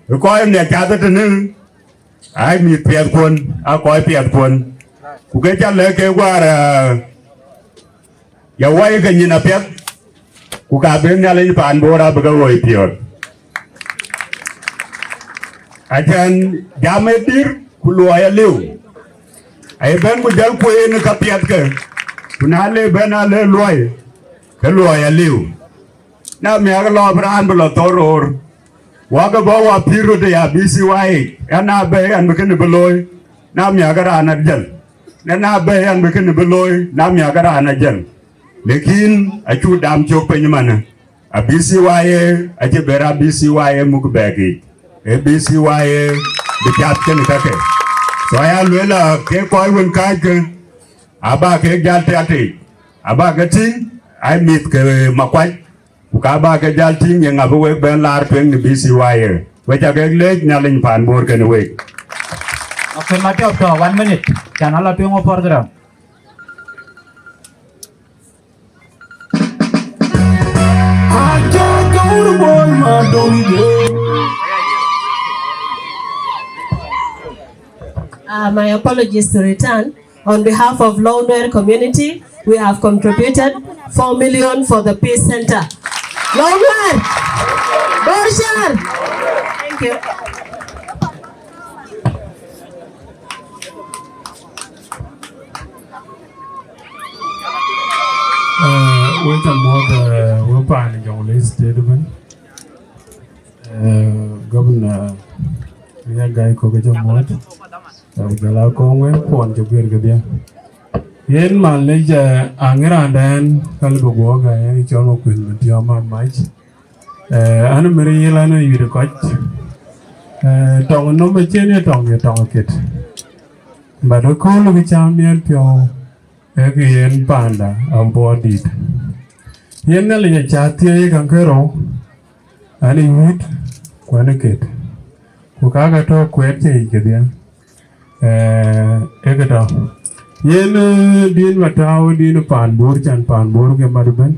we call him the cather. I meet Piat Kun, I call Piat Kun. Who get a leg a war. Your wife and in a pet. Who can bring a lip and board up a go pure. I can jam a deer, Kuluaya live. I been with Del Queen in a capiatka. Kunale Benale Loy, Kaluaya live. Now me a law brand below Toror. Walk about a period de BCY, and I bay and begin to below. Now me a garana gel. Then I bay and begin to below. Now me a garana gel. The king, I chew damn choke penman. A BCY, I jibera BCY Mukbagi. A BCY, the captain kake. So I will a cake oil kike. Aba cake jalti. Aba getting, I meet Makwai. Ukaba ke jalting yang abu wek ben lar tweng ni BCY. Wecha ke lej nyaling pan bor ke wek. Okay, mati up to 1 minute. Channel la tweng opor gram. My apologies to return. On behalf of Lownware community, we have contributed 4 million for the Peace Center. Lownware! Borshar! Thank you. Welcome more Wupa and Jonglei statement. Governor Riek Gai Kok Ajakguong Pon Jabir Yen man leja angerandan kalbo ga yani chono kun dioma mach anu meri yelana yure koch tong no mechene tong ye tong ket bado ko lo champion pyo yen panda Abuodit yen na leja chati kankero ani wit kwana ket ko kaga to kweteikedia egedo yen din matao din pan bor chan pan bor ke marben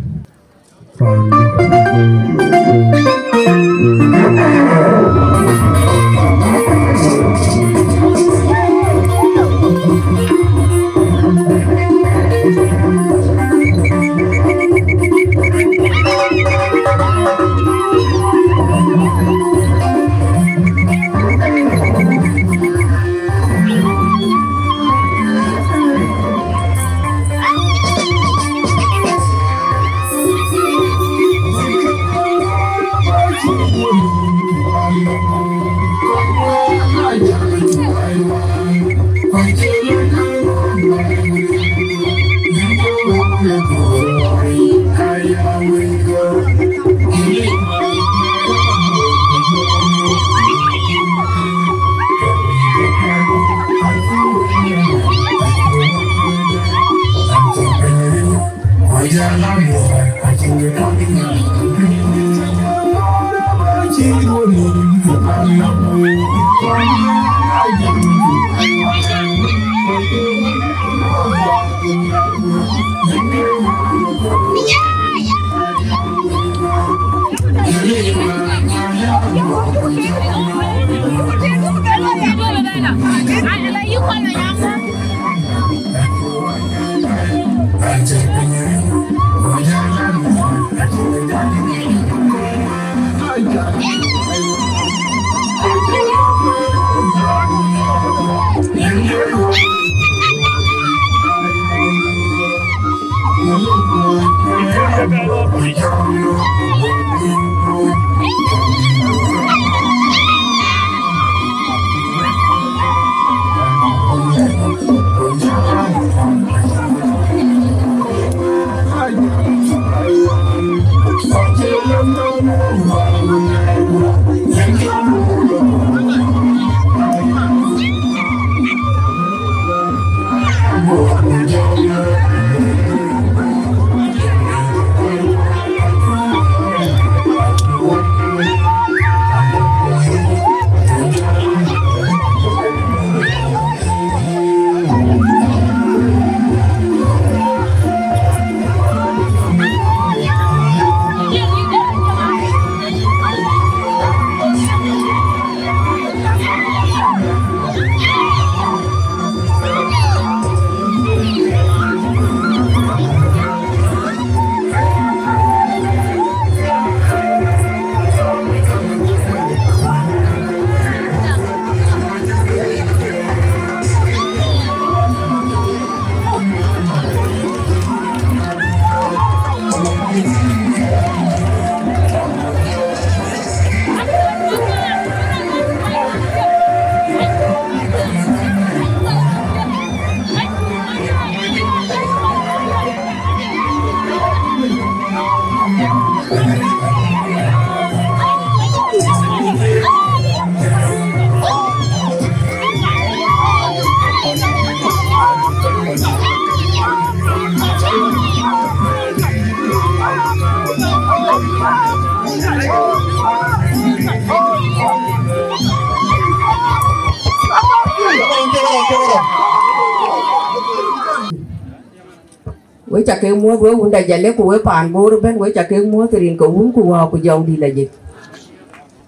với chả cái múa với unda jale của với pan bố bên với chả cái múa thì riêng của uống của dòng đi là gì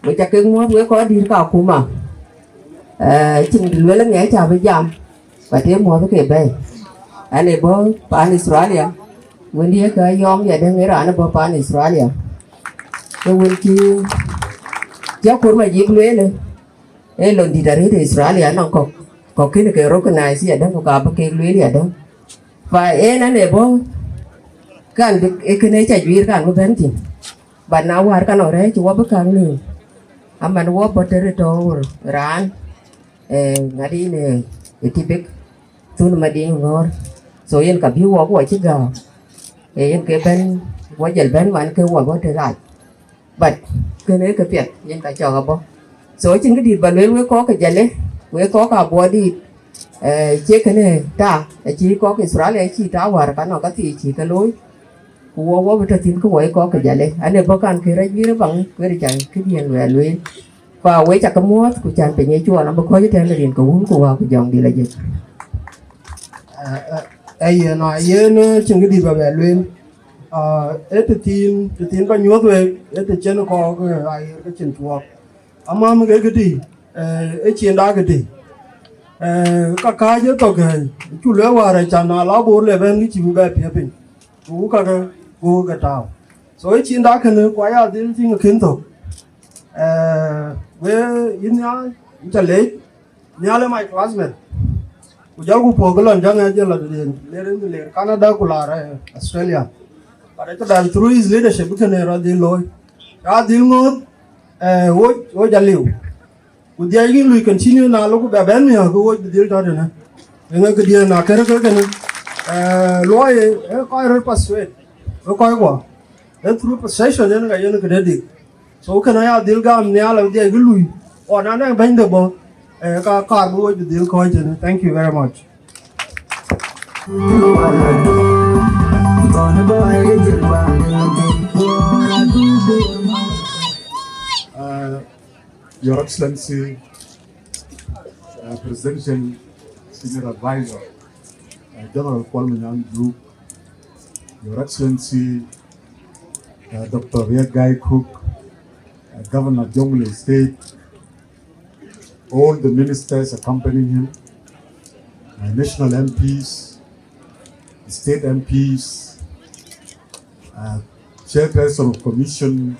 với chả cái múa với có đi cao của mà chừng lưỡi lắm nhảy chào với jam và thế múa với cái bay anh ấy bố pan Australia when đi cái yom vậy đang nghĩ ra nó bố pan Australia cái when chi giáo cuốn mà dịp lưỡi lên lần đi dari Australia nó có cái này cái recognize gì đó có cả cái lưỡi gì đó và anh này bố kan cái này chạy duy kan bố bên tin bạn nào war kan ở đây chú bố kan này aman wo bố territory ran ngadi này etibek tuh mà đi ngor so yên cả biu wo của chiếc gạo yên cái bên wo dần bên bạn cái wo bố trời lại bật cái này cái việc yên cả chờ bố so chính cái đi bạn với có cái gì đấy với có cả Abuodit chế cái này ta chỉ có cái Australia chỉ ta war cái nó cái gì chỉ cái lối của bây giờ tin cái có cái gì đấy anh em bảo cái này như bằng cái đi chẳng cái gì về lối và với chắc cái múa của chàng phải nhảy chùa nó mới có cái tên là điền của dòng đi là gì ai nói ye nó chừng cái đi vào về lối ấy từ tin bao nhiêu rồi ấy từ trên nó có cái chuyện chùa mà cái gì ấy chuyện đó cái gì các cái chứ tôi cái chú lỡ vào đây chẳng nào lão bố lại bên cái chịu bè phía bên cú cái tàu rồi chuyện đó cái nữa quay đi thì nó khiến tôi với in nhá chả lấy nhá lấy my classmate cú giáo cú phổ cái lần chẳng nghe chứ là đến Canada cú là Australia và đấy tôi đang through his leadership cái này ra đi lôi ra đi ngót ôi chả liu dia ingin lui continue na lo ko ben mi ko wo dir ta de na nga ko dia na kere ko ne loi ko ro persuade ko ko through persuasion ne ga yen ko de dik so kana ya dil ga ne ala dia ko lui o na na ben de bo ka bo dil ko je ne thank you very much Your Excellency, Presidential Senior Advisor, General Kuol Manyang Juuk, Your Excellency, Dr. Riek Gai Kok, Governor of Jonglei State, all the ministers accompanying him, national MPs, state MPs, Chairperson of Commission,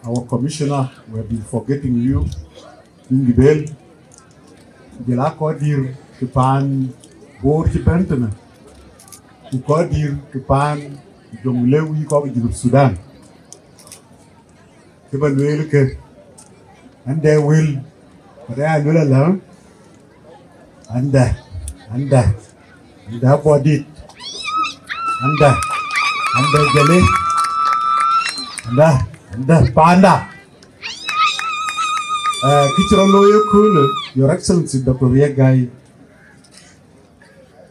our commissioner, we have been forgetting you. Ingibel, Gela Kodir, Kipan, Bor Kipentana, Kodir, Kipan, Jonglewi, Kodir of Sudan. Kiban Wilke, and they will, but I will allow, and Abuodit, and Gele, and Panda. Kichiro Loyo Kulu, Your Excellency Dr. Riek Gai.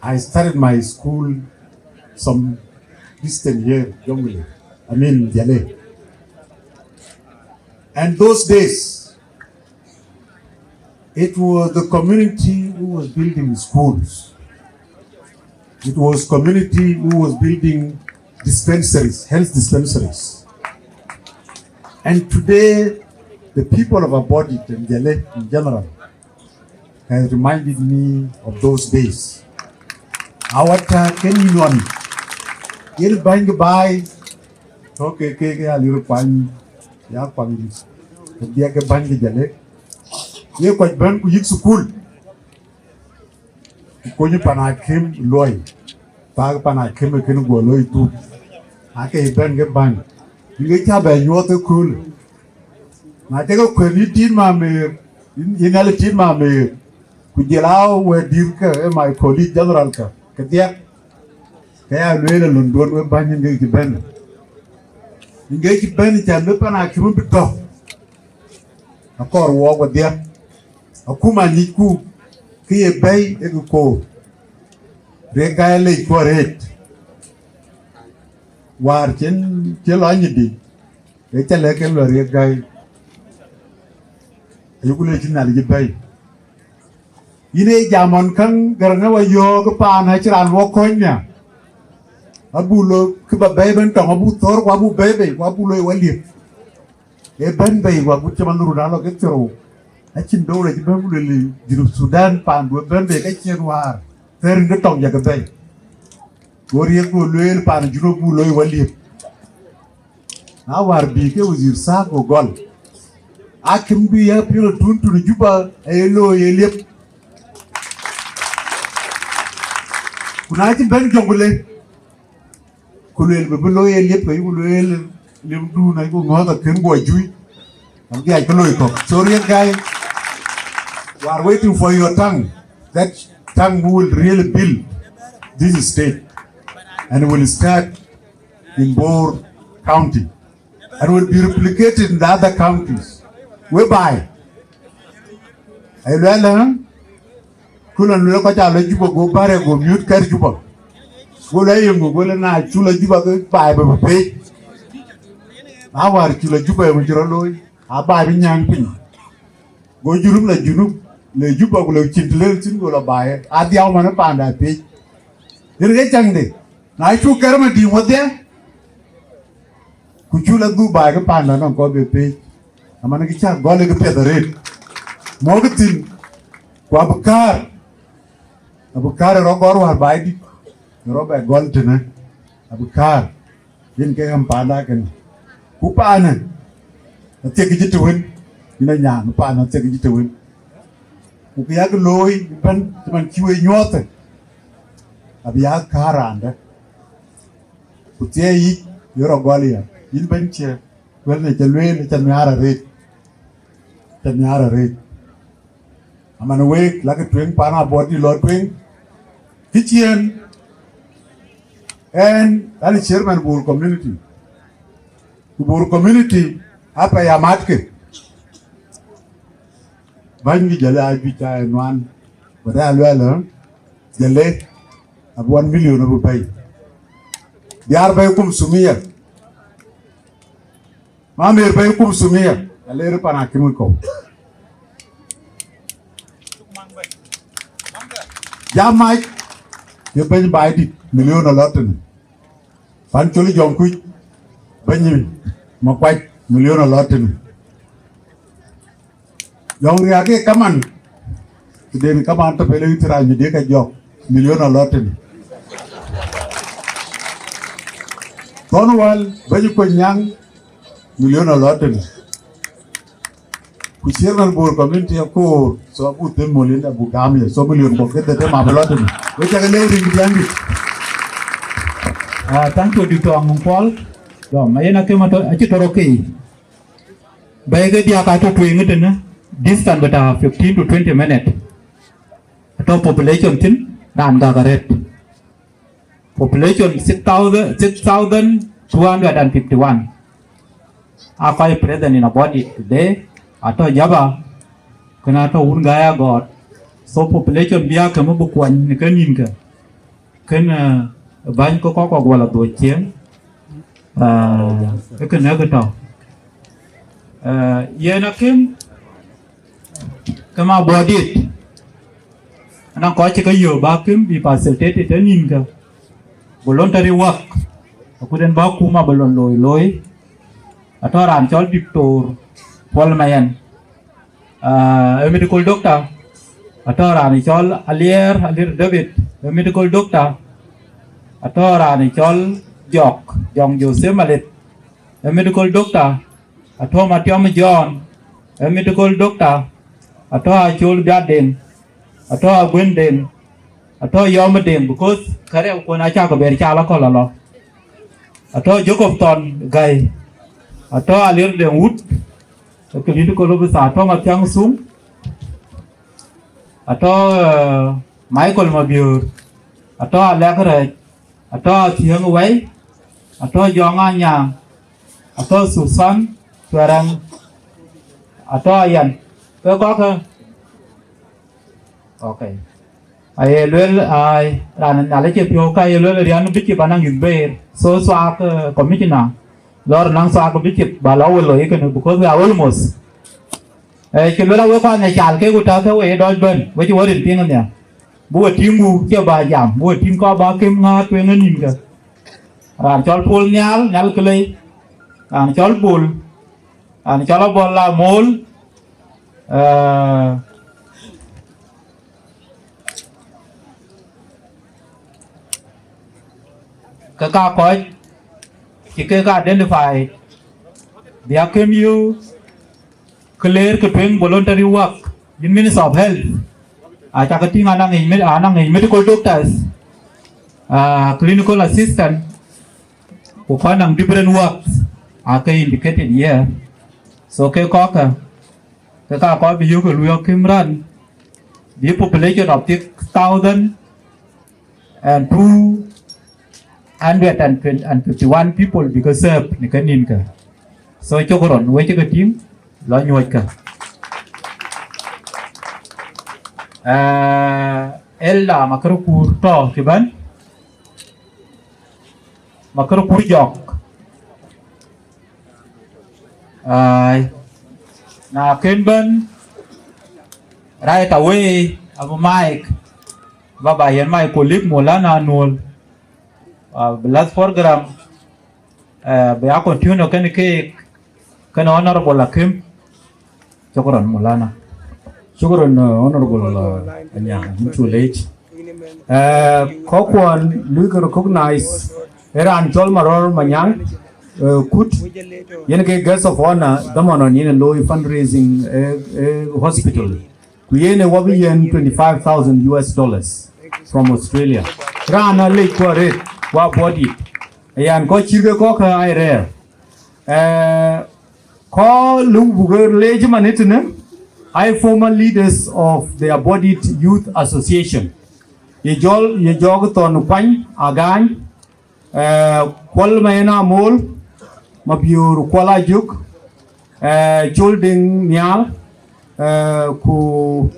I started my school some distant here, Jonglei. I mean, Diale. And those days, it was the community who was building schools. It was community who was building dispensaries, health dispensaries. And today, the people of Abuodit and Diale in general has reminded me of those days. Our can you know? You'll buy okay, a little pine, ya pangis. Dia ke ban di Diale. Ye ko ban ku yik school. Ko ni panakim loy. Pa panakim ke no go loy tu. Ake ban ke ban. Ngi cha ba yo to cool. Na te ko ni tin ma me inal tin ma me ku jelao we dir ka my colleague general ka dia kaya lele London we ban ngi ki ben ngi ki ben cha me pana ki mu bito akor wo go dia akuma ni ku ki e bay e ko regale ko ret war chen chelo ni di e cha le ke lo regai yukule jinna li bay ine jamon kan garna wa yo ko pa na chiran wo konya abulo kuba beben tong abu tor kwa abu bebe kwa abu lo wali e ben be wa bu chaman runa lo ke tro achin do le ben bu le jiru Sudan pan bu ben be ke chen war ter ngi tong ya ke be gori ko lo pan juro bu lo wali na war bi ke wazir sa ko gol akim bi ya pilo tuntu juba e lo ye lep kuna ci ben jongule kulel be lo ye lep ko kulel lim du na ko ngoda ken go jui am gi ay ko loy ko so Riek Gai, we are waiting for your tongue. That tongue will really build this state and will start in Bor County and will be replicated in the other counties whereby I learn kulan lo ko jalo juba go bare go mute kar juba go la yungu go na chula juba go bai ba pe awar chula juba mo jiro loy aba bi nyang pin go jurum la junub le juba go le chintle tin go la bai adiaw man pa nda pe dirge changde na chu kar ma di modya ku chula du bai ga pa na no ko be pe amana ki cha go le ke pedare mo gitin kwa Abukar ro gor war bai di ro ba gol tena Abukar yin ke am pada kan ku pa na te ki jitwin ina nya no pa na te ki jitwin ku ya ko loy ban man kiwe nyote abya karanda ku te yi ro gol ya yin ban che wel ne te lwe ne te nyara re amana we la ke twing pana body lo twing kitchen and ali chairman Bur community hapa ya matke bangi jala bita enwan bada alwala jale ab 1 million abu pay diar bay kum sumiya mamer bay kum sumiya alere pana kimu ko jamai ye ben bay di million alotun fan choli jom ku benyi ma kwaj million alotun yong ria ke kaman den kaman to pele tira ni de ka jok million alotun tonwal benyi ko nyang million alotun ku chairman Bur community ko so abu tem molinda bu gamye so million ko kete te mabalotun we ta le ring diangi thank you Dr. Angpol do mayena ke mato achi toroke bayge dia ka to twing tene distance bata 15 to 20 minutes to population tin dan gagaret population 6251 akai present in a body today ato jaba kana to un gaya god so population bia ka mo bukwan ni kanin ka kana ban ko wala do chien ka na ka to yena kim kama Abuodit ana ko che ka yo ba kim bi facilitate tanin ka voluntary work akuden ba kuma balon loy ato ran chol dictor Kuol Manyang a medical doctor atora ni chol alier David a medical doctor atora ni chol jong Joseph Malit a medical doctor atoma Tiom John a medical doctor atora chol Garden atora Gwenden atora Yomaden because kare ko na cha ko ber cha la ko lo atora Jacob Ton Gai atora alier de wood ke lidu ko lobu sa to ma tyang sum ato Michael Mabiur ato Alekre ato Thieng Wei ato Jonga Nyang ato Susan Twerang ato Yan ko okay ai lel ai ran ale che pyo kai lel rian bi ki banang yimbe so ak commissioner lor nang sa ko bikip balaw lo yeken because we are almost ke lo we pa ne chal ke guta ke we doj ben we ji worin ping nya bu tingu ke ba jam bu tin ko ba kem nga twen nin ga ran chol pul nyal klei ran chol bul ran chol bol la mol ka ko chỉ cái identify dia kemu clear ke peng voluntary work in Ministry of Health acha ka ting anang medical doctors clinical assistant ko kanang different works are indicated here so ke ko ka ko bi yu ko lu kimran the population of 1,251 people because serve ni kanin ka so chokoron we che ka tim lo nyoj ka ella makrukur to kiban makrukur jok na kenban right away abu mike baba yan mai kolip molana nol last program be a continue kan honorable akim chokron molana Shukran honorable Anyang Chulech. Kokwan we recognize Iran Kuol Manyang Kut yenke guest of honor damonon yen low fundraising hospital. Kuyene wabi yen $25,000 from Australia. Rana lake kware wa body. Ayan ko chirge ko ka ai rare. Ko lubuger leje manitne I former leaders of the Abuodit Youth Association. Ye jog ton kwany agany Kuol Manyang Mol mabiur Kuol Manyang Juuk Cholding Nyal ku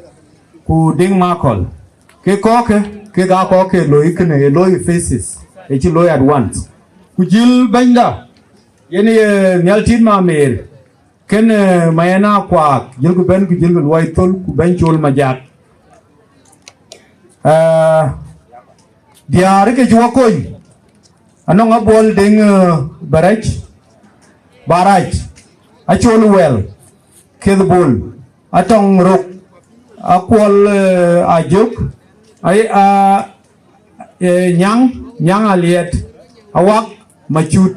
ding makol ke koke ke ga koke loikne loi faces e chi loi at once ku jil banda yene nyaltin ma mer ken mayana kwa jilgu ben ku jilgu loy tol ku ben chol majak diar ke jwa koy anong bol ding baraj a chol well ke bol atong rok akwol ajuk ay nyang aliet awak machut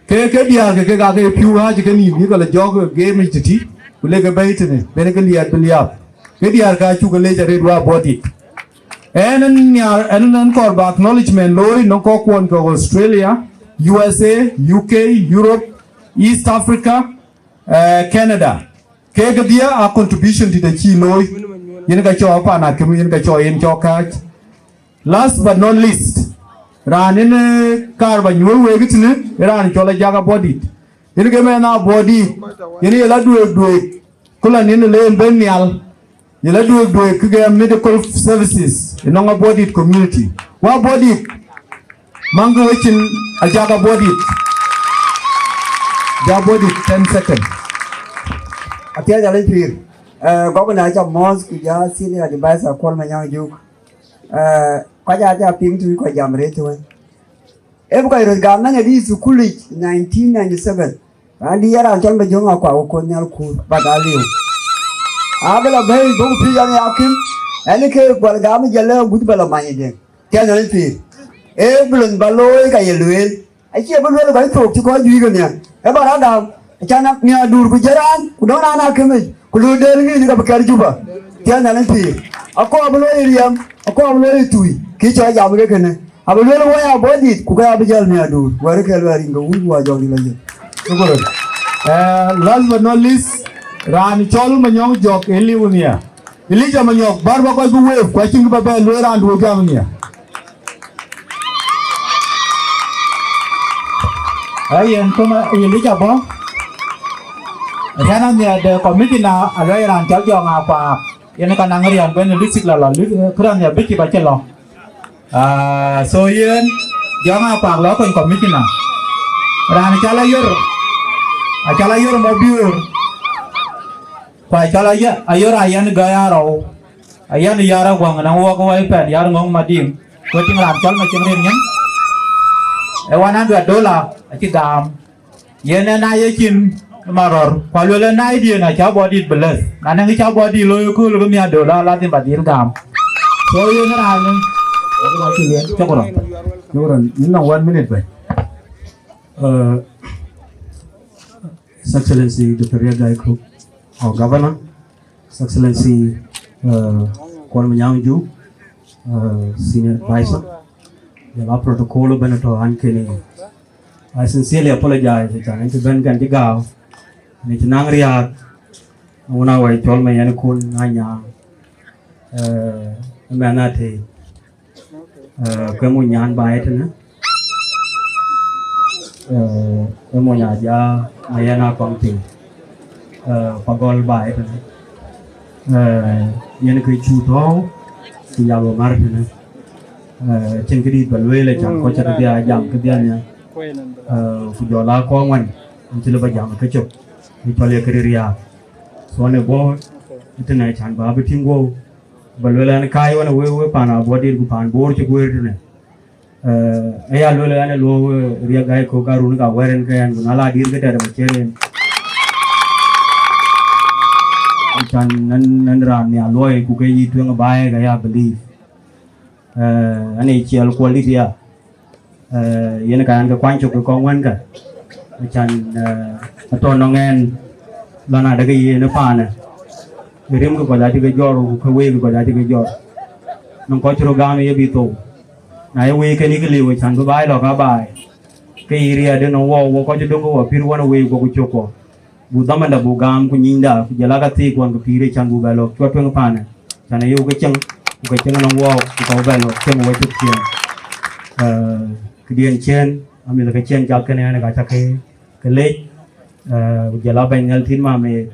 ke dia ke ga ke piu ha ke ni ko la jog game titi ku le ke baitene ben ke liat beliap ke dia ka chu ke le jare dwa body en kor ba acknowledgement loy no ko kwon ko Australia USA UK Europe East Africa Canada ke dia a contribution to the chi loy yen ga cho pa na ke yen ga cho yen cho ka last but not least ranin karba nyul we gitne ran chola jaga body yen ge me na body yen la duwe kula nin le ben nyal yela duwe ke medical services in our body community wa body mango wechin a jaga body 10 seconds atia jale pir ko na cha mos ku ja senior advisor Kuol Manyang Juuk ko ja ping tu ko jamre to e ko ro ga na ngi sukuli 1997 andi yara chon be jonga kwa ko nyal ku badaliu abela bay do pi ya yakim ene ke ko ga mi jale gud bala manye de tia jale pir e bulun baloy ka yelwel ai che bulun ba to ko ju ga ne e ba ra da chana nya dur ku jaran ku dona na kemi ku lu der ni ga bakar juba tia jale pir ako abloy riyam ako abloy tui ki cho ya bu ke ne abloy wa ya bodi ku ga abjal nya dur war ke lwari nga wu wa jodi la je last but not least ran Kuol Manyang Juuk eliunia elija manyok barba ko bu we ko chingi ba be lo ran do jamnia ayen kuma elija bo Jana ni ada komiti na ada yang jauh jauh apa, yang kan angrian ben lisik la kurang ya biki baca lo. So yen jangan apa lo kan komiti na. Ran cala yur mobil. Pai cala ya ayor ayan gaya rau, ayan yara guang nang uak uai pen yar ngong madim. Kau tinggal cal macam ni. $100 achi gam yene na yekin maror kwalwele na idea na cha body beles na nang cha body lo ku lo mi $100 la tin badir gam so yene na ne chokoro in 1 minute by His Excellency Dr. Riek Gai Kok, our Governor, His Excellency Kuol Manyang Juuk, Senior Advisor, the law protocol of Beneto Ankeni. I sincerely apologize. It's an intervention and the Gao. It's an angry art. When I told me, I couldn't Nanya Manate Kamunyan by it. Moya ja Mayana County Pagol by it. Yanaki Chuto, Yalo Martin, Chinkidi Balwele, Kocha, Jam Kadiana, Fujola Kongwan, until a Jam Ketchup, Italia Career. So on a board, tonight and Babatim go, Balwela and Kai on a way upon our body upon board to go in. Aya lolo ane lo Riek Gai Kok karun ka waren kan gunala dir ke ada macam kan nan ran ya loy ku ke yi tuang bai ga ya believe ane chial quality ya yen kan ka kwan chok ko wan ka kan aton nongen lana da ke yi ne pa ne rim ko da ti ke jor ko we ko da ti ke jor non ko chro ga ne ye bi to nãy we cái này cái liều chẳng có bài lo cả bài cái area đó nó wow có chỗ đông có phiêu quan we có chỗ có bu tâm là bu gam của nhìn đã giờ là cái gì quan cái phiêu chẳng bu bài lo cho phương phan này chẳng này yêu cái chân nó wow có bài lo chân we chút tiền cái điện trên mình là cái chân chặt cái này là cái lết giờ là bên ngân thiên mà mình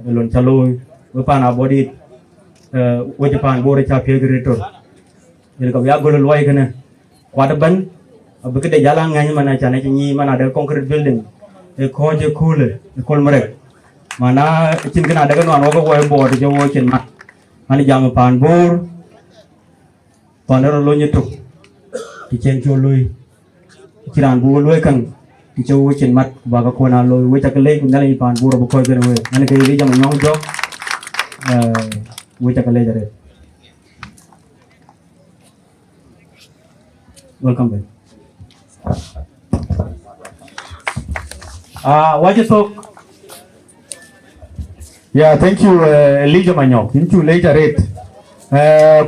luôn chalo với pan Abuodit với Japan bore cha phiêu cái rồi jadi kalau ya gol luai kena, kuat ban, bekerja jalan nganya mana cana cenyi mana ada concrete building, koje cool, Kolmarek, mana cin kena ada kan orang orang kau board jauh cin mat, mana jangan pan bor, pandai lo nyetuk, cin colui, ciran bor luai kan, jauh cin mat, baga kau na lo, we cakap kun dalam pan bor bukan kau we, mana kau ini jangan nyong jok, we cakap jadi. Welcome back. What you talk? Yeah, thank you, Elijah Manyok. Into later rate.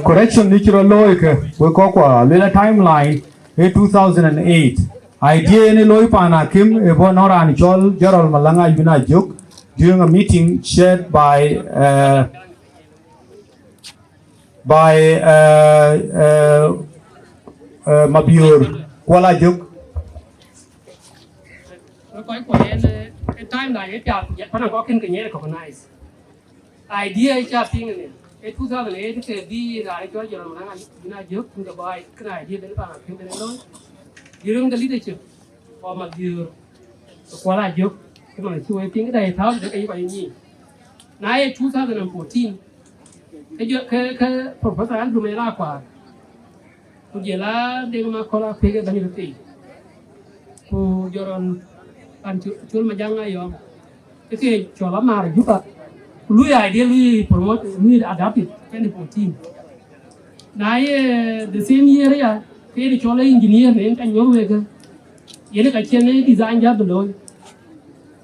Correction, natural loik. We call a timeline. 2008. Idea ni loy pana kim ebo nora anchol Gerald Malanga Ajuk during a meeting chaired by Mabior Kuala Juk. Time là cái phần có kinh nghiệm recognize. Idea cha ping này. 2008 cái đi lại cho giờ mà nó giúp chúng ta bài cái idea đến bạn ping đến đó. During the leadership of Mabior Kuala Juk cái màជួយping cái này tháo được cái vậy nhỉ. Nay 2014 cái professor Andrew Mela qua Kujela dengan makola pega bani roti. Ku joron an Kuol Manyang ayom. Itu coba mar juga. Lu idea lu promote lu adapt it 2014. Nah the same year ya, ke coba engineer ni kan nyor wega. Ini kacian design job dulu.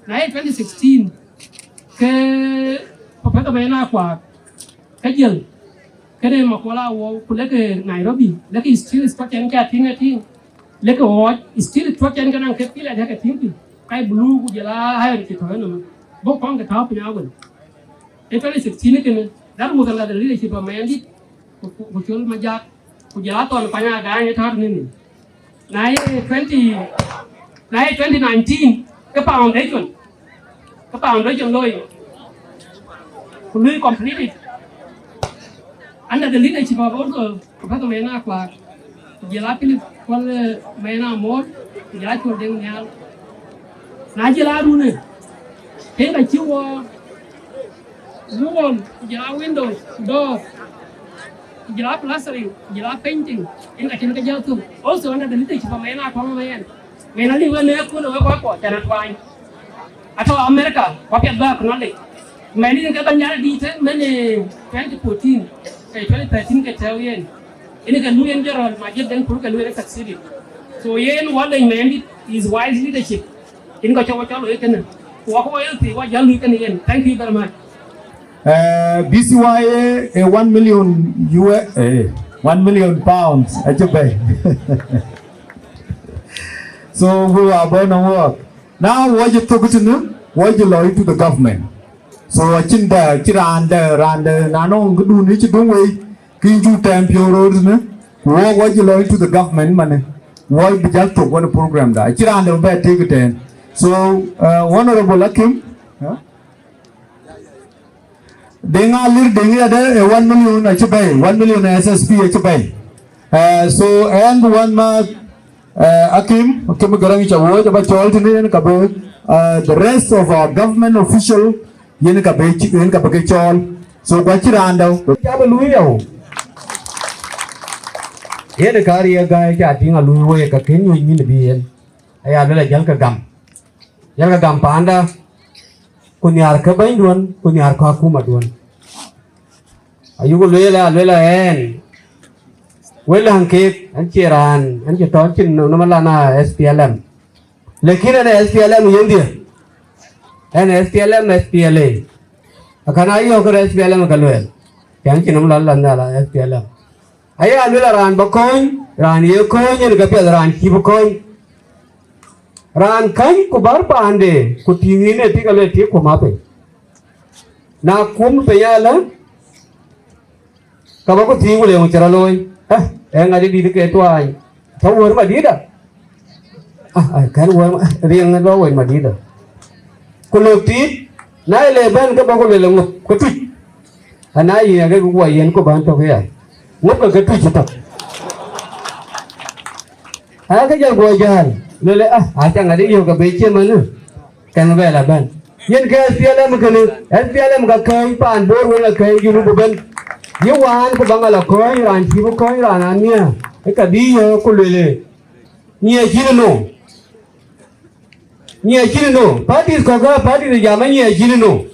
Nah 2016 ke professor Mela kwa kajil. Cái này mà có là của lấy cái Nairobi lấy cái steel structure cái tiếng lấy cái hot steel structure cái năng cái là cái tiếng cái blue của giờ là hai cái thôi nữa bốc con cái tháo nhau mình cái 2016 cái này đã một lần là leadership mà anh đi của Kuol Manyang Juuk của giờ là toàn phải nhà cái tháo nên này 2019 cái foundation rồi của lui complete Under the leadership of also Professor Mena Clark, Jela Philip Kuol Mena Mod, Jela Kuol Deng Nyal. Najela Rune, Kena Chiwa, wall, Jela windows, doors, jila plastering, jila painting, in ka tin ka jal tu. Also under the leadership of Mena Common. Mena li wene ku no ko tanat wine. Atau America, kopiat ba knowledge. Many in ka banyara dite many 2014, 2013 ka tawiyen. Ini kan lu yang jaral majid dan pur kan lu yang succeeded. So yen what they meant is wise leadership. In ka chawa chalo ikan. Wa ko yelti wa jalu ikan yen. Thank you very much. BCYA 1 million US, 1 million pounds at your pay. So we are going to work. Now what you talk to them? What you loyal to the government? So I think that Chiranda, Randa, Nano, good do need to do way. King you time pure roads, no? What you loyal to the government money? Why be just to one program that Chiranda better take it in. So Honorable Akim, Denga lir denga ada 1 million aja bay, 1 million SSP aja bay. So and one Akim garang chawo jaba chol tini kabe the rest of our government official yen kabe chol. So Chiranda jaba luyo. Yen kari agay chatting a luyo ka kenyu ni biyen. Aya bela jalka gam panda. Kunyar ka bain duan, kunyar ka kuma duan. Ayugo lela en. Wela hangke anchiran, anchiton chin namalana SPLM. Lekin ana SPLM yang dia. Ana SPLM SPLA. Akana ayo ka SPLM kalwel. Yang chin namalana SPLM. Aya lela ran bakoin, ran ye koin ni kapia ran ki bakoin. Ran kan ko bar pa ande ko tingi ne tikale ti ko mape na kum pe yala ka ba ko tingu le chara loy ngadi di ke to ai thawor ma di da kan wor rieng lo woi ma di da ko lo ti na le ban ka ba ko le ngop ko tu ana yi ga ko yen ko ban to ya ngop ka tu ta ka ja go jan lele acha ngadi yo ka beche manu kan bela ban yen ka SPLM kan SPLM ka kai pan bor wala kai yunu ban yewan ko bangala ko ran ti ko ran ania e ka di yo ko lele nie jino party ko ga party de jama nie jino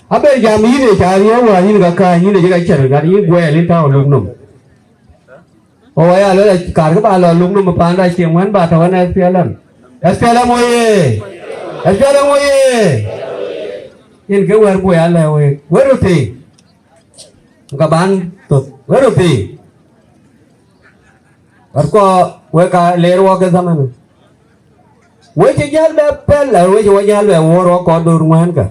abe jam yi ne ta yo wa ni ga ka ni ne ga char ga ni gwe le ta lu num o ya le kar ka ba lo lung num pa da chieng wan ba ta wan SPLM oye SPLM oye in ke wer gwe ale oye weruti ka ban to weruti ko we ka le ro ka zaman we che jal da pel we che jal we woro ko dur ngwan ka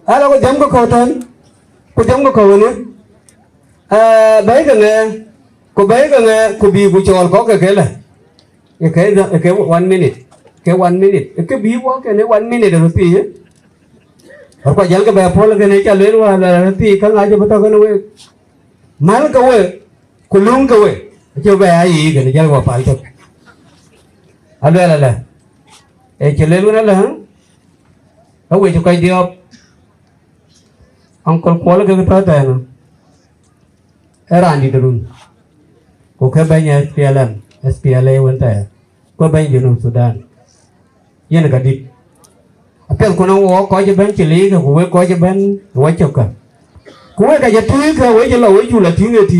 ala ko jam ko tan ko jam ko ne bai ka ne ko bai ka ne ko bi ku chol ko ke la ke 1 minute ke 1 minute ke bi wo ke ne 1 minute ro ti ko jal ka ba pol ke ne cha le wa la ti ka nga je bata ko ne we mal ka we ku lung ka we che ba ai ke ne jal wa pa to ala la e che le lu la ha we cho kai dio Uncle Kuol ke ta ta no era ni durun ko ke banya SPLA wanta ko ban jinu Sudan yen ga dit apel ko no wo ko je ban chili ko we ko je ban wo choka ko we ga je tu ka we je lo we ju la tinge ti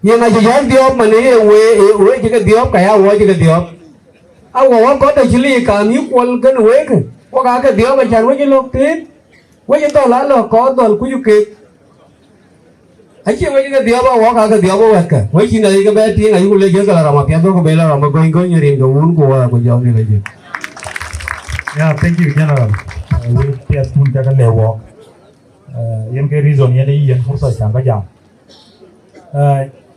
yen ga je yan dio ma ne we je ga dio ka ya wo je ga dio a wo ko ta chili ka mi Kuol ke we ke ko ga dio ga chan we je lo ti we je to la lo ko dol ku yu ke achi we ga dio ba wo ga dio ba we ka we chi na ga ba ti ga yu le je ga ra ma pya do ko be la ra ma go ni rin go un ko wa ko jo ni le je. Yeah, thank you, General. We pay attention to the level. Yang ke reason yang ini yang fursa jangka jam.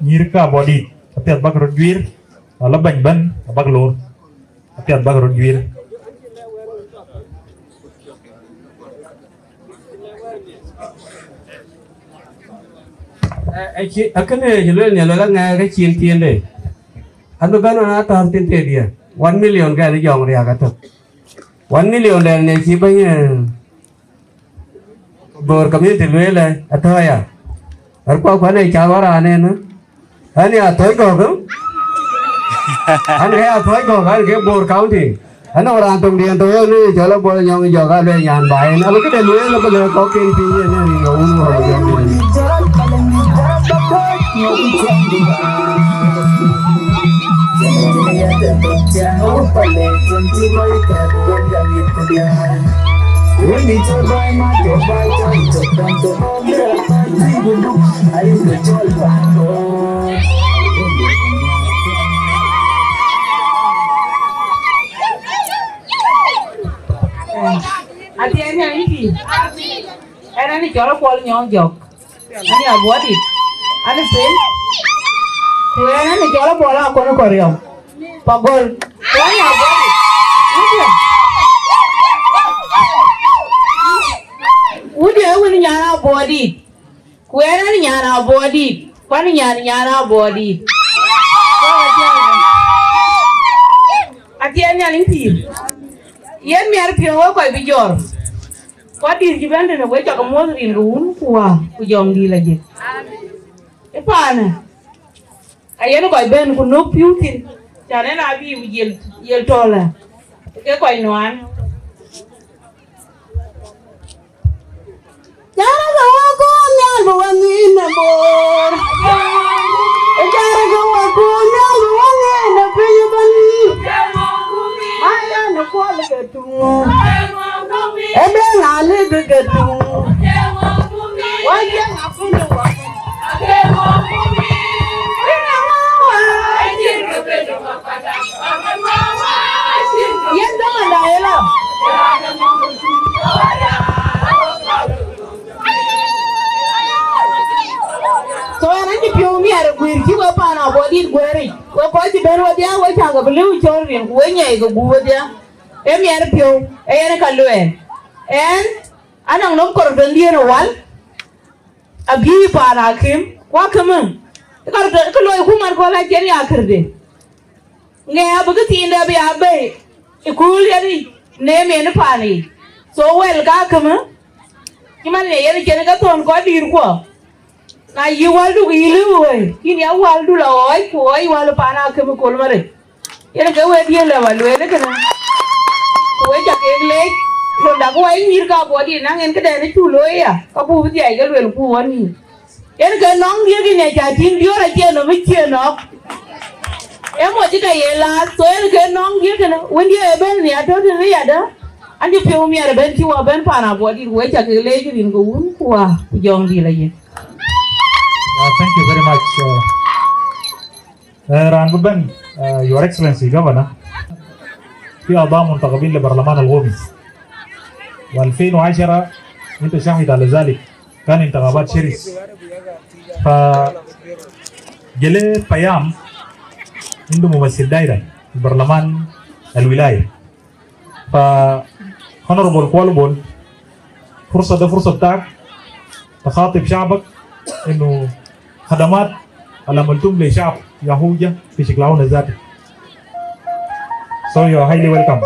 Nyirka body, tapi at bag rodwir, labang ban, bag lor, tapi at bag rodwir. Akan jual ni lalang ngai kecil tian deh. Anu kan ana tahun tian dia. 1 million kan ada jong ria kata. 1 million dan ni sibanya bor community luar atau ya. Arpa kwane chawara ane na. Ani atoy ko ko. Ani atoy ko kan ke Bor County. Ani orang tung dia tu ni jalan boleh yang jaga le yang baik. Apa kita lu lu boleh kau ke ini ni ni unu Ati ani ini, ni Kuol Manyang Juuk, ani Abuodit, ani sen, ni Kuol bola aku nak korea, pagol, ani Abuodit, udah ni nyara Abuodit, ni nyara Abuodit, ni nyara Abuodit, ati ani ini. Yen mi arpi wo ko bi jor ko dir ji bende ne we ta ko mo rin ruun kuwa ku jom di la je e pana ayen ko ben ku no piutin tane na bi yel tola ke ko inwan jara ga wa ko nyal bo wangi na bor e jara ga wa ko nyal bo wangi na pe bani Aya no kual ketu, ebe ngale ketu, wajah ngapun doa, yang dah ada lah. So nanti piumi ada kuir juga pana Abuodit kuiri, kau si baru dia, kau cakap beliau corin, kau nyai ke gua dia, mi ada piu, ni kalue, anak nom korban dia nawal, agi pana kim, kau kemeng, kalau human kau lagi ni akhir deh, nggak begitu indah biabe, ikul jadi, ni pani, so well kau kemeng, gimana ni jadi kau kau dir kau. Na yi waldu ilu we kini ya waldu la oi ko oi walu pana ke ko mare ene ke we die la walu ene kana ko we ja ke le lo da ko ai mir ka bo di na ngen ke de ne tu lo ya ka bu di ai ke lo ku woni ene ke nong die ki ne ja tin dio ra je no mi che no e mo ji ka ye la so ene ke nong die kana wen die e ben ya to ni ya da andi pe mi ara ben ti wa ben pana bo di we ja ke le ki rin ko un ku wa ku jong di la ye. Thank you very much, Ranguban, Your Excellency Governor. في أعضاء منتخبين لبرلمان القومي و2010 أنت شاهد على ذلك كان انتخابات شرس فجلي قيام عنده ممثل دائرة في برلمان الولاية ف Honorable Kuol فرصة بتاعك تخاطب شعبك إنه خدمات اللي عملتم لشعب يهوجة في شكلهم الذاتي. So you are highly welcome.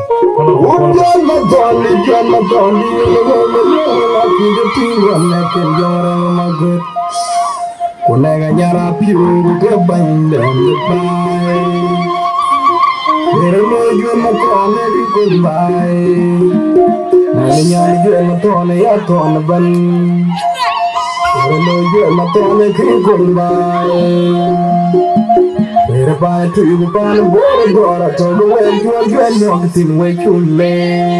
By to you, by the border, God, I told the way you are getting on the thing way you lay.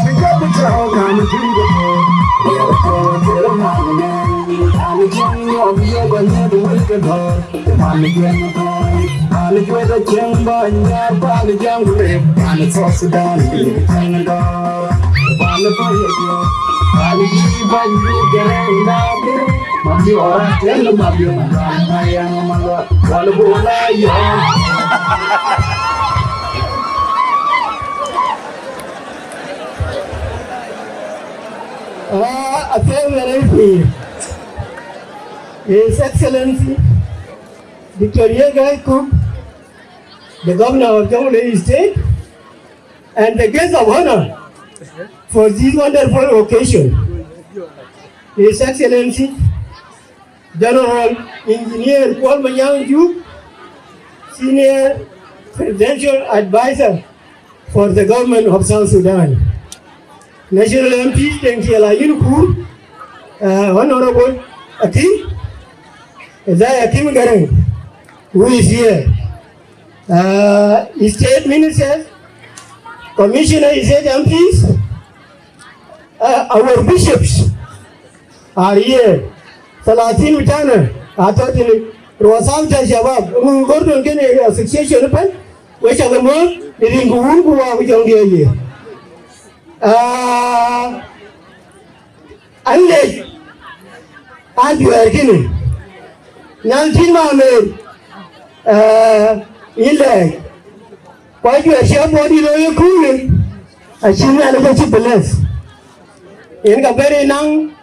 Pick up the child, kind of beautiful. Yeah, the girl, get a man. I'm enjoying your beer, but never wake at her. I'm enjoying I'm enjoying the chamber, and you're probably young grave. I'm a toss it down, and you're turning it off. I'm the fire, I'm a give by you, get out. Mami orang tell mami orang ayang malu walau bola ya. I feel very free. His Excellency Riek Gai Kok, the Governor of Jonglei State, and the guest of honor for this wonderful occasion. His Excellency General Engineer Kuol Manyang Juuk, Senior Presidential Advisor for the government of South Sudan. National MP Tenkiela Yunku, Honorable Akim, Akim Garang, who is here. State Ministers, Commissioner State MPs, our bishops are here. Salatin Mitana, I thought in Rosanta Shabab, Gordon Kennedy Association, which are the more in Gurungu, which are here. Unless and you are kidding. Nantima made in why you are sure body lawyer cooling? I should not have a less. In a very young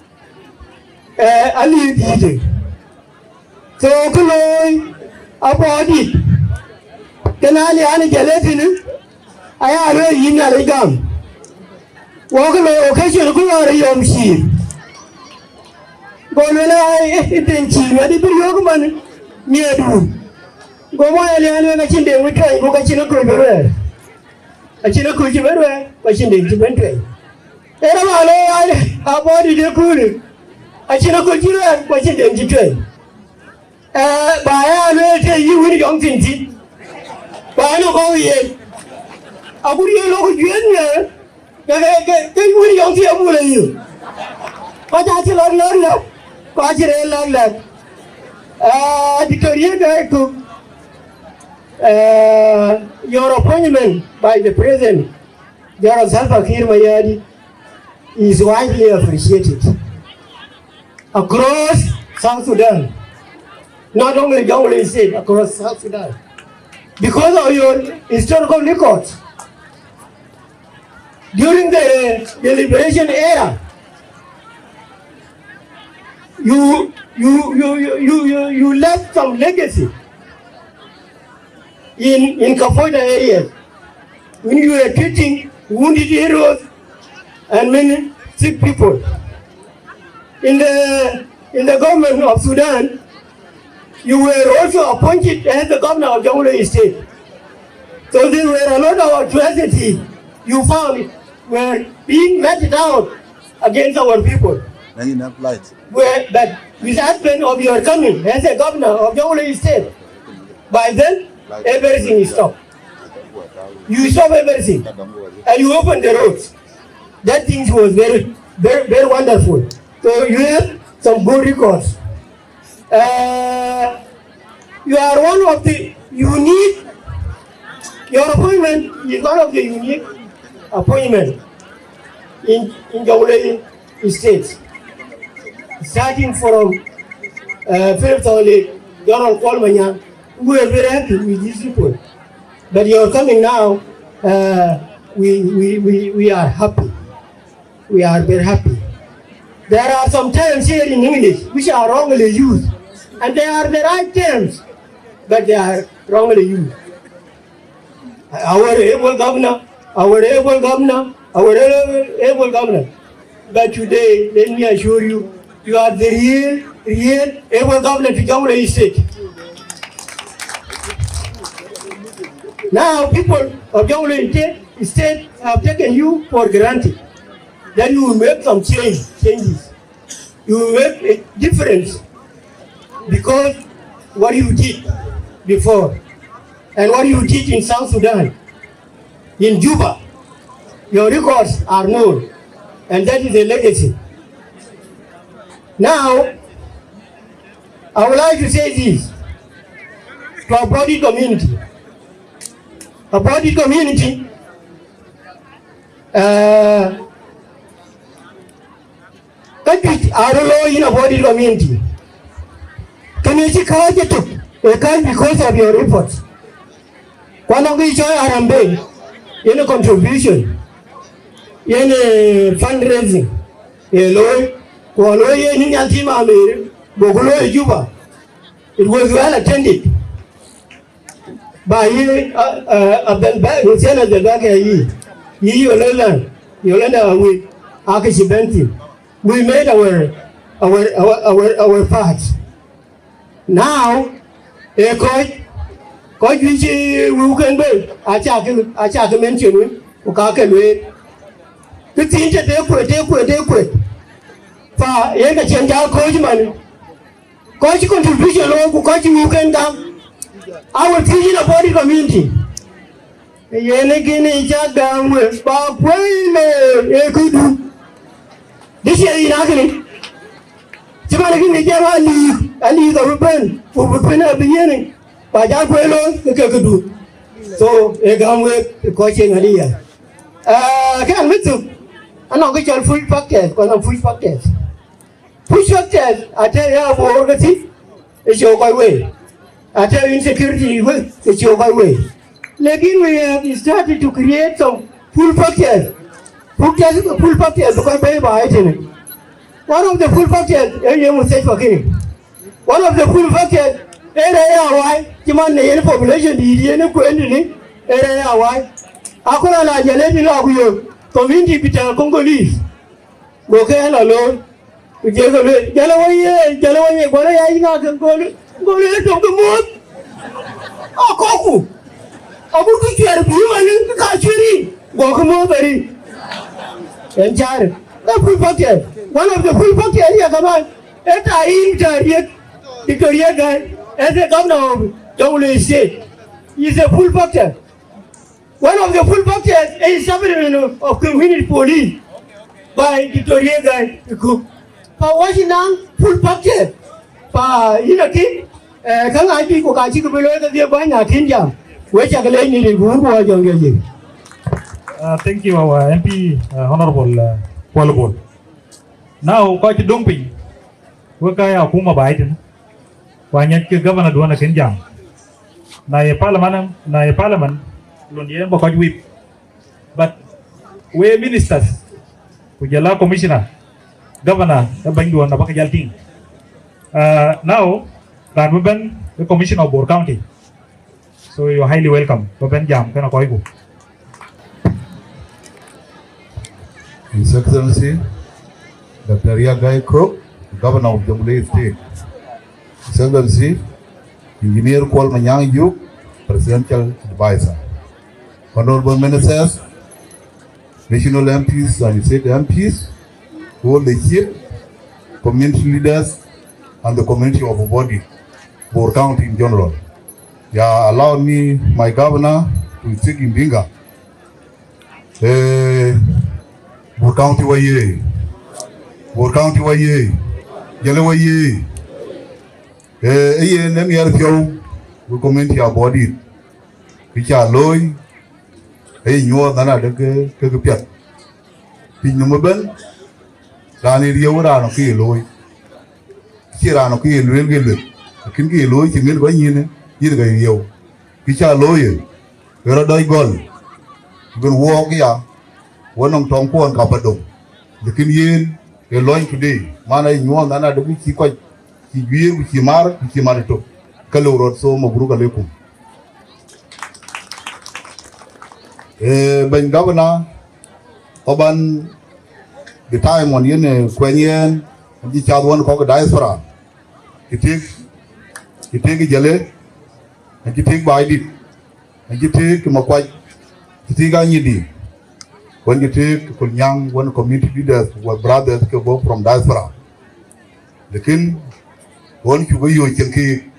Ali teaching. So, Koloi, Abuodit, Canali and Gelatin, I have a yin and a gum. Walk away occasion go on a young sheep. Go when I didn't see ready for your money near you. Go while I chin them with try, go catching a crib. A chin a cookie everywhere, watching the inventory. I bought it a cooling. I chin a cookie, watching the inventory. By I will tell you when young things. By no go yet. I would you look at you. Cái quý dòng thì ông là nhiều, có cha chỉ lớn lớn lắm, có chỉ lớn lớn lắm. Diaspora Gai Kok, your appointment by the President, General Salva Kiir Mayadi, is widely appreciated across South Sudan, not only Jonglei State, across South Sudan, because of your historical records. During the liberation era, you left some legacy in Kapoita areas when you were treating wounded heroes and many sick people. In the government of Sudan, you were also appointed as the governor of Jonglei State. So there were a lot of atrocities you found were being meted out against our people. Where that with the advent of your coming as a governor of Jonglei State, by then everything is stopped. You stop everything and you open the roads. That thing was very, very, very wonderful. So you have some good records. You are one of the unique. Your appointment is one of the unique appointment in Jonglei State, starting from first of all, General Kuol Manyang, we are very happy with these people. But you are coming now, we are happy. We are very happy. There are some terms here in English which are wrongly used, and they are the right terms, but they are wrongly used. Our able governor. But today, let me assure you, you are the real able governor to Jonglei State. Now, people of Jonglei State have taken you for granted. Then you will make some changes. You will make a difference because what you did before and what you did in South Sudan, in Juba, your records are known, and that is a legacy. Now, I would like to say this to our Abuodit community. Abuodit community, countries are low in Abuodit community. Can you see how you took? They can't because of your efforts. Kwanongi choy arambe, any contribution, any fundraising, loy, kualoy any antima ameri, boguloy Juba. It was well attended by Hussein Ajakguong, Yolanda Akishi Benti. We made our part. Now, a coach which you can be, I check mention you, who can't wait. The things that they quit. For a change our coach money. Coach contribution, coach you can come. I will teach you about the community. Again, each other with Bob Wayne, could do. This year in agony. Somebody give me I need a open at the beginning. But that way, you can do. So, a gun with the coaching idea. I can't meet you. I'm not going to full packet, but I'm full packet. Push your test, I tell you, for the thing, it's your way. I tell you, insecurity, it's your way. Again, we have started to create some full packet. Full packet, because baby, I think. One of the full packet, you will say for king. One of the full packet, why? The population, the quantity, why? Akula Jaleti Lagu, community Peter Congolese. Local alone. Jalaway, what I can go to the moon. Oh, Koku. I would be here, human, country. Guacamole. And Jared, the full packet. One of the full packet area, come on. And I Victoria guy, as a governor of Jonglei State, is a full packet. One of the full packet is something of community police by Victoria guy. For Washington, full packet. For Iraqi, can I be Kokachi below the Banya Kinja, which I can need in Thank you, our MP, Honorable Kuol. Now, quite a dumping. Work I have Puma Biden. When you governor Duana Kinjam. Na parliament, Lundian Bokaj whip. But we ministers, Kujala commissioner, governor, the Banduan Abakajal Ting. Now, Ranwaban, the commissioner of Bor County. So you're highly welcome. Baban Jam, Kanakoigo. His Excellency, Dr. Riek Gai Kok, Governor of Jonglei State. His Excellency, Engineer Kuol Manyang Juuk, Presidential Advisor. Honorable Ministers, National MPs and State MPs, all the chief, community leaders, and the community of Abuodit, Bor County in general. Yeah, allow me, my governor, to speak in Dinga. Bor County waye, Bor County waye, Jale waye. Nem yar pio, we community Abuodit. Picha loy, nyuwa nana de ke piat. Pi numaben, rani riyo rano ki loy. Ki rano ki luel gele. Kin ki loy chingel ba yine, yine ga riyo. Picha loy, pero doi gol. Gun walk ya. One on Tom Kuan Kapadom. The Kenyan, a loin today. Mana in one another the wiki quite Kimar, Kimarito, Kaloro, so Mabruga Lekum. Ben Governor Oban, the time on Yen Quenian, and the child one called Diaspora. He take a jelly, and he take by it, and you take Makwai, he take a yidi. When you take Kuol Manyang, one community leaders were brothers go from Diaspora. The king, one you go you can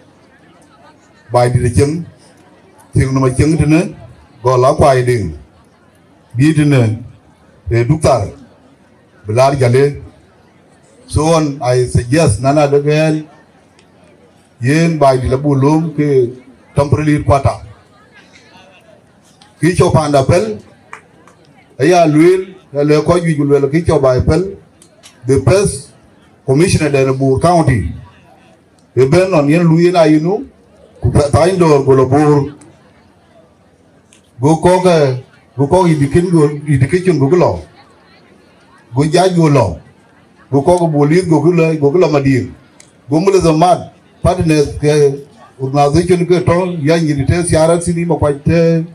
by the king, think no king dinner, go la quieting. Be dinner, a ducar, Belar Gale. So on, I suggest Nana the girl, yen by the Labulum, temporary quarter. Kitch of Pandapel. Aya Luil, the Koyu will look your Bible, the first commissioner in Bor County. The Ben on Yen Luina, you know, Taindo, Golobor, go in the kitchen, go law, go judge your law, go call Bolis, go Madir, go Mulas a mad, partners, organization, go to young in the test, Yara City, quite serve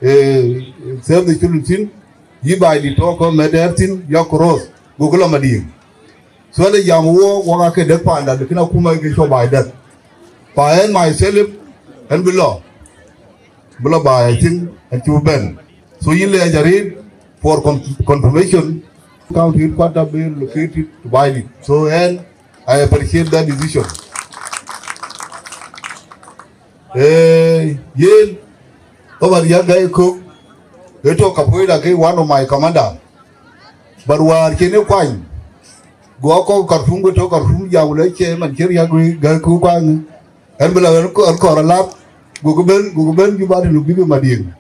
the children. You buy the talk of medicine, your cross, Google Madi. So the young war, Waka de Panda, the Kinakuma get by that. and myself and below by I think and you Ben. So you lay a for confirmation. County headquarters be located to buy it. So and I appreciate that decision. Yen over Riek Gai Kok, they talk about one of my commander. But where can you find? Go call Khartoum, go to Khartoum, Yawuleche, and Riek Gai Kok, and below a lap, Google, you bought in the big Madin.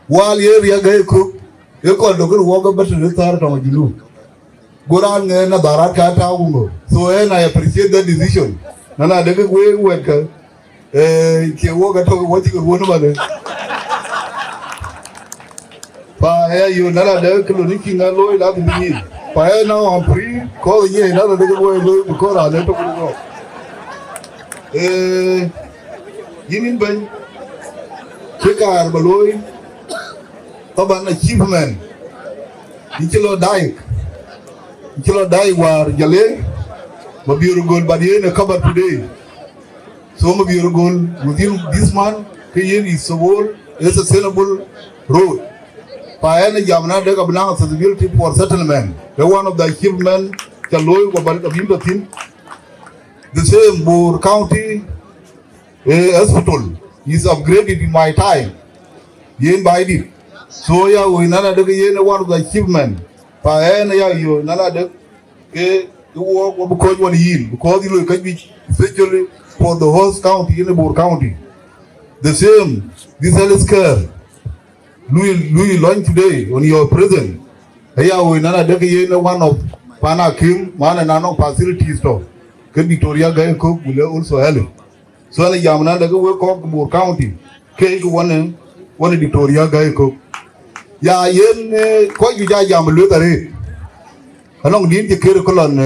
While Riek Gai Kok, you call the good walk up to the start of you. Go down and a Barat. So I appreciate that decision. Nana, they go away worker. Walk at what you could want about it. Fire, you none of the looking at Lloyd up in the year. Fire now, I'm free, calling you another little boy because I let go. Yin Ben, Chica Baloy, of an achievement. Ichilo Dyke. Ichilo Dyke war Jale, but you're good, but you're in a cover today. Some of your goal within this month, is a whole, a sustainable road. Payana Yamana de Gabana accessibility for settlement. The one of the achievement, Chaloy, Wabatin. The same Boer County hospital is upgraded in my time. Yen by it. So yeah, we none of the one of the achievement. Payana, you none of the work of because one yield, because you look at me, especially for the host county in the Boer County. The same, this health care. Louis launched today on your present. Here we nana one of Pana Kim, man and Nano facilities to. Can Victoria Gai Kok will also help. So the Yamana the work of Boer County. Cake one Victoria Gai Kok. Ya yen quite you jam lutare. Along the indicator colon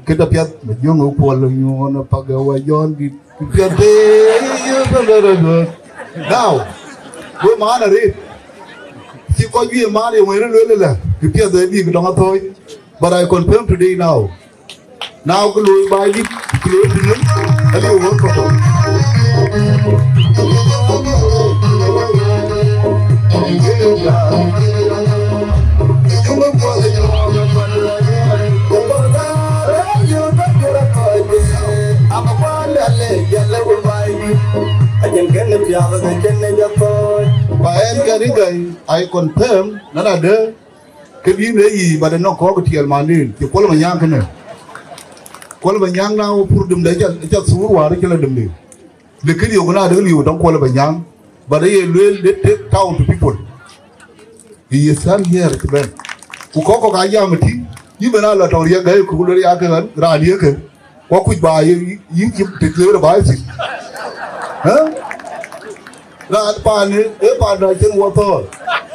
Ketapiat, the young Paul, you want to Pagawa John. Now, go man. She called me a man to appear the league on a toy, but I confirm today now. Now go by it, clear to them, and you work for I confirm none other can you but no cocktail man to Kuol Manyang. Kuol Manyang now put them just who are killing them. The kid you don't Kuol Manyang, but they will take town to people. He is stand here to them. Ukoko Kayamati, even a lot of Riek Gai Kok, Radiakan, what would buy you declare a bicycle. Huh? That pan, a partner can walk on.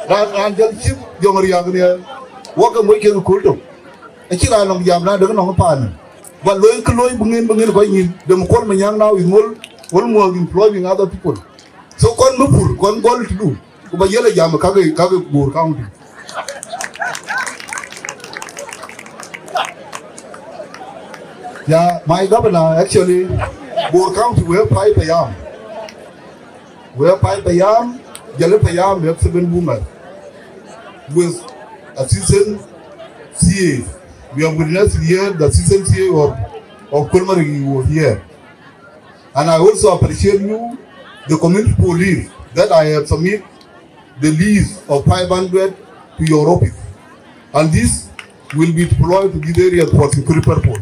That angel ship, young Riagania, walk and wake in the culto. And she ran on Yamna, the non pan. But Loy Bungin going in, the Kuol Manyang now is more employing other people. So, con Mupur, con goal to do. But Yellow Yamaka, Boer County. Yeah, my governor actually, Boer County, we have 5 a.m. We have 5 a.m., Yellow Payam, we have 7 women with assistant CA. We have witnessed here the assistant CA of Kolmarek was here. And I also appreciate you, the community police, that I have submitted the list of 500 to your office. And this will be deployed to this area for security purpose.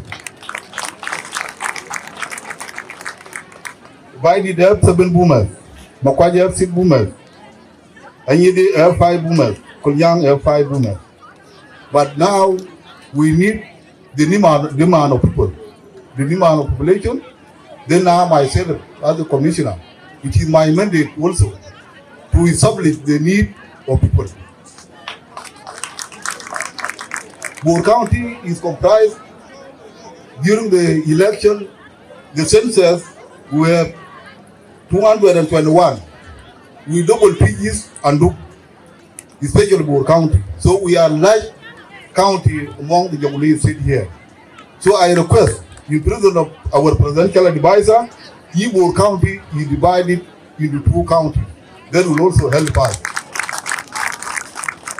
Why did they have 7 boomers? Makwaji have 6 boomers. Anyidi have 5 boomers. Kunyang have 5 boomers. But now we need the demand of people, the demand of population. Then now myself as a commissioner, it is my mandate also to establish the need of people. Boer County is comprised during the election, the census were 221. We double PGs and do, especially Boer County. So we are large county among the Jonglei state here. So I request in presence of our presidential advisor Igbo County is divided into 2 counties. That will also help us.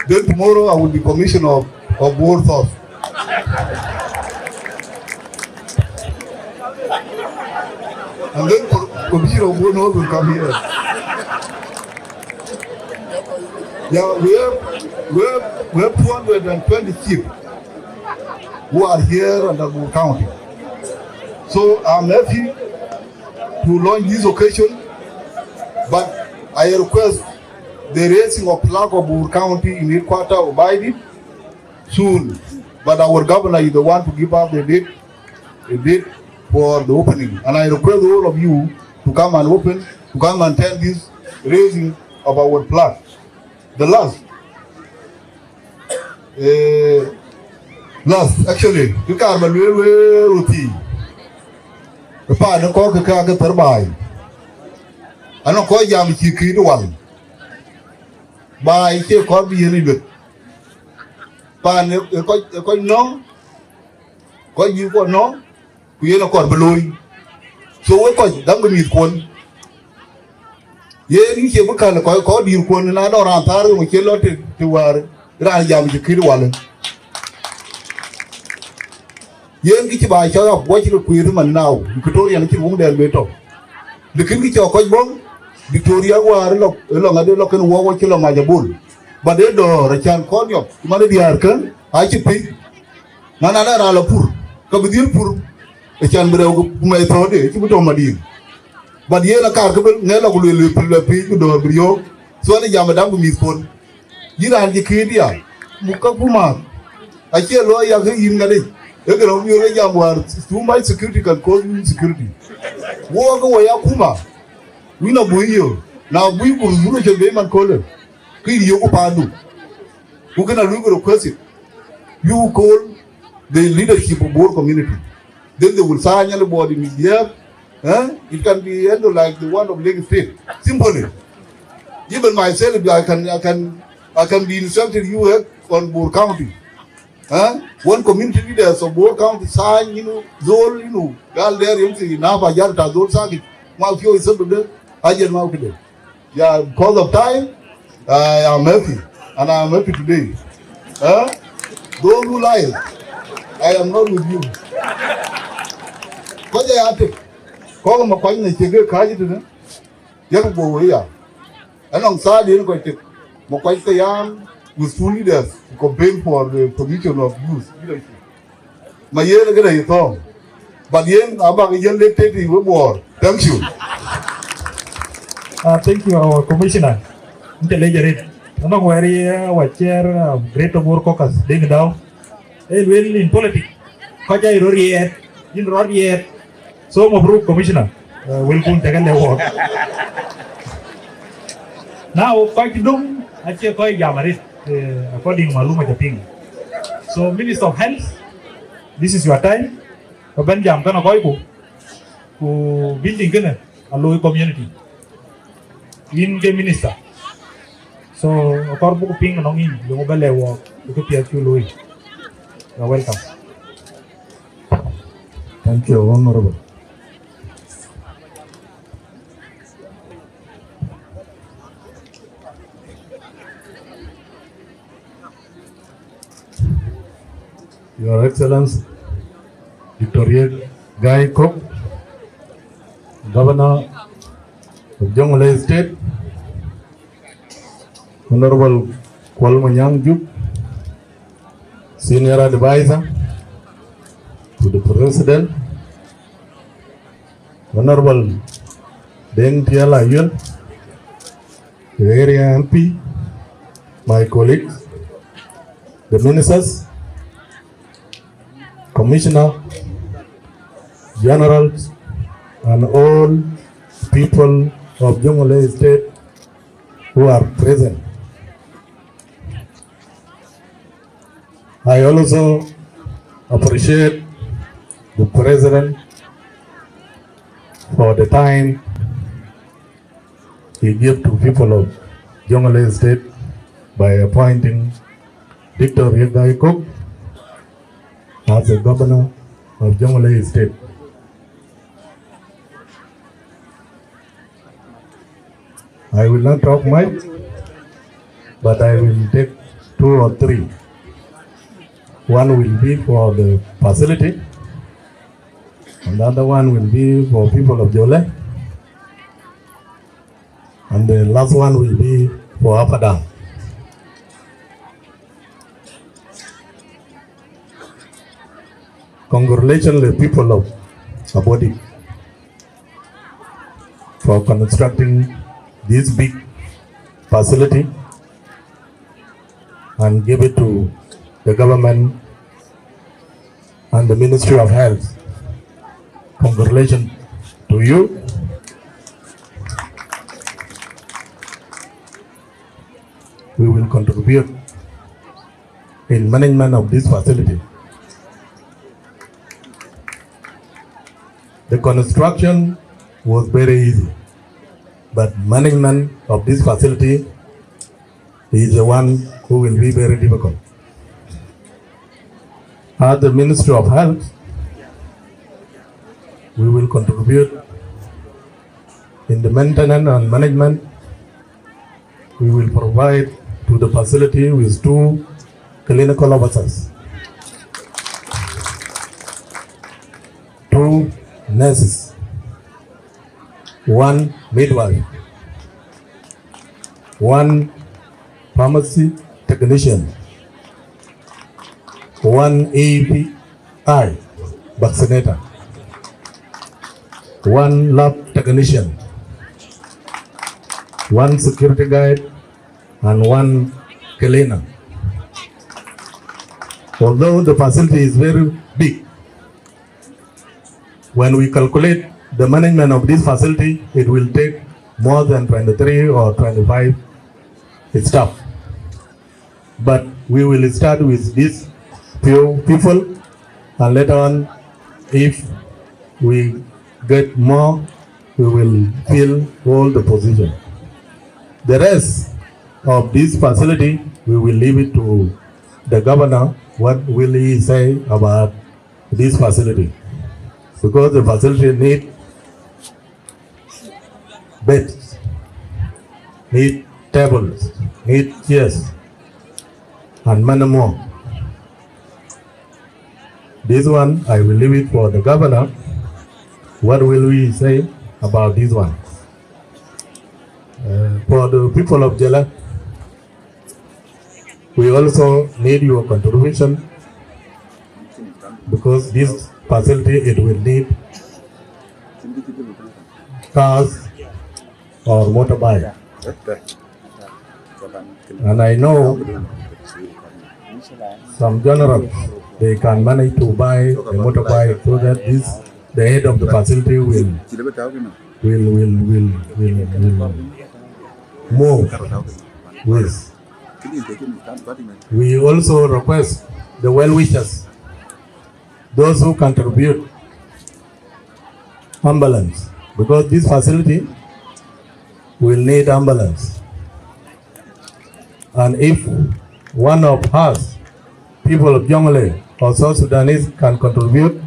Then tomorrow I will be commissioner of both of. And then commissioner of both will come here. Yeah, we have 220 chiefs who are here in Ajakguong County. So I'm happy to launch this occasion, but I request the raising of flag of Ajakguong County in headquarters of Abuodit soon. But our governor is the one to give up the date for the opening. And I request all of you to come and open, to come and attend this raising of our flag. The last, actually, you can't believe routine. The part of the car get by. I don't call Yam Kiki one. By here, call me a little bit. Pan, quite no, quite you got no, we ain't got below. So we got that with one. Yeah, you hear what kind of call you one and I don't answer we kill out to where Yam Kiki one. Yen ki ba cha up watch the queer man now Victoria and won there beto the king ki ko bom Victoria war lo ngade lo kan wo ki lo ma jabul ba de do ra chan ko yo ma de diar kan a ci pi mana na ra la pur ko bi dir pur e chan bre ko mai to de ci bu to ma dir ba ye la kar ko ne la ko le pi ko do brio so ne jam dam mi kon yiran ji ki dia mu ka kuma a ce lo ya ga yin ngade. You know, too much security can cause insecurity. Walk away, Akuma. We know you. Now we will look at them and call them. You who can request it? You call the leadership of board community. Then they will sign anybody in here. It can be like the one of Lagos State. Simply. Even myself, I can be instructed you on board county. One community leaders of both county sign, Zol, Gal there, Nava Yarta, Zol Saki, Mafio is something there. I just now today. Yeah, because of time, I am happy, and I am happy today. Those who lie, I am not with you. What they have to call my point and take a card to them. You have to go here. Alongside the inquiry, Mokwai with 2 leaders to campaign for the position of youth leadership. My year again, I thought. But yen about a year later, we war. Thank you. Thank you, our commissioner. Intelligent. I'm not worried. What chair, great work caucus, ding down. Well, in politics, Kaja Roriet, in Roriet. So, Mabruk commissioner, will come take a walk. Now, quite dumb, I say, quite Yamarit. According to Maluma Japing. So, Minister of Health, this is your time. Kaban jam kana koi ku building kana a low community. In the minister. So, akor buku ping nongin yung obale wo ku PHQ loy. You're welcome. Thank you, Honorable. Your Excellency, Dr. Riek Gai Kok, Governor of Jonglei State, Honorable Kuol Manyang Juuk, Senior Advisor to the President, Honorable Deng Tiala Yuen, the area MP, my colleagues, the ministers, Commissioner, Generals, and all people of Jonglei State who are present. I also appreciate the President for the time he gave to people of Jonglei State by appointing Dr. Riek Gai Kok as the governor of Jonglei State. I will not talk much, but I will take 2 or 3. One will be for the facility, and the other one will be for people of Jole, and the last one will be for Apadang. Congratulations to the people of Abuodit for constructing this big facility and give it to the government and the Ministry of Health. Congratulations to you. We will contribute in management of this facility. The construction was very easy, but management of this facility is the one who will be very difficult. As the Ministry of Health, we will contribute in the maintenance and management. We will provide to the facility with 2 clinical officers, 2 nurses, 1 midwife, 1 pharmacy technician, 1 API vaccinator, 1 lab technician, 1 security guard, and 1 cleaner. Although the facility is very big, when we calculate the management of this facility, it will take more than 23 or 25 staff. But we will start with these few people, and later on, if we get more, we will fill all the positions. The rest of this facility, we will leave it to the governor. What will he say about this facility? Because the facility needs beds, need tables, need chairs, and many more. This one, I will leave it for the governor. What will we say about this one? For the people of Jela, we also need your contribution, because this facility, it will need cars or motorbike. And I know some generals, they can manage to buy a motorbike so that the head of the facility will move with. We also request the well-wishers, those who contribute ambulance, because this facility will need ambulance. And if one of us, people of Jongle or South Sudanese, can contribute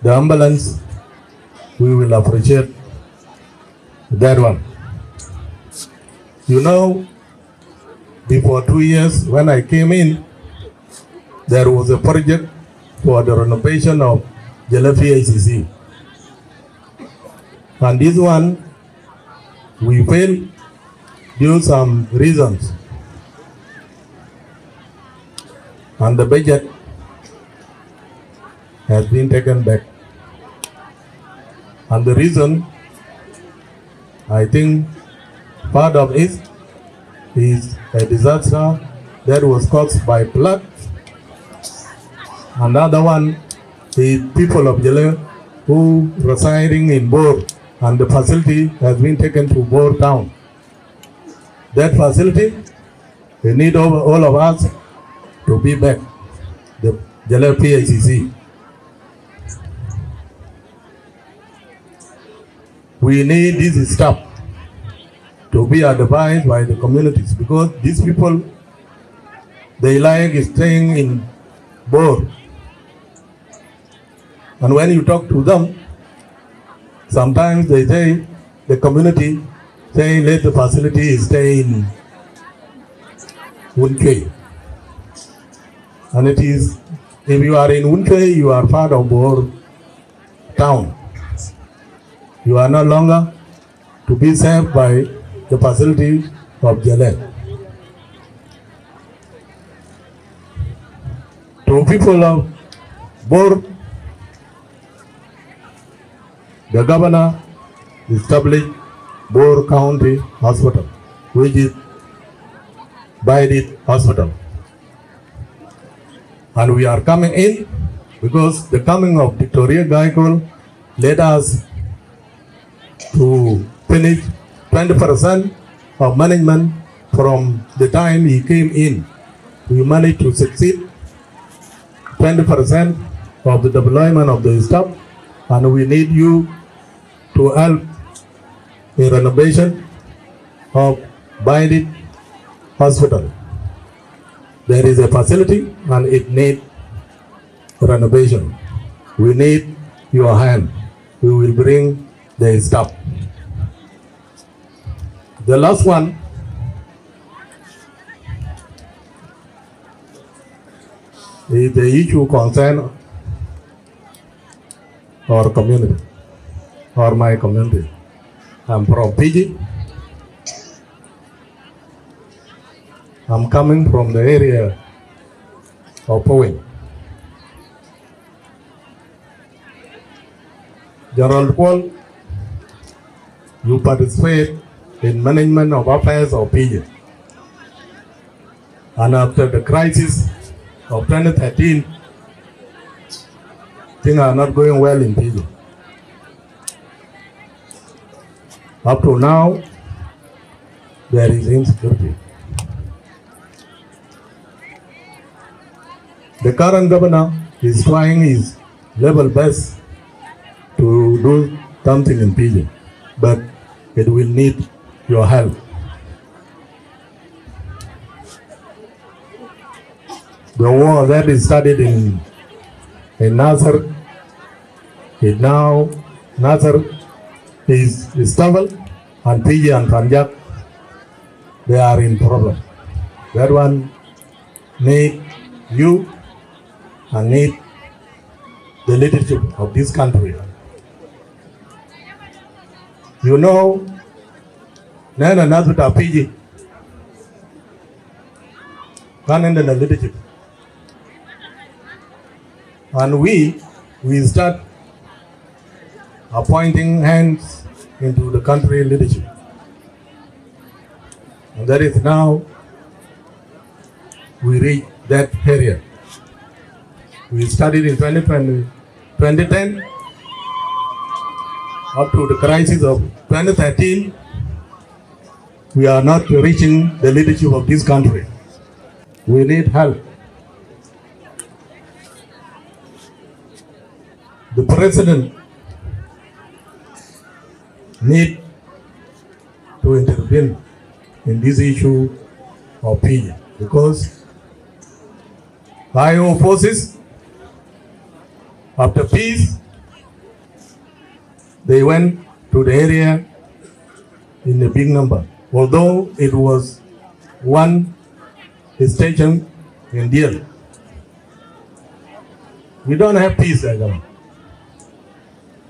the ambulance, we will appreciate that one. You know, before 2 years when I came in, there was a project for the renovation of KPHCC. And this one, we failed due to some reasons. And the budget has been taken back. And the reason, I think, part of it is a disaster that was caused by flood. Another one is people of Jele who residing in Bor, and the facility has been taken to Bor town. That facility, we need all of us to be back, the Jele PHCC. We need this stuff to be advised by the communities, because these people, they like staying in Bor. And when you talk to them, sometimes they say the community say let the facility stay in Wunkei. And it is, if you are in Wunkei, you are part of Bor town. You are no longer to be served by the facility of Jalet. To people of Bor, the governor established Bor County Hospital, which is Abuodit Hospital. And we are coming in because the coming of Dr. Riek Gai Kok led us to finish 20% of management from the time he came in. We managed to succeed 20% of the deployment of the staff, and we need you to help in renovation of Abuodit Hospital. There is a facility and it needs renovation. We need your hand. We will bring the staff. The last one is the issue concern our community or my community. I'm from Fiji. I'm coming from the area of Poway. General Kuol, you participate in management of affairs of Fiji. And after the crisis of 2013, things are not going well in Fiji. Up to now, there is insecurity. The current governor is trying his level best to do something in Fiji, but it will need your help. The war that is started in Nasser is now, Nasser is stable, and Fiji and Punjab, they are in problem. That one need you and need the leadership of this country. You know, Nana Nazutta Fiji can handle the leadership. And we start appointing hands into the country leadership. And that is now we reach that area. We started in 2010 up to the crisis of 2013. We are not reaching the leadership of this country. We need help. The president needs to intervene in this issue of Fiji because IO forces, after peace, they went to the area in a big number. Although it was one station in Deal. We don't have peace, Agam.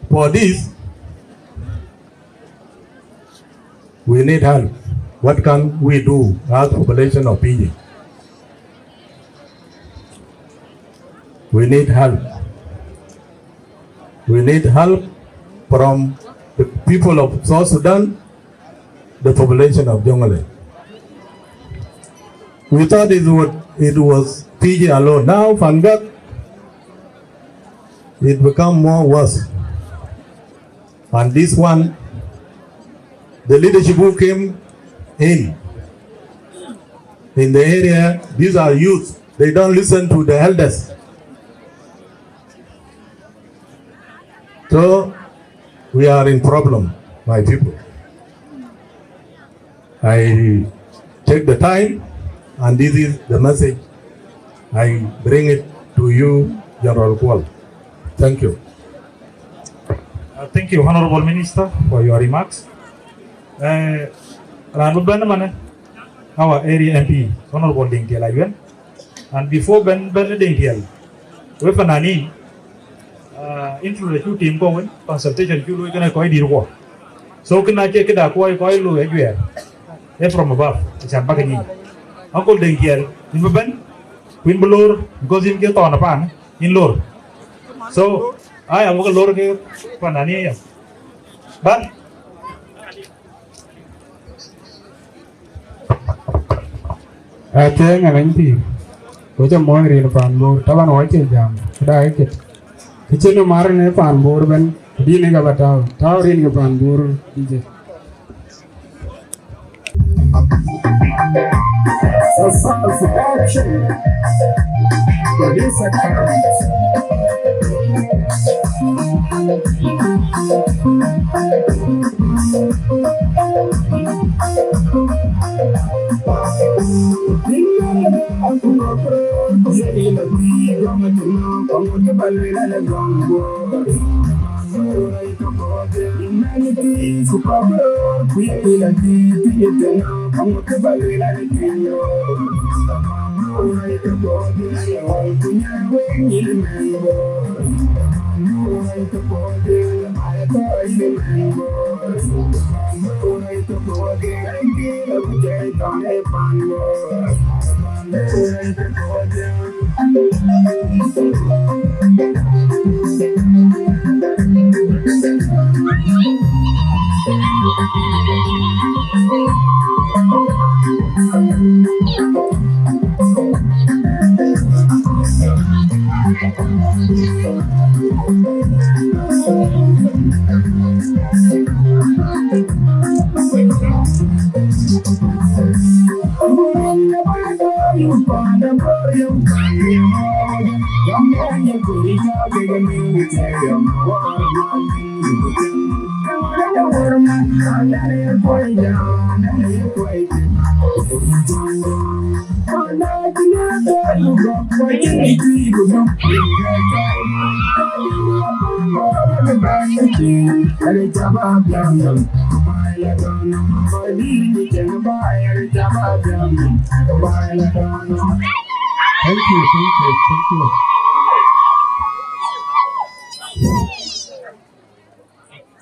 For this, we need help. What can we do as population of Fiji? We need help. We need help from the people of South Sudan, the population of Jonglei. We thought it was Fiji alone. Now, Fangak, it become more worse. And this one, the leadership who came in the area, these are youth. They don't listen to the elders. So we are in problem, my people. I take the time, and this is the message. I bring it to you, General Kuol. Thank you. Thank you, Honorable Minister, for your remarks. Ranu Ben Mana, our area MP, Honorable Dinkel Ayuen, and before Ben Dinkel, we Fanani, into the two team going, consultation, you are going to quite deal. So can I check it out? Quite low everywhere. They're from above, it's a baggy. Uncle Dinkel, in Ben, Queen Bloor goes in get on a pan in Lord. So I am going to Lord Fanani. But Thế ngày bánh thì có cho mọi người phản bồ ta ban hỏi chuyện giảm đã cái cái chuyện nó mà nó phản bồ bên đi này gặp tao riêng cái phản bồ đi chứ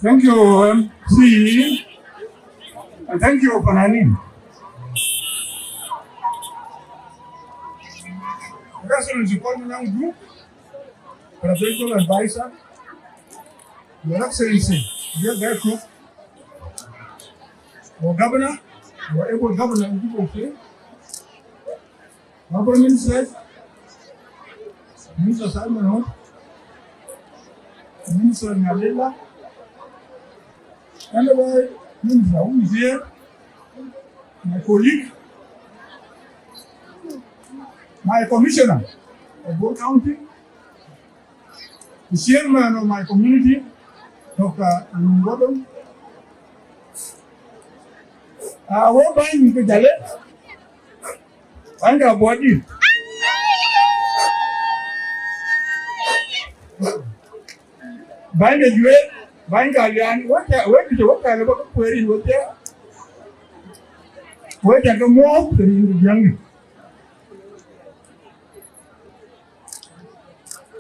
Thank you, MC, and thank you, Panani. President of Kuol Manyang Juuk, Presidential Advisor, Your Excellency, Riek Gai Kok, our Governor, our able Governor in Djibouti, our Ministers, Minister Simon Holt, Minister Ngalila, and the Minister who is here, my colleague, my commissioner of Kuol County, the chairman of my community, Dr. Abuodit. What buying the Jale? And Abuodit. Buying the jewel, buying Galian, what is what kind of query was there? What are the more than the young?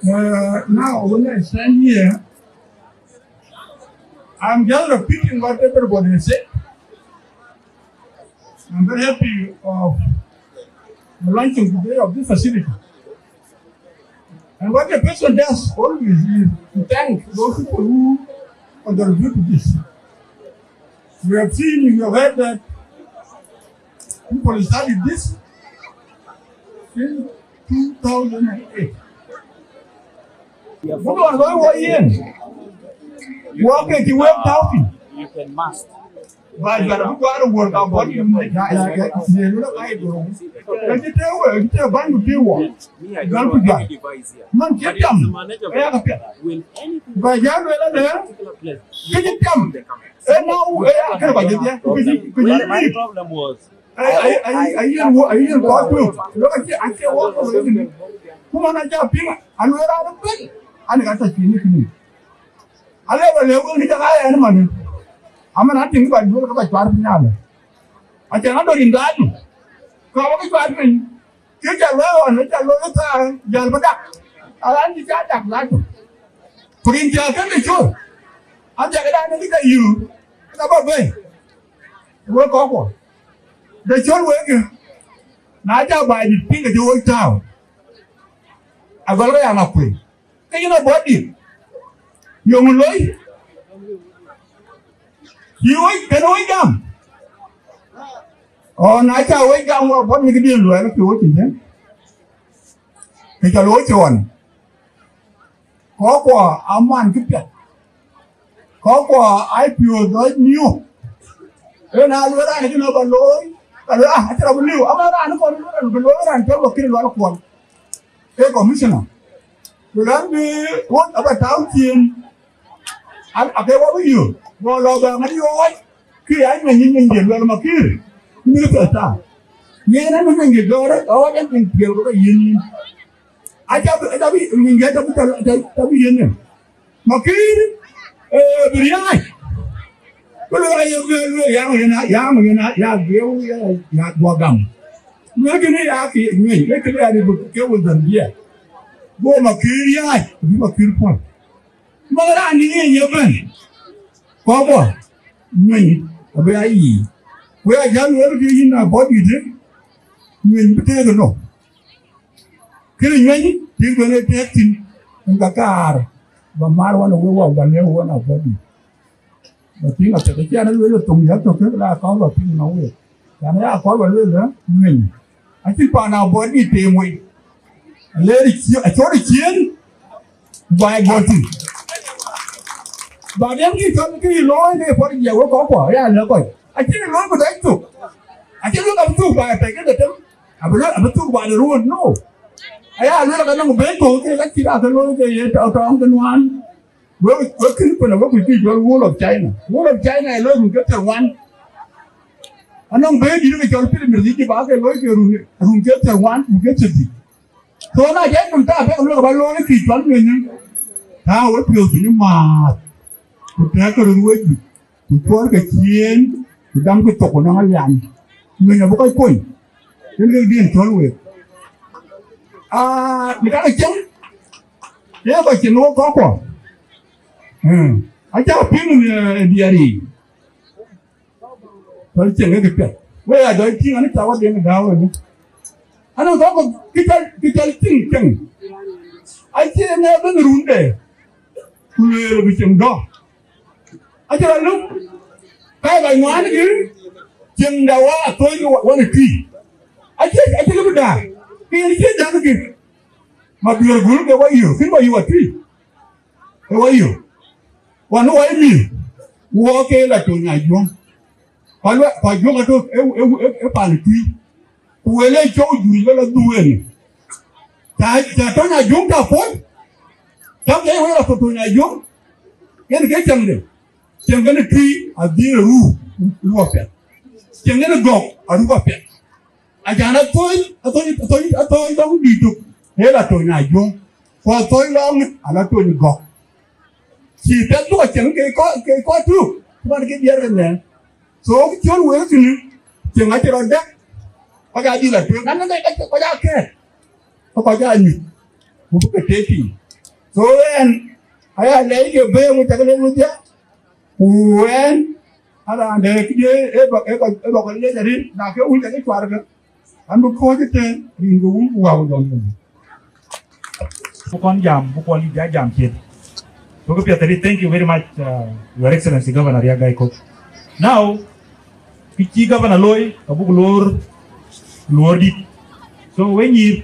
Now, when I stand here, I'm just repeating what everybody said. I'm very happy of the launching today of this facility. And what the person does always is to thank those people who contribute to this. We have seen, you have heard that people started this in 2008. You can must. But you got to work on what you make. My problem was ama na tin ba do ka twar pin ala a cha na do rin da du ko ka twar pin ke ja lo na ja lo ta ja ba dak ala ni ja dak la du pin ja ka ni chu a ja ka da ni ka yu ka ba be wo ko de chu wo ke na ja ba di pin ka jo ta a go lo ya na ku ke you know body yung loy you can we gam oh na cha we gam wa bon ni cái điên rồi nó kêu gì thế cái cha lối chuồn có quả aman cái biệt có quả ai piu rồi nhiều cái nào lối ra cái nó còn lối cái à cái nào còn lưu ông ra nó còn lối ra cái lối kia lối nó còn cái commissioner rồi đi quất ở bên táo chiên anh ở cái what với you ngồi lò bờ ngay rồi khi anh mình nhìn điện rồi mà kia như thế ta nghe nó mình nhìn rồi đấy đó anh mình kiểu cái gì anh cháu bị nhìn thấy cháu bị gì này mà kia bị ai cái lối này yang kiểu yang qua gầm mấy cái này thì nhìn cái này thì kiểu một dần gì vô mà kia ai mà kia phong mà ra như nhiều bên có bỏ mình ở bên ai gì với ai dám nói cái gì nào có gì thế mình biết thế rồi nó cái này ngay thì cái này thế thì người ta và mà nó vào và nếu nó nào có gì và tiếng là cái cha nó lấy được tùng nhớ cho cái là có vào tiếng nói vậy là nó có vào lên đó mình anh chỉ bảo nào có đi tìm mình lấy đi chỗ đi chiến vài người thì và đến khi cái lối này phải nhiều có quả ra nữa coi anh chỉ lối của đấy tụ anh chỉ lối làm tụ bài tại cái đó à bây giờ anh tụ bài rồi luôn no ai lối là nó một bên tụ cái chỉ là cái lối cái trâu trâu cái ngoan với cái phần là có cái gì vô làm cháy này lối một cái thằng ngoan anh ông bé gì nó cái chỗ cái mình đi bảo cái lối cái rung cái thằng ngoan một cái gì thôi nó chết chúng ta phải lối cái lối cái chuẩn người nhá thao cái biểu thì mà cái cái đường quay cái cái chiến cái đâm cái tộc của nó làm mình là một cái quỷ cái lưỡi điên thôi rồi người ta cái chống thế cái chuyện nó có quả anh cháu tiếng địa đi thôi chuyện cái việc bây giờ đôi khi anh cháu đi cái đào rồi anh nó có cái tiếng chừng anh chỉ nghe bên run đấy người bị chừng đó anh cho lúc cái bài ngoan chứ chừng đầu á tôi gọi là kỳ anh chết cái vấn đề cái anh chết ra cái gì mà bây giờ gửi cái quay hiểu khiến bao nhiêu kỳ cái quay hiểu và nó quay mì mua cái là chỗ nhà vuông phải vuông cái thôi em bàn kỳ quay lên chỗ gì đó là đuôi này chỗ nhà vuông ta phốt trong cái là chỗ nhà vuông cái chừng này chừng cái kỳ ở đi ru ru phải chừng cái gọc ở ru phải à chẳng là tôi đâu đi được thế là tôi này vuông và tôi lo là tôi gọc chỉ biết tôi chừng cái có thứ mà cái gì đó này số cái chuyện của cái gì chừng ấy cho nó có cái gì là chuyện ngắn cái có giá kê có giá gì một cái thế thì số em ai lấy cái bê một cái lên luôn chứ quen ada để cái gì em bảo cái gì đi nào cái uống cái quả được anh muốn coi cái tên mình uống vào rồi một con jam một con lý jam chết tôi có biết thank you very much Your Excellency Governor Riek Gai Kok now cái chi governor lôi ở bục lor đi so when you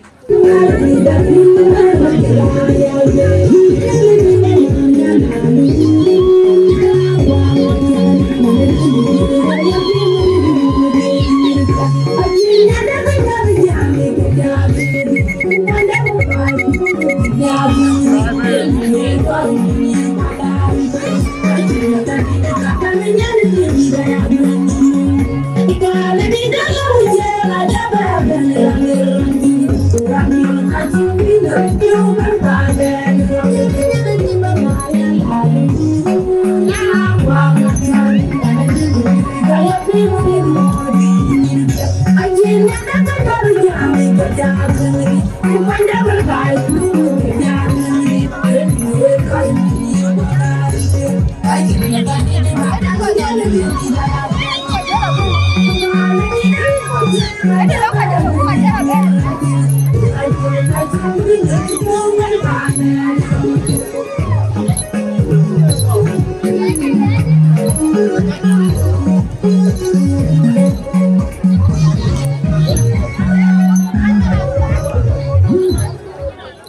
Thank you.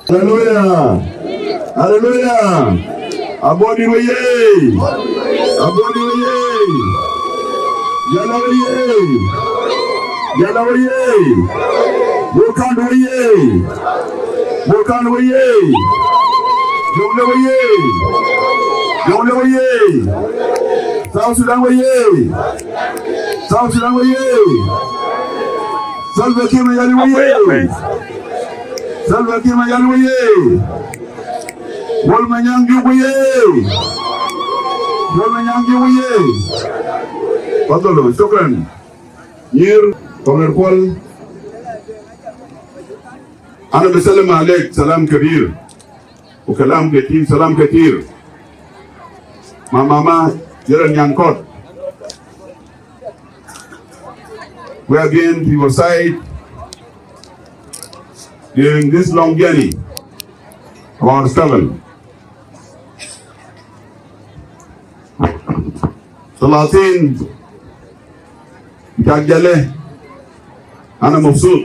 Hallelujah. Hallelujah. Abuodit waye. Abuodit waye. Yala waye. Yala waye. Burkan waye. Burkan waye. Jomle waye. Jomle waye. South Sudan waye. South Sudan waye. Salva Kiir Mayari waye. Salva Kiir Mayari waye. Kuol Manyang Juuk waye. Kuol Manyang Juuk waye. Fadalo, shukran. Nyir, Comrade Kuol. أنا بسلم عليك سلام كبير وكلام كتير سلام كتير ماما جرن يانكوت. We have been to your side during this long journey of our struggle. Salatin Jagale أنا مبسوط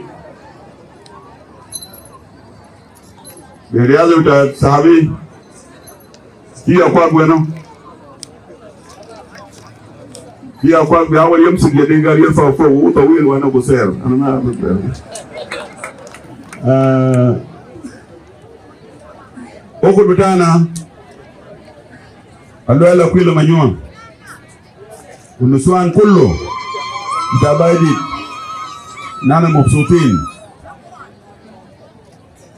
برياضة صحابي هي أقوى بينه هي أقوى بأول يمسك يدين قال يرفع فوق وطويل وأنا قصير أنا ما أخذ بتاعنا قالوا له كل مليون والنسوان كله متابعين نحن مبسوطين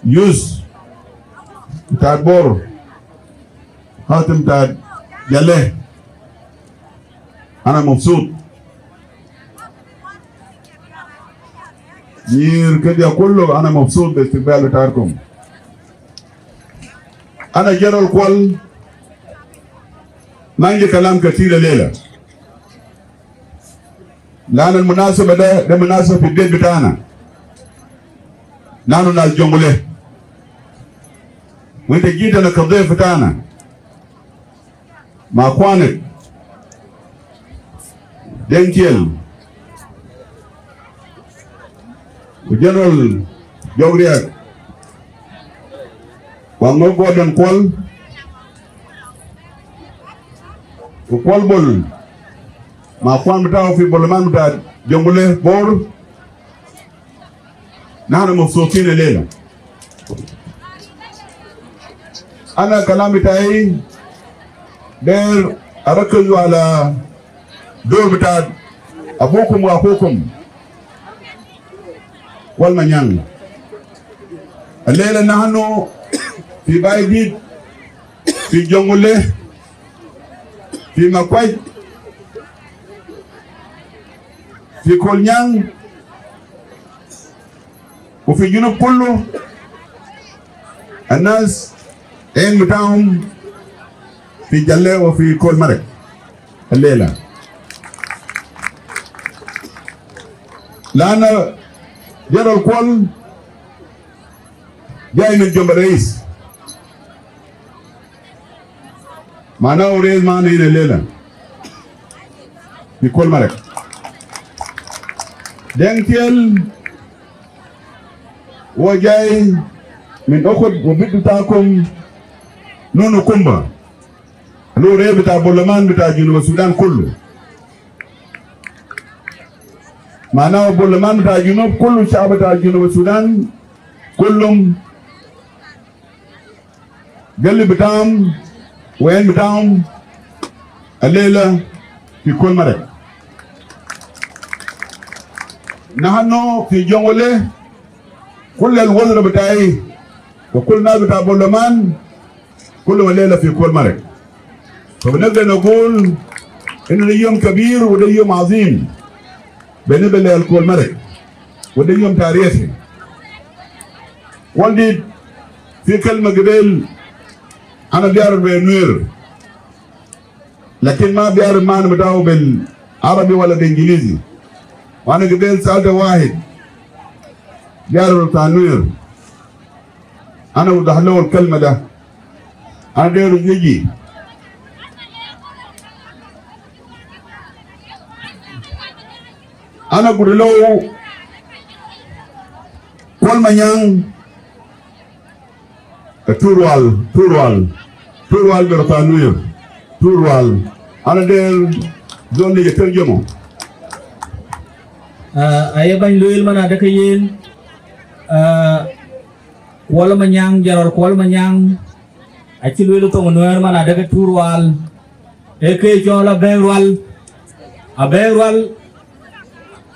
يوز بتاع بور خاتم بتاع جله أنا مبسوط نير كده كله أنا مبسوط باستقبال بتاعكم. أنا جرى الكل ما عندي كلام كثير الليلة لأن المناسبة ده مناسبة في البيت بتاعنا نحن ناس جنبله وانت جيت انا كضيف بتاعنا مع اخوانك دينكيل وجنرال جورياك وانو غودن كول وكول بول مع اخوان بتاعه في برلمان بتاع جنبله بور نحن مبسوطين الليله. أنا كلامي تاعي دير أركز على دور بتاع أبوكم وأخوكم كول مانيانغ. الليلة نحن في بايديد في جونغولي في مكويت في كول نيانغ وفي الجنوب كله الناس عين بتاعهم في جلة وفي كولمرك الليلة لأن جرى الكل جاي من جنب الرئيس معناه رئيس معنا هنا الليلة في كولمرك دينكيل هو جاي من أخذ وبيت بتاعكم نونو كومبا لو رئيس بتاع برلمان بتاع جنوب السودان كله معناه برلمان بتاع جنوب كله الشعب بتاع جنوب السودان كلهم قلب بتاعهم وين بتاعهم الليلة في كولمرك. نحن في جونغولي كل الوزراء بتاعي وكل الناس بتاع برلمان كلهم الليلة في كولمرك. فبنقدر نقول إن اليوم كبير وده يوم عظيم بالنسبة لكولمرك وده يوم تاريخي. والدي في كلمة قبل أنا بيعرف بالنوير لكن ما بيعرف معنى بتاعه بالعربي ولا بالإنجليزي. وأنا قبل سألت واحد جار تانوير أنا وضح له الكلمة ده أنا داير يجي أنا أقول له كول مانيان تروال برتانوير تروال أنا داير زون يترجمه ayah bang luil mana ada kayin Kuol Manyang jaral Kuol Manyang aci luil tu menuer mana ada ke turwal ke jola berwal aberwal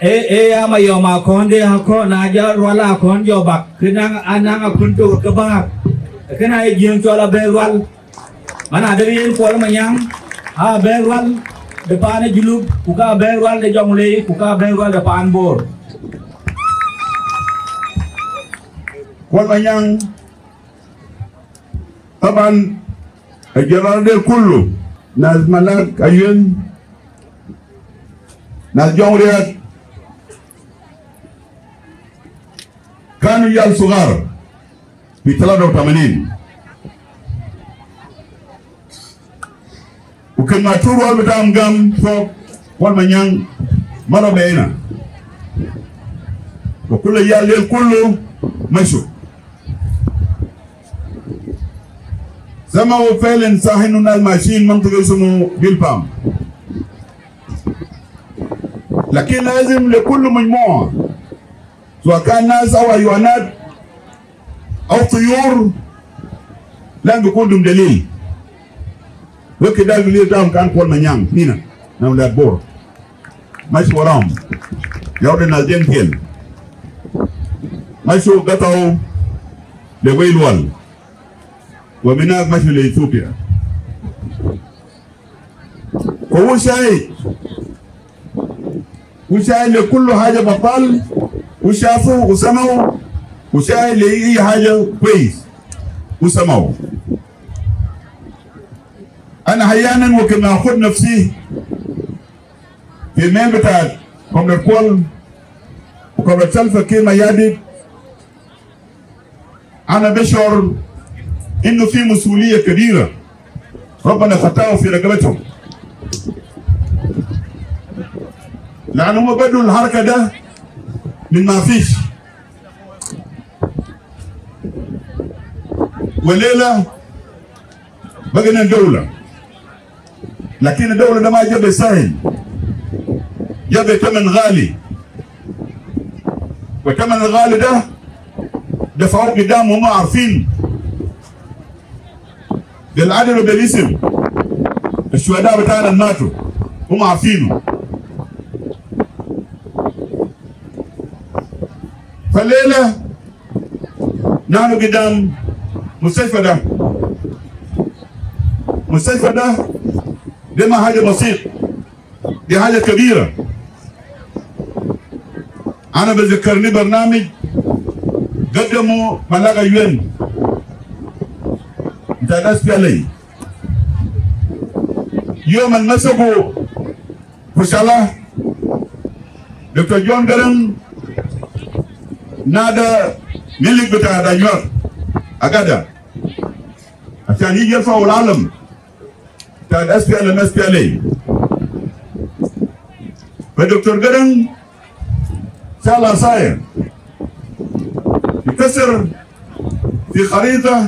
ama yo ma konde hako na jar wala kon yo bak kenang anang apuntu kebak kena jeng jola berwal mana ada yin Kuol Manyang berwal depannya julub kuka berwal de jongle kuka berwal depan bor Kuol Manyang taban الجرار ده كله ناس ملاك أيون ناس جمهوريات كانوا يال صغار في 83 وكان ما تروح بتاعهم قام فوق Kuol Manyang مرة بينا وكل يال كله مشوا زما هو فعلا صاحن الناس ماشيين منطقة اسمه بيلبام لكن لازم لكل مجموعة سواء كان ناس أو حيوانات أو طيور لازم يكون لهم دليل وكذا الدليل تاعهم كان Kuol Manyang هنا نولاد بور ماشي وراهم يقعدوا الناس جنتين ماشوا قطعوا لويلوال ومن هناك مشوا لإثيوبيا وهو شاهد وشاهد لكل حاجة بطل وشافوا وسمعوا وشاهد لأي حاجة كويس وسمعوا أنا أحيانا وكنا أخذ نفسي في المين بتاعت كومريد كول وكومريد سلفا كيما يادي أنا بشعر إنه في مسؤولية كبيرة ربنا خطاه في رقبتهم لأنهم بدوا الحركة ده من ما فيش والليلة بقينا دولة لكن الدولة ده ما جاب سهل جاب ثمن غالي وثمن الغالي ده دفعوه قدام وهم عارفين بالعدل وبالاسم الشهداء بتاعنا ماتوا هم عارفينه فالليلة نحن قدام مستشفى ده ما حاجة بسيط دي حاجة كبيرة أنا بذكرني برنامج قدموا ملاقة UN بتاع ناس في علي يوم المسكوا فشالة دكتور جون جرن نادى ملك بتاع دانيور أكادا عشان يجي يرفعوا العالم بتاع ناس في علي فدكتور جرن شال عصاية يكسر في خريطة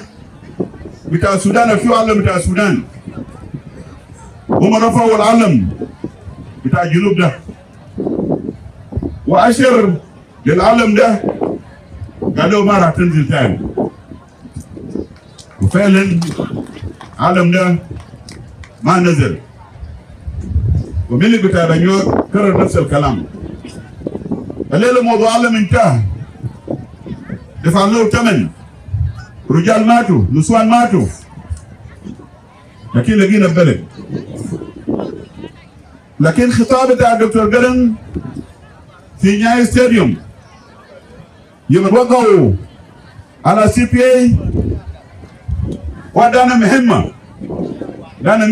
بتاع السودان في علم بتاع السودان هم رفعوا العلم بتاع الجنوب ده وأشر للعلم ده قالوا ما راح تنزل تاني وفعلا العلم ده ما نزل وملك بتاع دانيور كرر نفس الكلام الليلة موضوع علم انتهى دفع له ثمن رجال ماتوا نسوان ماتوا لكن لقينا البلد لكن خطاب بتاع الدكتور جرن في نهاية ستاديوم يوم وقعوا على CPA ودانا مهمة دانا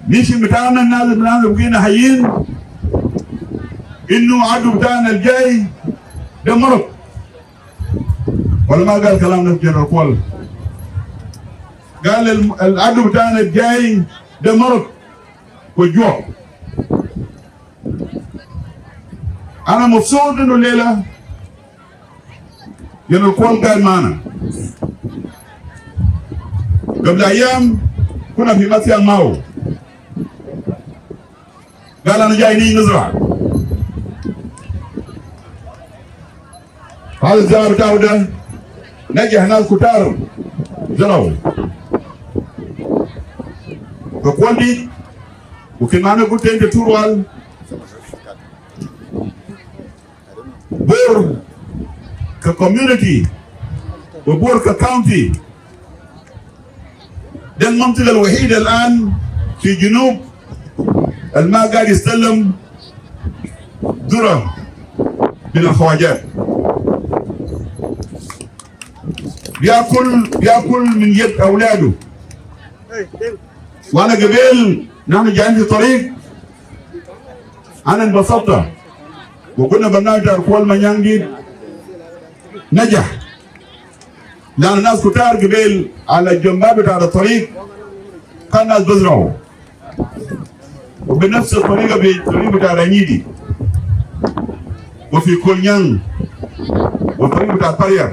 ميشن بتاعنا الناس بقينا حيين انه عدو بتاعنا الجاي ده مرض، ولا ما قال كلام ده جنرال كول؟ قال العدو بتاعنا الجاي ده مرض وجوع. انا مبسوط انه الليله جنرال كول قال معنا. قبل ايام كنا في مسيا ماو، قال انا جاي نيجي نزرع. هذا الزرع بتاعه ده نجح ناس كتار زرعوا. فكون دي وكان معنا قلت انت تروال بور ككوميونتي وبور ككاونتي. ده المنطقة الوحيدة الآن في جنوب الماء قاعد يستلم ذرة من الخواجات، بياكل من يد أولاده. وأنا قبل نحن جايين في طريق أنا انبسطت وقلنا برنامج كول مانيانج جوك نجح، لأن الناس كتار قبل على الجنبات بتاع الطريق كان الناس بزرعوا، وبنفس الطريقة بالطريق بتاع رنيدي وفي كول مانيانج والطريق بتاع الطريق.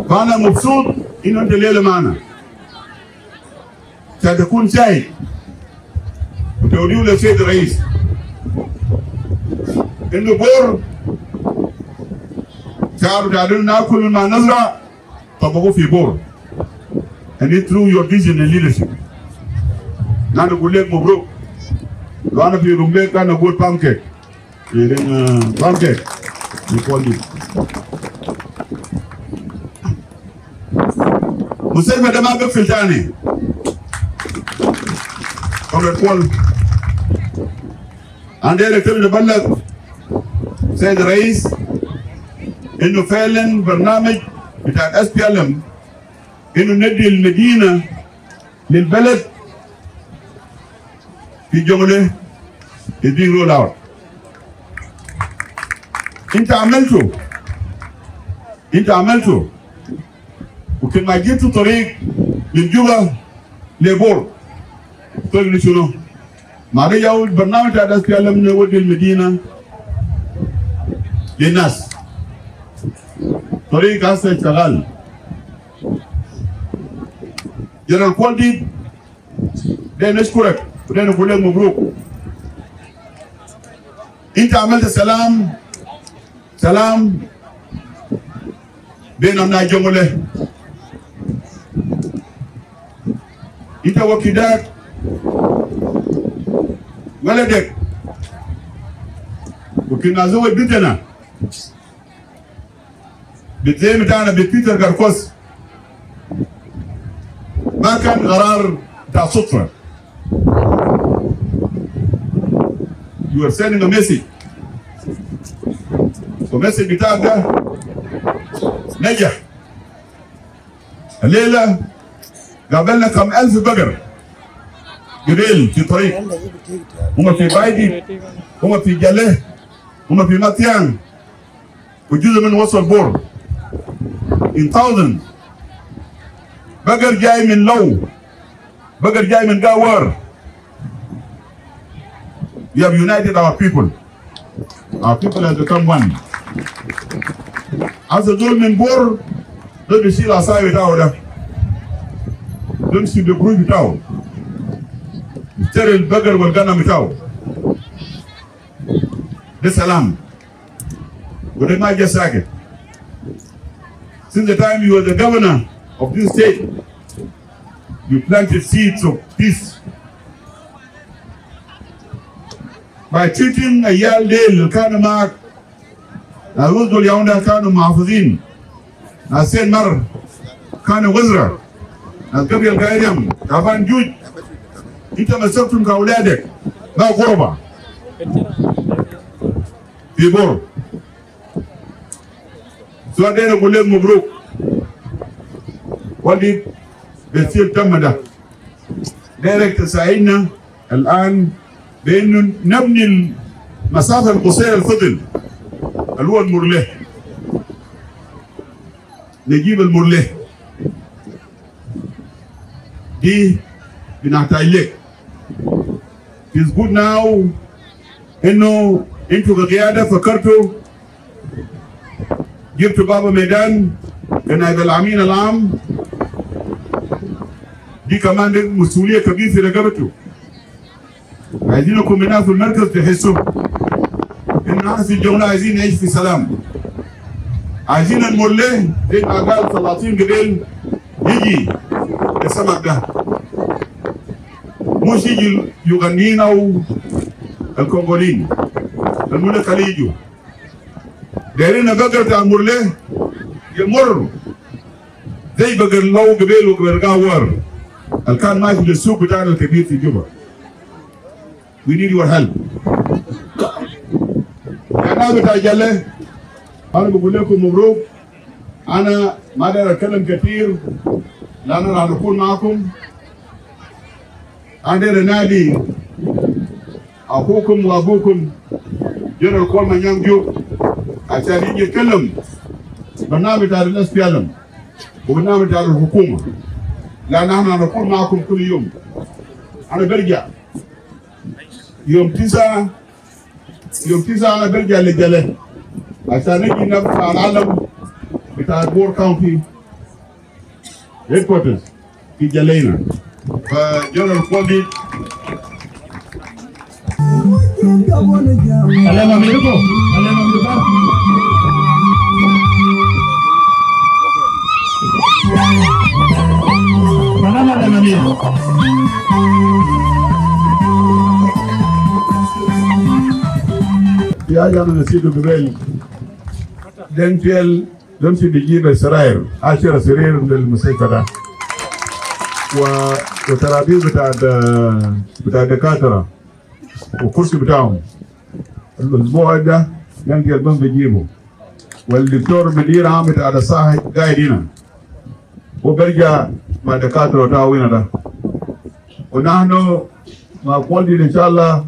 فأنا مبسوط إنه أنت الليلة معنا، ستكون سعيد وتوديه للسيد الرئيس إنه بور تعالوا تعالوا ناكل مما نزرع طبقوا في بور. and it through your vision and leadership. أنا أقول لك مبروك. لو أنا في رومبيك أنا أقول pancake. pancake يقول لي. مستشفى ده ما بيقفل تاني. كونغرس كول. عندنا كتير نبلغ سيد الرئيس إنه فعلا برنامج بتاع SPLM إنه ندي المدينة للبلد في جملة is being rolled out. أنت عملته وكل ما جيتوا طريق من جوبا لبور طريق شنو؟ ما ده ياو البرنامج بتاع SPLM نودي المدينة للناس. طريق هسه شغال. جنرال كول دي ده نشكرك وده نقول لك مبروك. انت عملت سلام بين ابناء جمله. انت وكيدك ولدك وكنا زوج بنتنا بتزي بتاعنا بيتر كاركوس ما كان قرار بتاع صدفه. You are sending a message. والمسج بتاعك ده نجح. الليله قابلنا كم ألف بقر جبال في طريق، هم في بايدي، هم في جله، هم في ماتيان، وجزء من وصل بور. in thousands. بقر جاي من لو، بقر جاي من قاور. We have united our people. Our people have become one. As a دول من بور دول بيشيل العصاية بتاعه ده، دول بيشيل البروج بتاعه، يشتري البقر والغنم بتاعه. ده سلام وده ما جا ساكت. Since the time you were the governor of this state, you planted seeds of peace by treating عيال ديل كانوا معك. الوز دول يوم كانوا محافظين، ناسين مر كانوا وزراء، ناس قبل القايرهم تعبان جوج. انت مسكتهم كاولادك ما غربة في بور. سؤال ده نقول لك مبروك. والدي بيصير تم ده دايركت تساعدنا الآن بأنه نبني المسافة القصيرة الفضل اللي هو المرله، نجيب المرله دي بنحتاج لك. It's good now إنه أنتوا كقيادة فكرتوا جبتوا بابا ميدان كنائب الأمين العام، دي كمان مسؤولية كبيرة في رقبته. عايزينكم هنا في المركز تحسوا إن احنا في الجولة عايزين نعيش في سلام. عايزين المرله زي ما قال سلاطين قبل يجي السمك ده، مش يجي يغنيين أو الكونغوليين الملك اللي يجوا دايرين بقرة بتاع المرله يمر زي بقر لو قبل وقبل قاور اللي كان ماشي للسوق بتاعنا الكبير في جوبا. We need your help. أنا بتاع جلة أنا بقول لكم مبروك. أنا ما أقدر أتكلم كثير لأن راح نكون معكم. عندنا نادي أخوكم وأبوكم جنرال كول مانيانغ جوك عشان يجي يتكلم برنامج بتاع الناس يتكلم وبرنامج بتاع الحكومة، لأن احنا هنكون معكم كل يوم. أنا برجع يوم 9 أنا برجع للجلة عشان نجي نفتح العلم بتاع بور كاونتي هيدكوارترز في جلينا. فجنرال كول دي Alema Mirko, Alema Mirko. Mana Alema Mirko? يا جماعة نسيتوا قبل دنتيل دمشي بيجيب السراير 10 سرير للمستشفى ده وترابيز بتاع الدكاترة وكرسي بتاعهم. الاسبوع ده ينقل بن بيجيبه والدكتور مدير عام بتاع الصحة قاعد هنا وبرجع مع الدكاترة بتاعه ده. ونحن مع كولدي ان شاء الله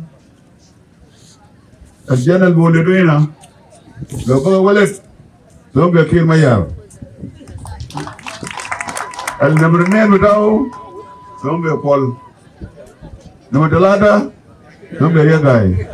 الجنة المولدين لو بقى ولد لو بيكير ما يعرف النمرنين بتاعه لو بيقول نمر 3 لو بيريق غاي.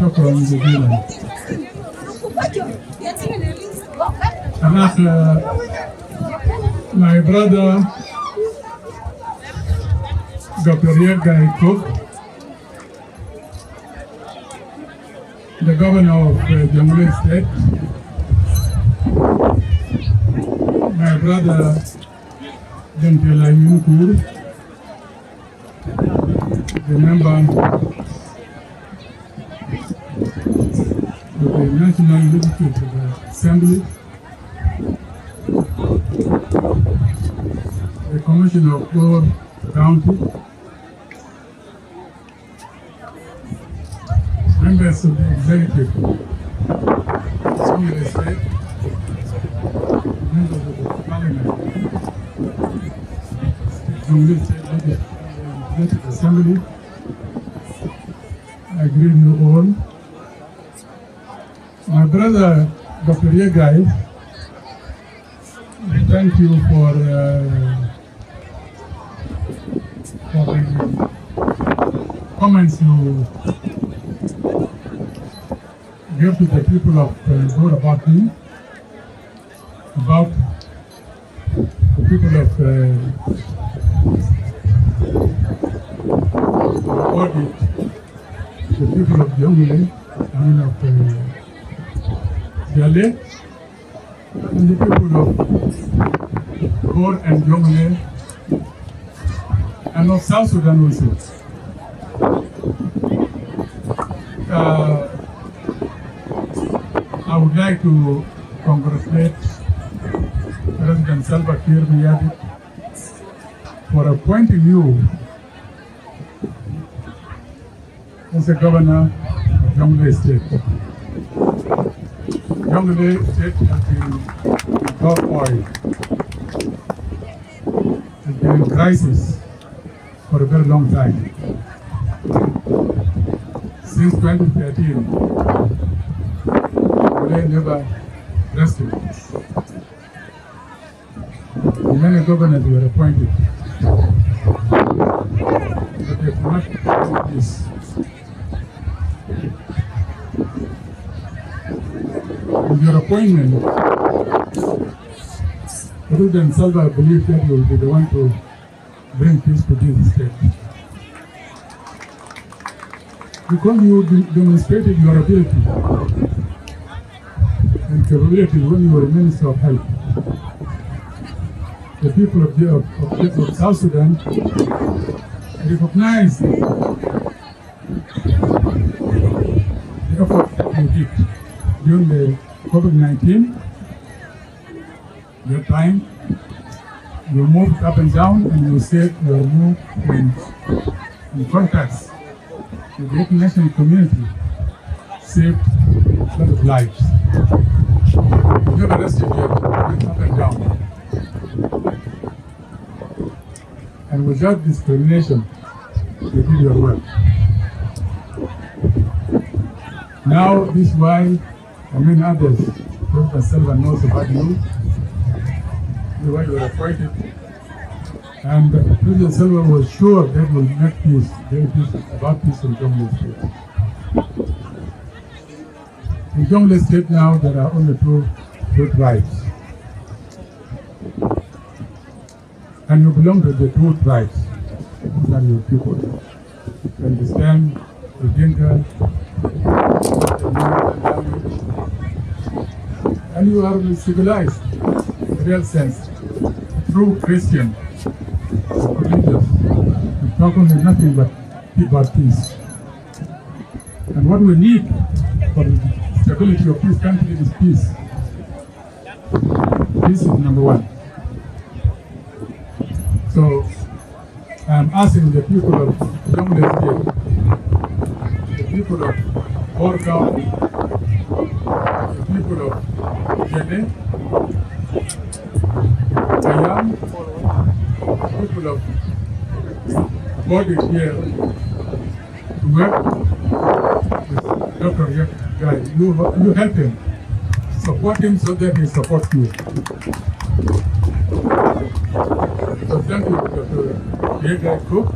شكرا جزيلا. My brother Dr. Riek Gai Kok, the governor of Jamhuri State, my brother Gentil Ayukur, the member of the National Legislative Assembly, Commissioner of Kuol County, members of the executive, Assembly State, members of the Parliament, Legislative Assembly, I greet you all. My brother, Dr. Riek Gai, thank you for the comments you gave to the people of God about me, about the people of Abuodit, the people of Jongle, of Jale, and the people of Kuol and Jongle, and of South Sudan also. I would like to congratulate President Salva Kiir Mayardit for appointing you as the governor of Jongle State. Jongle State has been in turmoil, has been in crisis for a very long time. Since 2013, they never rested. Many governors were appointed, but they could not do this. With your appointment, President Salva believes that you will be the one to bring peace to this state. Because you demonstrated your ability and capability when you were Minister of Health. The people of South Sudan recognize the effort that you did during the COVID-19. Your time, you moved up and down and you saved your move in contacts with the international community, saved a lot of lives. You never rested, you went up and down. And without discrimination, you did your work. Now, this is why, and many others, President Salva knows about you, the way you were appointed. And President Salva was sure that will make peace, about peace in Jongle State. In Jongle State now, there are only two tribes. And you belong to the two tribes. These are your people. You understand the Dinka, and you are civilized, in the real sense, true Christian, religious. You talk only nothing but about peace. And what we need for the stability of this country is peace. Peace is number one. So I'm asking the people of Jongle State, the people of Kuol County, the people of Jene, Ayam, the people of Abuodit here to work with Dr. Riek Gai. You help him, support him so that he supports you. So thank you, Dr. Riek Gai Kok.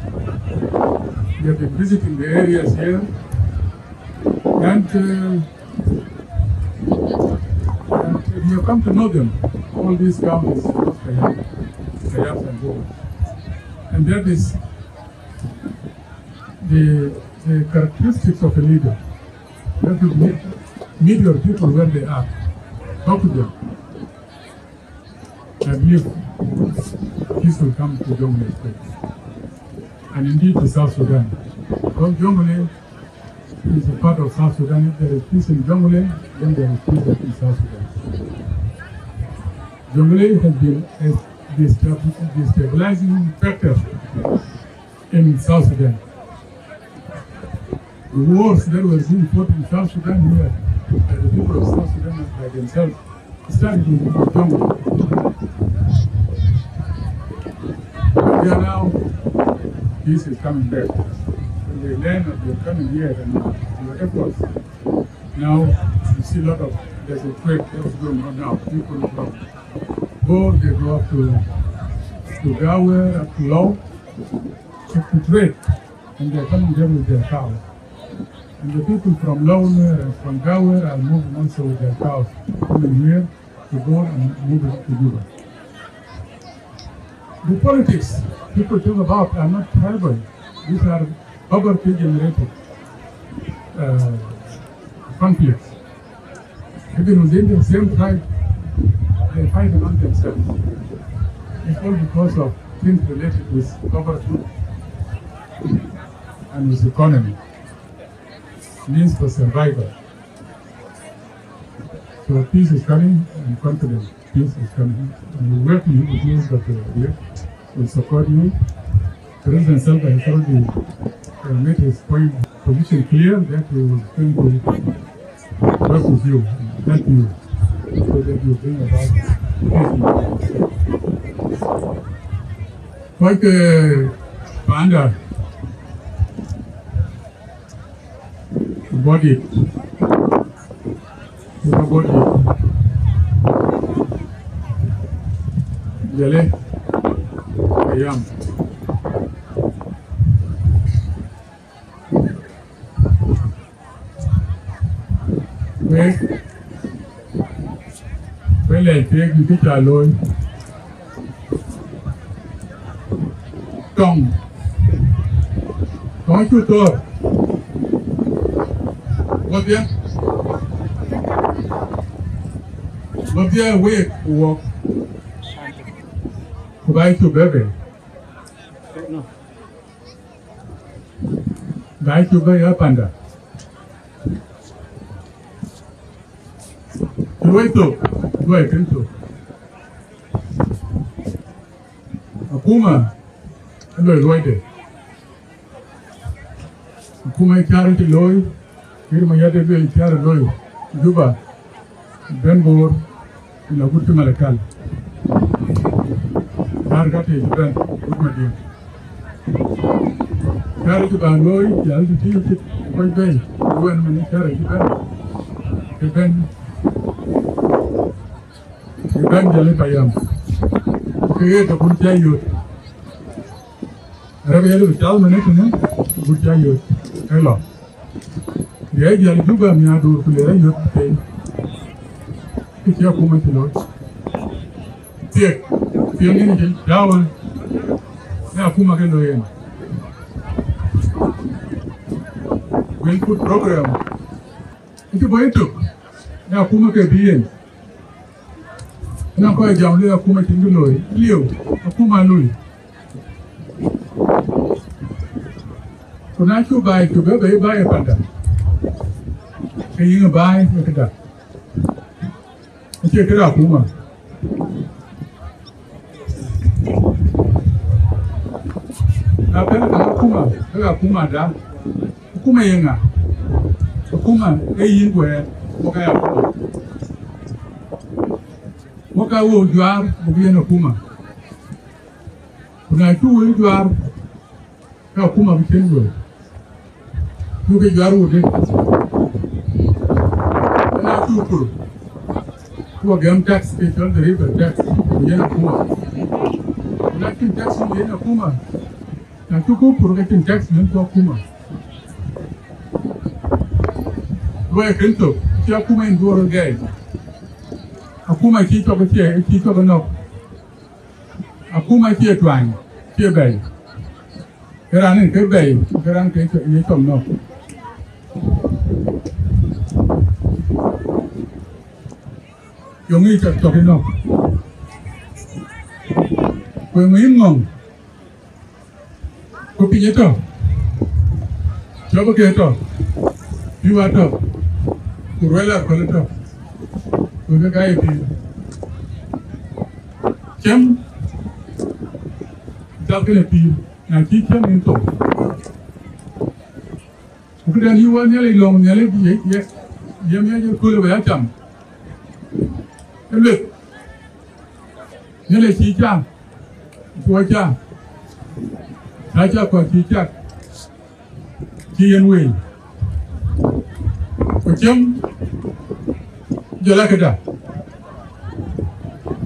We have been visiting the areas here, and you have come to know them, all these counties, Kayam and Bo. And that is the characteristics of a leader. You have to meet your people where they are, talk to them, and believe peace will come to Jongle State. And indeed to South Sudan. Because Jongle is a part of South Sudan. If there is peace in Jongle, then there is peace in South Sudan. Jongle has been destabilizing factor in South Sudan. The wars that were being fought in South Sudan here by the people of South Sudan by themselves started in the jungle. But now, peace is coming back. When they learn that they're coming here and your efforts, now you see a lot of, there's a trade that's going on now. People from both, they go up to Gawer, up to Law, to trade, and they're coming there with their cows. And the people from Lowner and from Gawer are moving also with their cows, coming here to go and move it to Juba. The politics people talk about are not tribal. These are poverty-generated conflicts. Even within the same tribe, they fight among themselves. It's all because of things related with poverty and with economy. Means for survival. So peace is coming and confidence. Peace is coming. And we work with you that will support you. President Salva has already made his position clear that he was going to work with you and help you so that you bring about peace. Like Panda, Abuodit, Jale, Ayam. Well, I take you to alone. Tong. Don't you talk. What there? What there? Wait, walk. Buy to baby. Buy to buy up under. Wait to. Wait into. Akuma. Hello, wait. Akuma carry the loy. Firma yade be carry loy. Juba. Benbor. Inaugurated Malakal. Targate Ben. Good my carry to Bangoy. Yal to deal with quite well. When many carry to Ben. Ben Jale Payam. Create a good chayut. Arabian Tal Manatan, good chayut. Hello. The idea of Juba Miadu to the youth pay. It's your comment to Lord. Take, feeling down. Now, Kumagaloyan. Well put program. It's a boy took. Now, Kumaka be in. Now, quite down there, Kuma Tinguloy, Leo, Akuma Lui. So now you buy to go buy a panda. Can you buy? Look at that. Check it out, Kuma. Now, Kuma, da. Kuma Yanga. Kuma, a yin where, okay. Moka wo juar bugiano kuma. Kuna tu juar ka kuma bitengo. Tu ke juar wo de. Na tu kuru. Tu gam tax ke chal de river tax bugiano kuma. Na tin tax bugiano kuma. Na tu kuru ke tin tax men to kuma. Wa kento, ti kuma indoro gai. Akuma kito ke kito no. Akuma ke twang ke bay. Keran ke bay, keran ke ni tom no. Yongi ke to no. Ko ngi ngong. Ko pinye to. Jobo ke to. Biwa to. Kurwela ko to. Kuga Gai Kok. Jam tap ke pi na ki chen in to ku den yu wa ne le long ne le ye me je ku le ba cham le ne le chi cha ko cha na cha ko chi cha chi yen we ko chem jola ke da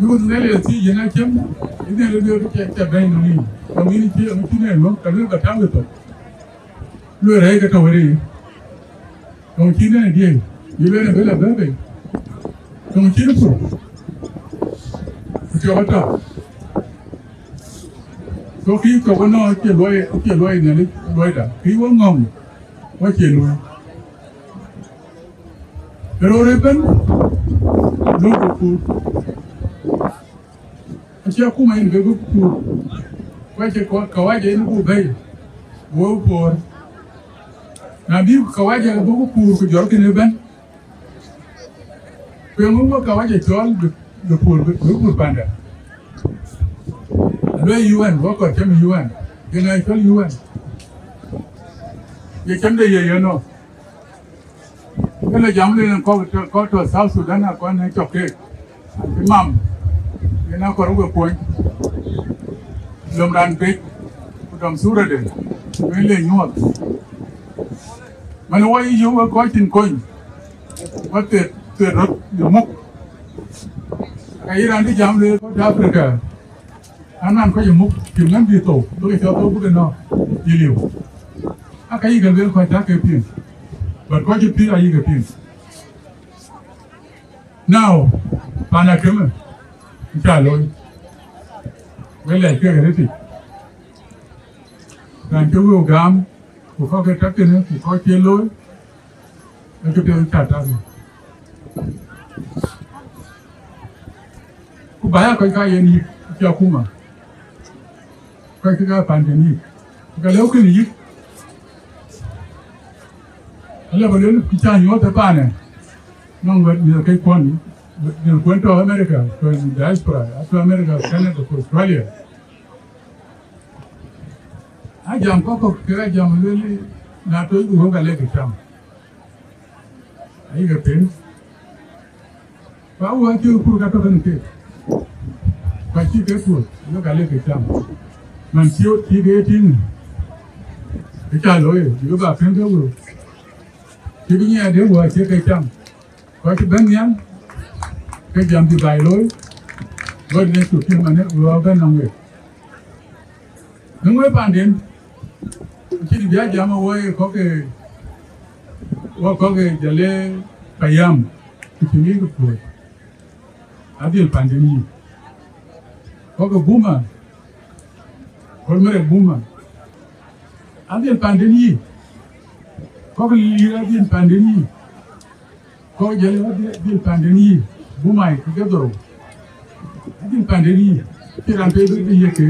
you ne le ti ye na chem ne le de ke ta ba no ni community am ti ne no ka le ka ta we to lu re ka to re ko ti ne die ye le ne be la ba be ko ti ne pu ti wa ta so ki ko no ke loi ne le loi da ki wo ngom wa che lu pero repen no ku acha kuma in be ku wa che ko kawaje in ku be wo por na bi kawaje ku ku jor ke ne ben pe ngo kawaje chol de por panda lo UN wo ko chem UN ke na chol UN ye chem de ye no cái giống như có to South Sudan là có này chọc cái mầm cái nào có đúng cái point lồng đàn bích đồng số rồi đấy mấy lên nhuộm mà nó quay yếu có tin coin có tuyệt rất nhiều mục cái Iran cái giống như có Africa anh em có những mục kiểu ngắn gì tổ tôi cho tôi cũng nó gì liều cái gì cần biết phải trả cái tiền but what you feel are you getting? Now, Panakama, Italo, well, like you're and you will gum, who forget captain, who caught yellow, and to be on Tata. Kubaya Kaka Yakuma, Kaka Pandemic, Galokan. Alla ba le kicha nyo ta pa ne nong wa ni kai kon ni kon to America to Diaspora to America Canada to Australia a jam ko ke jam le na to u ga le kicha ai ga pen pa wa ti ku ga to kan ke pa ti ke ku yo ga le kicha man ti o ti ge tin kicha lo yo ba pen ga wo thì cái nhà để vừa chế cây trồng có cái bên nhang cái dầm thì bài lối bên này chủ thiên mà này vừa bên nông nghiệp đúng với bạn đến chỉ đi giá giảm ở có cái giờ lê bayam cái chuyện cái tuổi ở đây bạn đến gì có cái buma Kolmarek buma ở đây bạn đến gì có cái lira din pandemi có cái din pandemi bố mày cái đồ din pandemi thì làm cái gì cái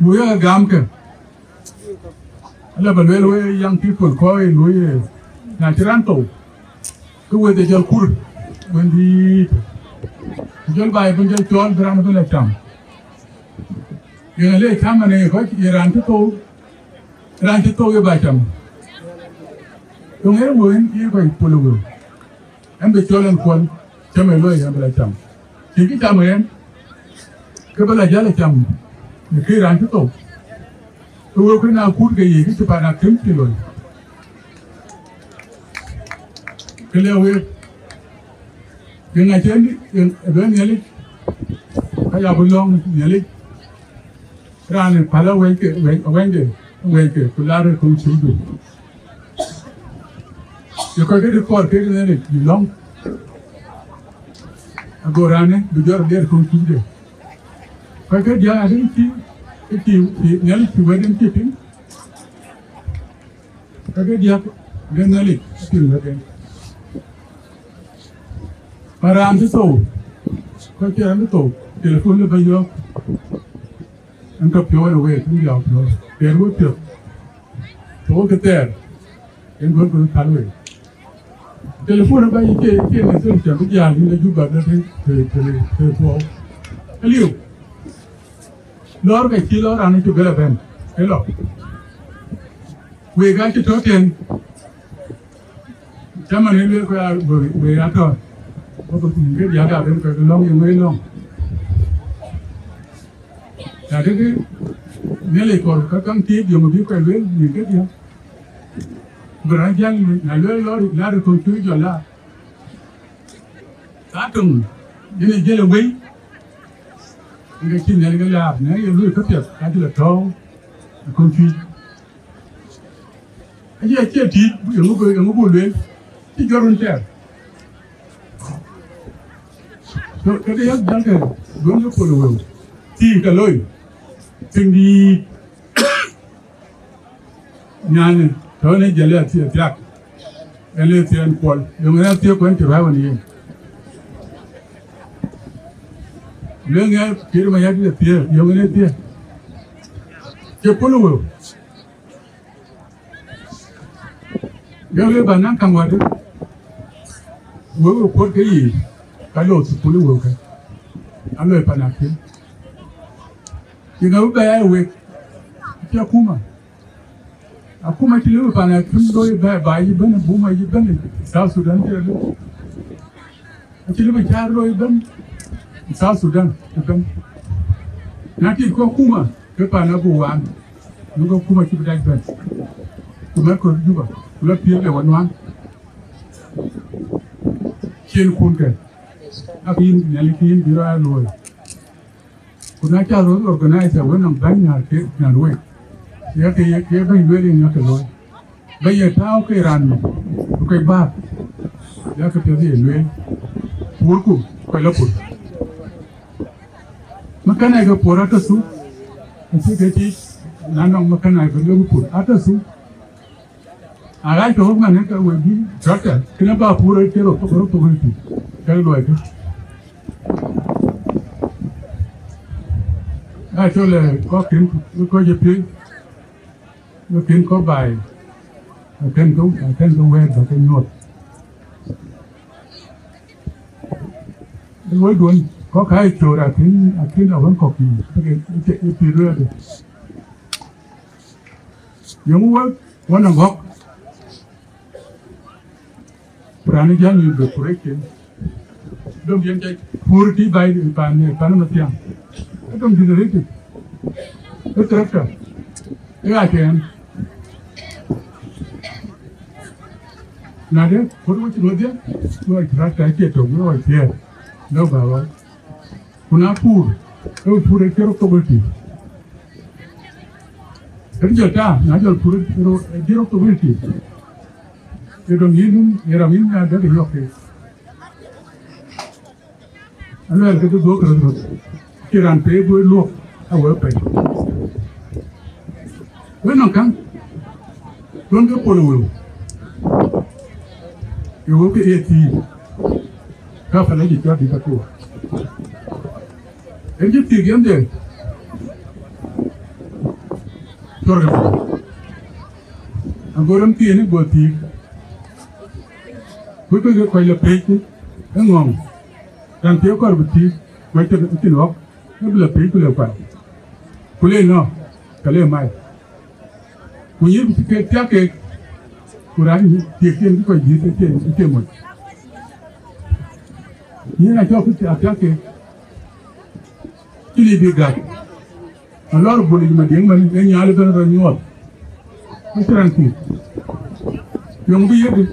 nuôi ở gam cái là bởi vì young people coi nuôi là chỉ ăn tổ cái về để cho cur bên đi cho bài bên cho chọn ra bên là chậm cái này tham này có chỉ ăn cái tổ Ran kita ke bacam. Yang era mungkin ia kau puluh. Ambil jalan kuan, cuma loi ambil bacam. Jadi cuma yang kebala jalan cam. Ni ran kita. Tu kena akut ke ini cepat nak kempi loi. Kalau yang aja ni yang nyali, kaya belong nyali. Ran pala weng về cái là không chịu được, rồi cái report cái này là gì long, agora bây giờ để không chịu được, cái dia ada cái nyali cái wedding keeping, cái dia đến nyali cái wedding, para anh itu, cái anh itu, telefon le bây giờ, anh tập cho anh về không giao cho. Tiền mất được, số cái tiền, em vẫn còn tháo về. Telephone nó bay cái này tôi chẳng biết gì nhưng là giúp bạn nó thế phô. Cái liều, Lord cái chi Lord anh chụp cái bên cái lọ về cái chỗ tiền chăm anh ấy cái về ăn thôi có cái giá cả đến cái long như mấy long là cái nếu lại còn các căng tiếp dùng một biết cái lưới những cái gì berang là lưới nó được con chuối rồi là cá trùng cái này là mấy cái chuyện này cái là nếu như lưới cấp tiệt cái là trâu con chuối cái gì chết thì những cái lưới thì cho luôn chết rồi cái đấy đang cái đúng như cô nói thì cái lưới sinh đi nhà này thôi này giờ là thiệt thiệt em lấy tiền quần dùng cái tiền quần thì phải vào đi lấy nghe kia mà nhà cái tiền dùng cái tiền chụp quần luôn giờ lấy bàn ăn cam vào đấy vừa quần cái gì cái lỗ chụp quần luôn cái anh lấy bàn ăn kia những cái bé về cho kuma akuma kilo pana kundo ba ibn buma ibn South Sudan kilo kilo ba charo ibn South Sudan ibn nati ko kuma ke pana buwan nugo kuma ki bidai ben kuma ko juba la pie le wanwan chen kunke akin nyalikin bira loy kuna cha ro organize wannan banya ke na loy ya cái bây giờ đi nhớ cái lối bây giờ thao cái ràn cái ba ya cái gì lối buồn cũng phải là buồn mà cái này cái bora ta su cái gì năn ông mà cái này phải là buồn ta su ai cái hôm nay cái quỷ đi rất là cái nó ba bora cái rồi cái lối cái cho là có kiến có gì biết nó kiến có bài khen có quen và khen nhột với luôn có cái chỗ là kiến là vẫn có cái chuyện rưa được những vấn đề gốc prani jangan như được corrected đông dân chạy pur đi bay đi pan mà tiang đông đi rồi đấy cái tractor cái ai kèm nào đấy có đúng không đấy tôi ra cái kia trồng cái này kia đâu bảo kuna pur đâu pur cái rốc tôi đi cái giờ ta nói giờ pur cái rốc tôi đi cái đồng nhiên là đấy thì ok anh ấy cái tôi rồi cái ràn té với luộc ở bên với nó căng luôn cái polo yêu cái eti các phải lấy gì cho đi các cô em giúp tiền kiếm tiền cho rồi anh gọi tiền ấy gọi tiền cuối cái quay là pay chứ nó ngon đang thiếu có một tí quay cho cái nó là pay cái là phải cuối lên nó cái lên mai punya kita ke kurang tiada kau jadi tiada mut. Ini nak jauh kita ke cili bigat. Kalau boleh macam mana yang nyala kan orang nyuap. Macam nanti. Yang biar tu.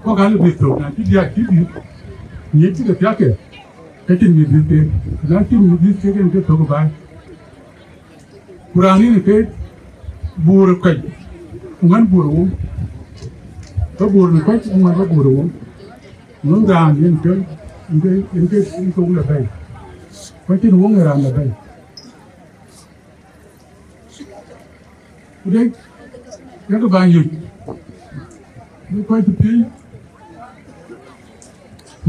Kau kalau betul nanti dia kiri. Ni kita tiada ke. Kecil ni dia. Nanti ni dia kan dia tahu baik. Kurang ini ke buru kai, ungan buru, có buru kai, ungan có buru, ungan ràng những cái cũng là đây, có cái uống người ràng là đây, đấy, các bạn nhìn, nó quay thực tế,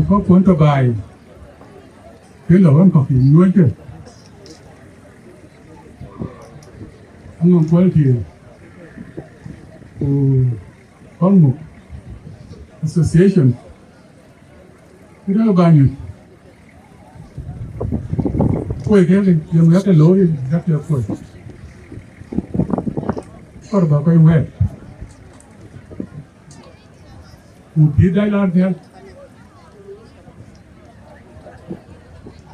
có cuốn tờ bài, cái lẩu ăn có hình nuôi chứ. Ang quality có một association cái đó bao nhiêu quay cái dùng cái lối rất là quay có bảo quay về một tí đây là thế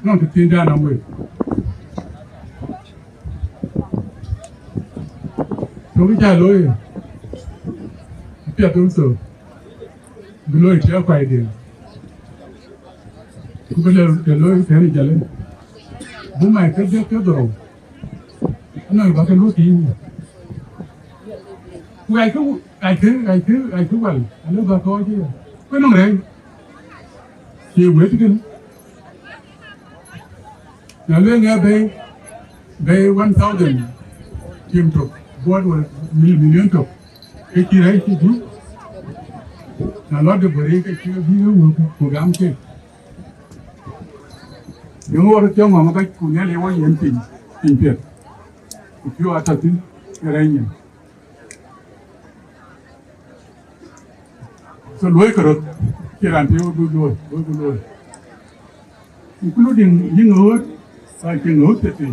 nó thực hiện ra nào người tôi cái cha lối bây tôi sợ lối chéo quay đi cũng bây giờ cái lối thế này lên bố mẹ cái đồ nó bảo cái lối gì ngày cứ vậy nó vào coi chứ cái nó này chiều bữa chứ now lên nghe về 1,000 kim trục what was million trục cái chi đấy chi chứ là nó được bởi cái chi của gam chứ những người trong mà cái của nhà lấy yên tình việt khi ở thật tin cái này nhỉ so lối cái rồi cái làm theo lối including những người phải cái người thế thì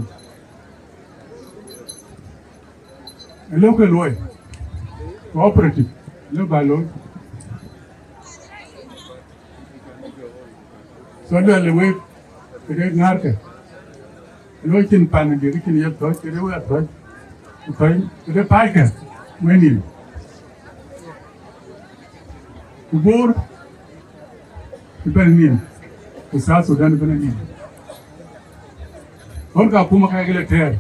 lâu cái lối cooperative lâu bài lối so đó là lối cái ngár cái lối trên pan cái trên nhất thôi cái lối thôi cái phải cái nguyên nhiên kubur ibanin usa Sudan ibanin और का kuma kaya gele ter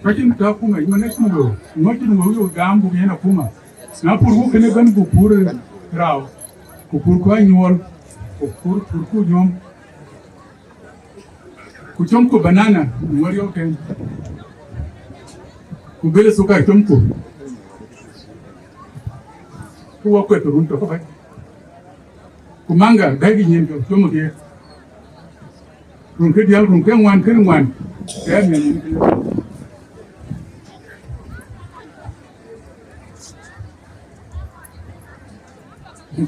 kakin ta kuma imane kuma go ngotin go yo gambu yana kuma na purgu kene gan go pur raw ko pur ko nyol ko pur ku nyom ku chom ko banana ngor yo ken ku bele suka chom ko ku wa ko to run to fa ku manga dagi nyen to chom ke rung cái dial rung cái ngoan cái mình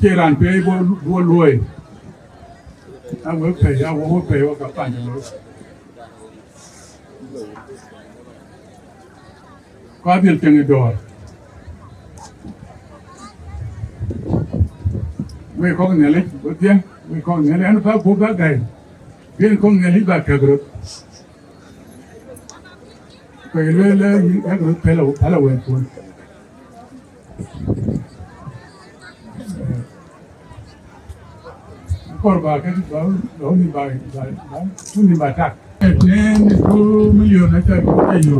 cái ran pe bo lôi à vừa phải các bạn rồi có việc chừng rồi về con này lấy bữa tiên về con này lấy nó phải cố gắng đây bien con nghe lý bạc rồi cái lẽ cái rồi phải là quen thôi còn bà cái đó đi bài không đi bài khác nên cứ mấy giờ nó chơi cái gì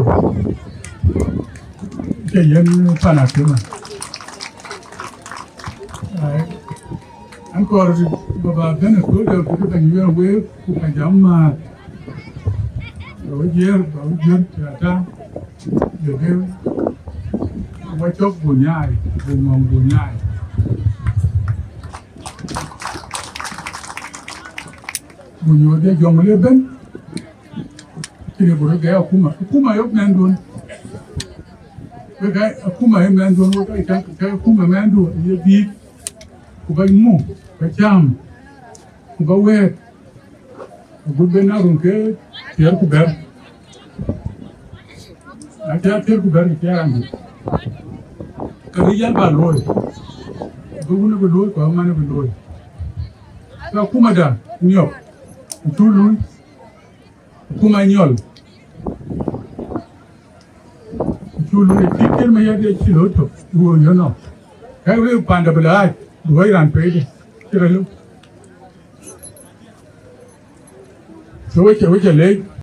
cái gì phải là cái mà ancora va bene quello che tu devi avere come giamma oggi ta deve vuoi chop bunyai buon bunyai bunyo de jongle ben kire buru ga kuma yok nan don ga kuma hem nan don ga kuma man do ye bi ku ba mu ka cham ku ba we ku be na run ke tiar ku ber a tiar ku ber tiar an ka ri yan ba loy bu nu bu loy ko ma ne bu loy ka kuma da nyop tulu kuma nyol tulu ti ker me ya de chilo to wo yo no ka we panda bla do ran pe de kirelo so we le